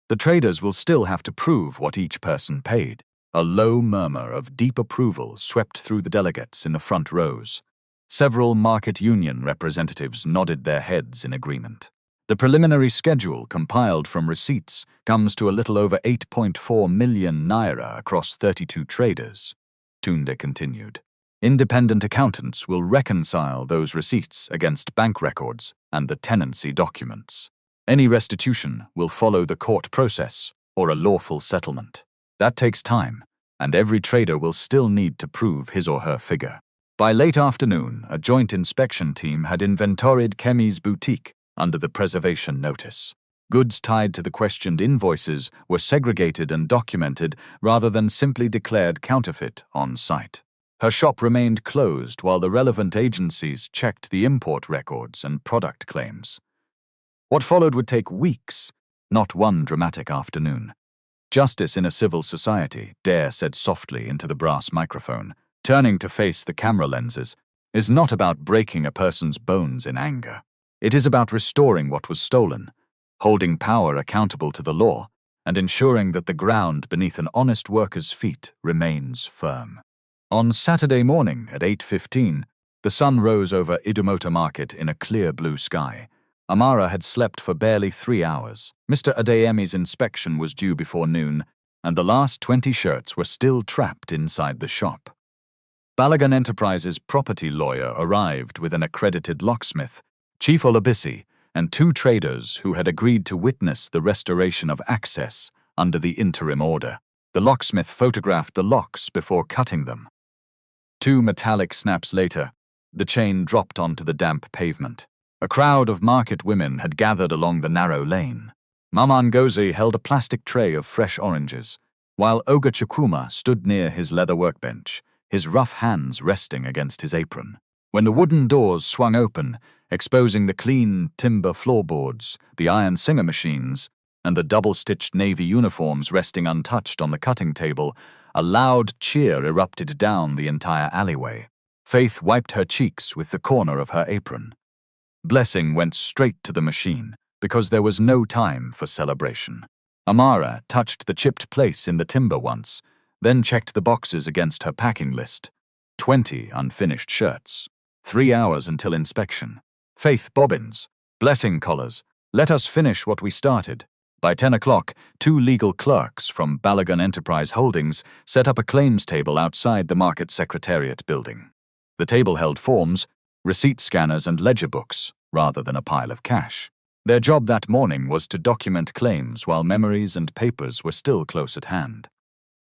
The traders will still have to prove what each person paid." A low murmur of deep approval swept through the delegates in the front rows. Several market union representatives nodded their heads in agreement. "The preliminary schedule compiled from receipts comes to a little over 8.4 million naira across 32 traders," Tunde continued. "Independent accountants will reconcile those receipts against bank records and the tenancy documents. Any restitution will follow the court process or a lawful settlement. That takes time, and every trader will still need to prove his or her figure." By late afternoon, a joint inspection team had inventoried Kemi's boutique under the preservation notice. Goods tied to the questioned invoices were segregated and documented rather than simply declared counterfeit on site. Her shop remained closed while the relevant agencies checked the import records and product claims. What followed would take weeks, not one dramatic afternoon. "Justice in a civil society," Dare said softly into the brass microphone, turning to face the camera lenses, "is not about breaking a person's bones in anger. It is about restoring what was stolen, holding power accountable to the law, and ensuring that the ground beneath an honest worker's feet remains firm." On Saturday morning at 8:15, the sun rose over Idumota Market in a clear blue sky. Amara had slept for barely 3 hours. Mr. Adeyemi's inspection was due before noon, and the last 20 shirts were still trapped inside the shop. Balogun Enterprises' property lawyer arrived with an accredited locksmith, Chief Olabisi, and 2 traders who had agreed to witness the restoration of access under the interim order. The locksmith photographed the locks before cutting them. 2 metallic snaps later, the chain dropped onto the damp pavement. A crowd of market women had gathered along the narrow lane. Mama Ngozi held a plastic tray of fresh oranges, while Oga Chukuma stood near his leather workbench, his rough hands resting against his apron. When the wooden doors swung open, exposing the clean timber floorboards, the iron singer machines, and the double-stitched navy uniforms resting untouched on the cutting table, a loud cheer erupted down the entire alleyway. Faith wiped her cheeks with the corner of her apron. Blessing went straight to the machine, because there was no time for celebration. Amara touched the chipped place in the timber once, then checked the boxes against her packing list. 20 unfinished shirts. 3 hours until inspection. Faith bobbins. Blessing collars. Let us finish what we started. By 10 o'clock, 2 legal clerks from Beggar Enterprise Holdings set up a claims table outside the Market Secretariat building. The table held forms, receipt scanners and ledger books, rather than a pile of cash. Their job that morning was to document claims while memories and papers were still close at hand.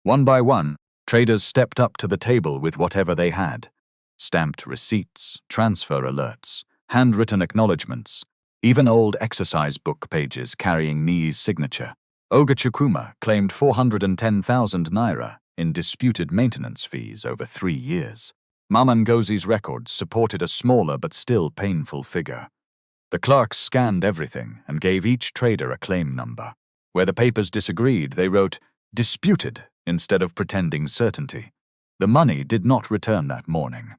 One by one, traders stepped up to the table with whatever they had. Stamped receipts, transfer alerts, handwritten acknowledgements, even old exercise book pages carrying Ni's signature. Oga Chukwuma claimed 410,000 naira in disputed maintenance fees over 3 years. Mama Ngozi's records supported a smaller but still painful figure. The clerks scanned everything and gave each trader a claim number. Where the papers disagreed, they wrote, "disputed," instead of pretending certainty. The money did not return that morning.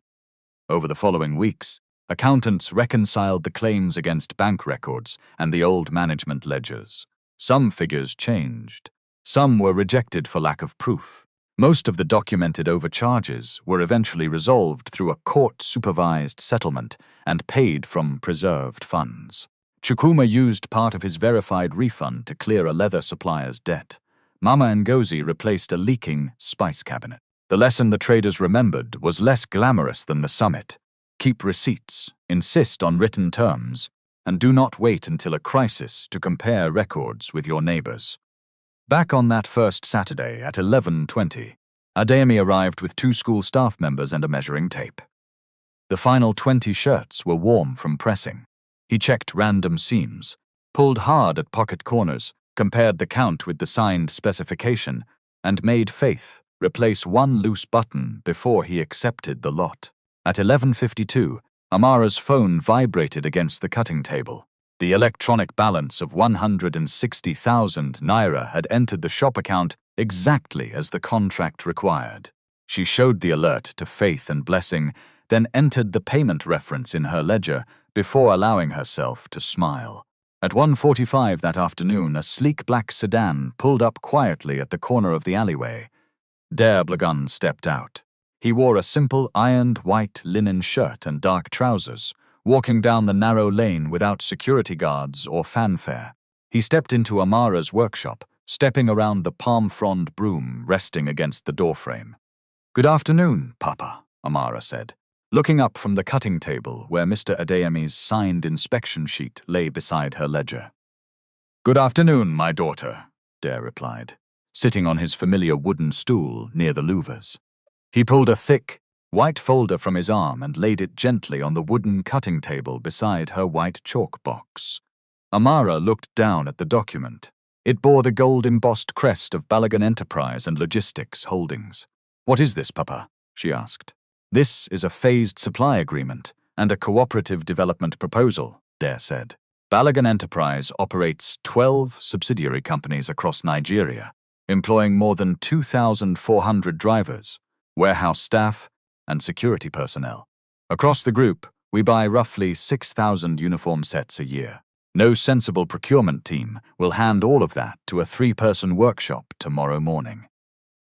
Over the following weeks, accountants reconciled the claims against bank records and the old management ledgers. Some figures changed. Some were rejected for lack of proof. Most of the documented overcharges were eventually resolved through a court-supervised settlement and paid from preserved funds. Chukwuma used part of his verified refund to clear a leather supplier's debt. Mama Ngozi replaced a leaking spice cabinet. The lesson the traders remembered was less glamorous than the summit. Keep receipts, insist on written terms, and do not wait until a crisis to compare records with your neighbors. Back on that first Saturday at 11:20, Adeyemi arrived with 2 school staff members and a measuring tape. The final 20 shirts were warm from pressing. He checked random seams, pulled hard at pocket corners, compared the count with the signed specification, and made Faith replace 1 loose button before he accepted the lot. At 11:52, Amara's phone vibrated against the cutting table. The electronic balance of 160,000 naira had entered the shop account exactly as the contract required. She showed the alert to Faith and Blessing, then entered the payment reference in her ledger before allowing herself to smile. At 1:45 that afternoon, a sleek black sedan pulled up quietly at the corner of the alleyway. Beggar stepped out. He wore a simple ironed white linen shirt and dark trousers, walking down the narrow lane without security guards or fanfare. He stepped into Amara's workshop, stepping around the palm frond broom resting against the doorframe. "Good afternoon, Papa," Amara said, looking up from the cutting table where Mr. Adeyemi's signed inspection sheet lay beside her ledger. "Good afternoon, my daughter," Dare replied, sitting on his familiar wooden stool near the louvers. He pulled a thick, white folder from his arm and laid it gently on the wooden cutting table beside her white chalk box. Amara looked down at the document. It bore the gold-embossed crest of Beggar Enterprise and Logistics Holdings. "What is this, Papa?" she asked. "This is a phased supply agreement and a cooperative development proposal," Dare said. Beggar Enterprise operates 12 subsidiary companies across Nigeria, employing more than 2,400 drivers, warehouse staff, and security personnel. Across the group, we buy roughly 6,000 uniform sets a year. No sensible procurement team will hand all of that to a 3-person workshop tomorrow morning.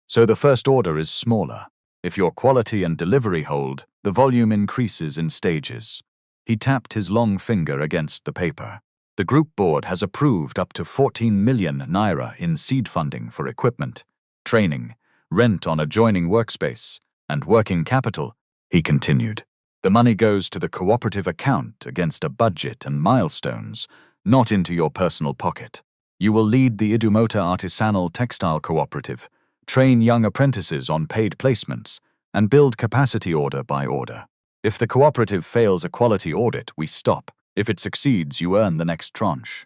So the first order is smaller. If your quality and delivery hold, the volume increases in stages. He tapped his long finger against the paper. The group board has approved up to 14 million naira in seed funding for equipment, training, rent on adjoining workspace, and working capital, he continued. The money goes to the cooperative account against a budget and milestones, not into your personal pocket. You will lead the Idumota Artisanal Textile Cooperative, train young apprentices on paid placements, and build capacity order by order. If the cooperative fails a quality audit, we stop. If it succeeds, you earn the next tranche.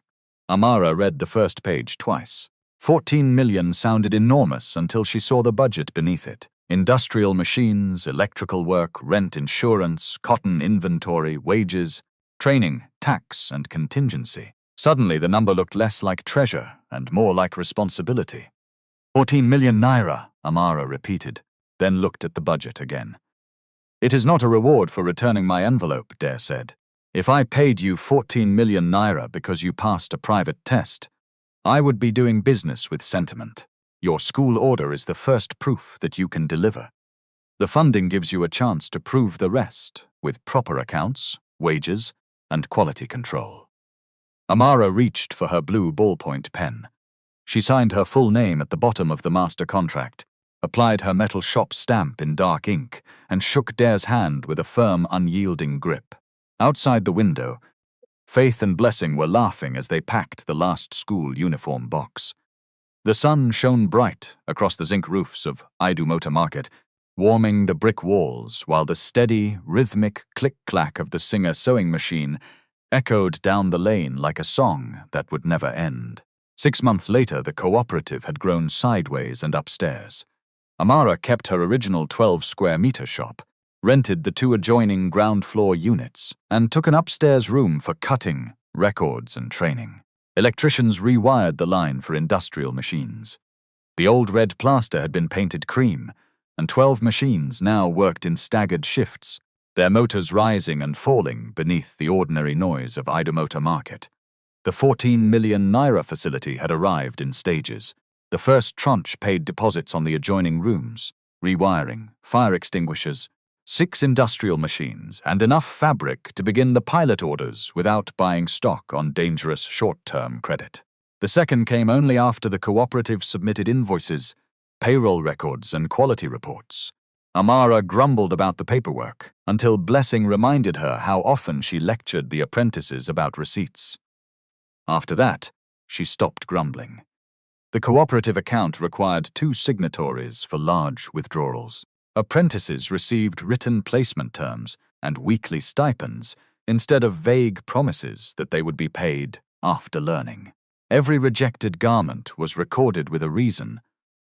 Amara read the first page twice. 14 million sounded enormous until she saw the budget beneath it. Industrial machines, electrical work, rent insurance, cotton inventory, wages, training, tax, and contingency. Suddenly, the number looked less like treasure and more like responsibility. 14 million naira, Amara repeated, then looked at the budget again. "It is not a reward for returning my envelope," Dare said. If I paid you 14 million naira because you passed a private test, I would be doing business with sentiment. Your school order is the first proof that you can deliver. The funding gives you a chance to prove the rest with proper accounts, wages, and quality control. Amara reached for her blue ballpoint pen. She signed her full name at the bottom of the master contract, applied her metal shop stamp in dark ink, and shook Dare's hand with a firm, unyielding grip. Outside the window, Faith and Blessing were laughing as they packed the last school uniform box. The sun shone bright across the zinc roofs of Idu Motor Market, warming the brick walls, while the steady, rhythmic click-clack of the Singer sewing machine echoed down the lane like a song that would never end. 6 months later, the cooperative had grown sideways and upstairs. Amara kept her original 12-square-meter shop, rented the 2 adjoining ground-floor units, and took an upstairs room for cutting, records, and training. Electricians rewired the line for industrial machines. The old red plaster had been painted cream, and 12 machines now worked in staggered shifts, their motors rising and falling beneath the ordinary noise of Idu Motor Market. The 14 million naira facility had arrived in stages. The first tranche paid deposits on the adjoining rooms, rewiring, fire extinguishers, 6 industrial machines, and enough fabric to begin the pilot orders without buying stock on dangerous short-term credit. The second came only after the cooperative submitted invoices, payroll records, and quality reports. Amara grumbled about the paperwork until Blessing reminded her how often she lectured the apprentices about receipts. After that, she stopped grumbling. The cooperative account required 2 signatories for large withdrawals. Apprentices received written placement terms and weekly stipends instead of vague promises that they would be paid after learning. Every rejected garment was recorded with a reason,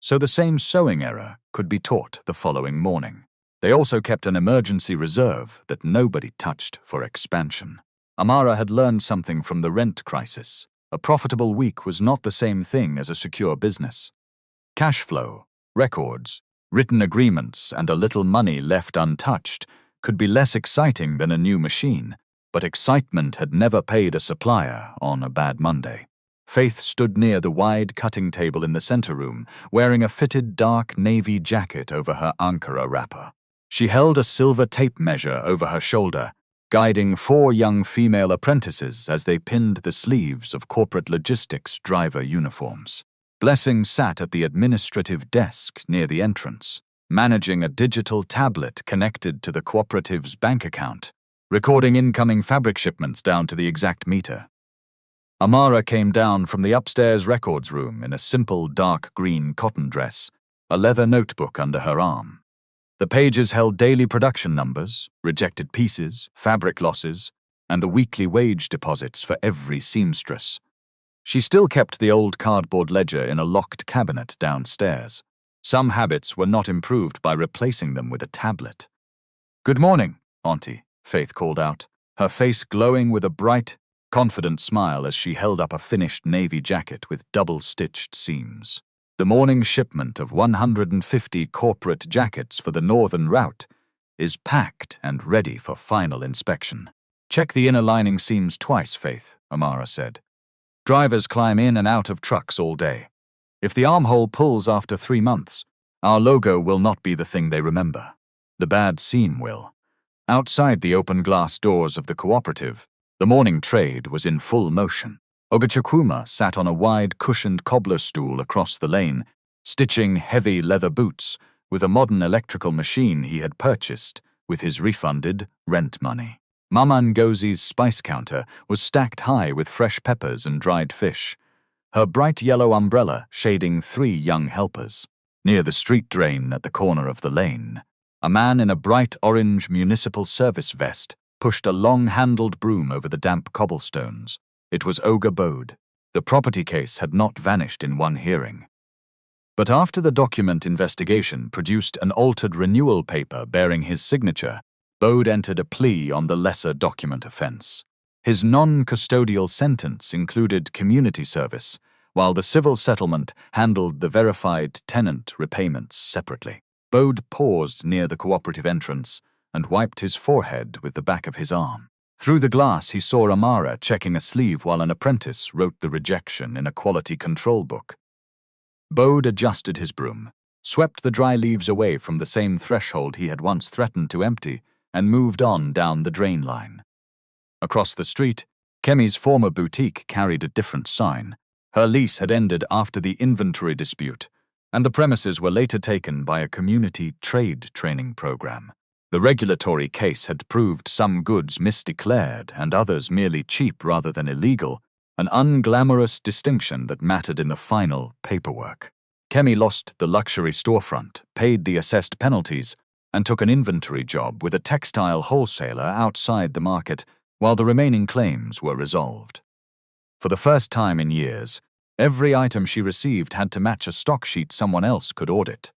so the same sewing error could be taught the following morning. They also kept an emergency reserve that nobody touched for expansion. Amara had learned something from the rent crisis. A profitable week was not the same thing as a secure business. Cash flow, records, written agreements, and a little money left untouched could be less exciting than a new machine, but excitement had never paid a supplier on a bad Monday. Faith stood near the wide cutting table in the center room, wearing a fitted dark navy jacket over her Ankara wrapper. She held a silver tape measure over her shoulder, guiding 4 young female apprentices as they pinned the sleeves of corporate logistics driver uniforms. Blessing sat at the administrative desk near the entrance, managing a digital tablet connected to the cooperative's bank account, recording incoming fabric shipments down to the exact meter. Amara came down from the upstairs records room in a simple dark green cotton dress, a leather notebook under her arm. The pages held daily production numbers, rejected pieces, fabric losses, and the weekly wage deposits for every seamstress. She still kept the old cardboard ledger in a locked cabinet downstairs. Some habits were not improved by replacing them with a tablet. "Good morning, Auntie," Faith called out, her face glowing with a bright, confident smile as she held up a finished navy jacket with double-stitched seams. The morning shipment of 150 corporate jackets for the northern route is packed and ready for final inspection. "Check the inner lining seams twice, Faith," Amara said. "Drivers climb in and out of trucks all day. If the armhole pulls after 3 months, our logo will not be the thing they remember. The bad seam will." Outside the open glass doors of the cooperative, the morning trade was in full motion. Ogachukuma sat on a wide cushioned cobbler stool across the lane, stitching heavy leather boots with a modern electrical machine he had purchased with his refunded rent money. Mama Ngozi's spice counter was stacked high with fresh peppers and dried fish, her bright yellow umbrella shading 3 young helpers. Near the street drain at the corner of the lane, a man in a bright orange municipal service vest pushed a long-handled broom over the damp cobblestones. It was Oga Bode. The property case had not vanished in one hearing. But after the document investigation produced an altered renewal paper bearing his signature, Bode entered a plea on the lesser document offense. His non-custodial sentence included community service, while the civil settlement handled the verified tenant repayments separately. Bode paused near the cooperative entrance and wiped his forehead with the back of his arm. Through the glass, he saw Amara checking a sleeve while an apprentice wrote the rejection in a quality control book. Bode adjusted his broom, swept the dry leaves away from the same threshold he had once threatened to empty, and moved on down the drain line. Across the street, Kemi's former boutique carried a different sign. Her lease had ended after the inventory dispute, and the premises were later taken by a community trade training program. The regulatory case had proved some goods misdeclared and others merely cheap rather than illegal, an unglamorous distinction that mattered in the final paperwork. Kemi lost the luxury storefront, paid the assessed penalties, and took an inventory job with a textile wholesaler outside the market while the remaining claims were resolved. For the first time in years, every item she received had to match a stock sheet someone else could audit.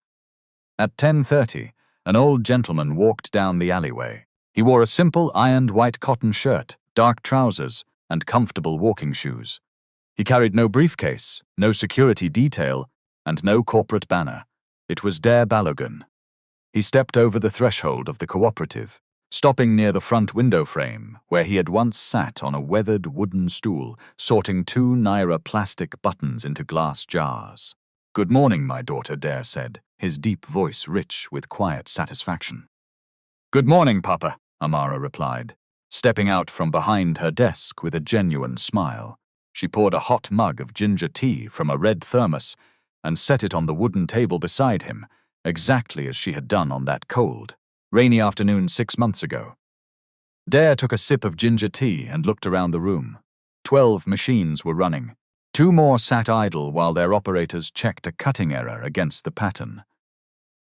At 10:30, an old gentleman walked down the alleyway. He wore a simple ironed white cotton shirt, dark trousers, and comfortable walking shoes. He carried no briefcase, no security detail, and no corporate banner. It was Dare Balogun. He stepped over the threshold of the cooperative, stopping near the front window frame where he had once sat on a weathered wooden stool, sorting 2 naira plastic buttons into glass jars. "Good morning, my daughter," Dare said, his deep voice rich with quiet satisfaction. "Good morning, Papa," Amara replied, stepping out from behind her desk with a genuine smile. She poured a hot mug of ginger tea from a red thermos and set it on the wooden table beside him, exactly as she had done on that cold, rainy afternoon 6 months ago. Dare took a sip of ginger tea and looked around the room. 12 machines were running. 2 more sat idle while their operators checked a cutting error against the pattern.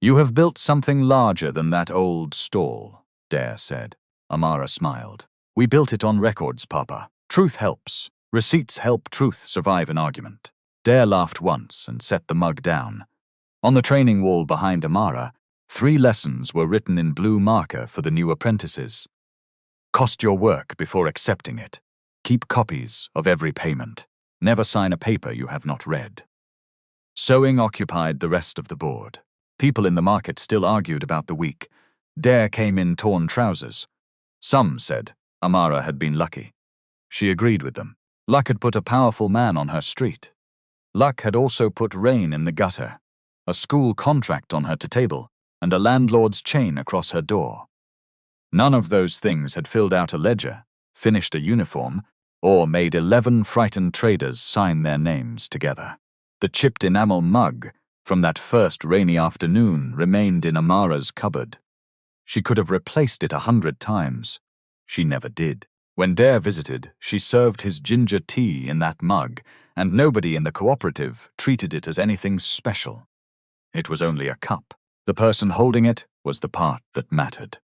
"You have built something larger than that old stall," Dare said. Amara smiled. "We built it on records, Papa. Truth helps. Receipts help truth survive an argument." Dare laughed once and set the mug down. On the training wall behind Amara, 3 lessons were written in blue marker for the new apprentices. Cost your work before accepting it. Keep copies of every payment. Never sign a paper you have not read. Sewing occupied the rest of the board. People in the market still argued about the week. Dare came in torn trousers. Some said Amara had been lucky. She agreed with them. Luck had put a powerful man on her street. Luck had also put rain in the gutter, a school contract on her table, and a landlord's chain across her door. None of those things had filled out a ledger, finished a uniform, or made 11 frightened traders sign their names together. The chipped enamel mug from that first rainy afternoon remained in Amara's cupboard. She could have replaced it 100 times. She never did. When Dare visited, she served his ginger tea in that mug, and nobody in the cooperative treated it as anything special. It was only a cup. The person holding it was the part that mattered.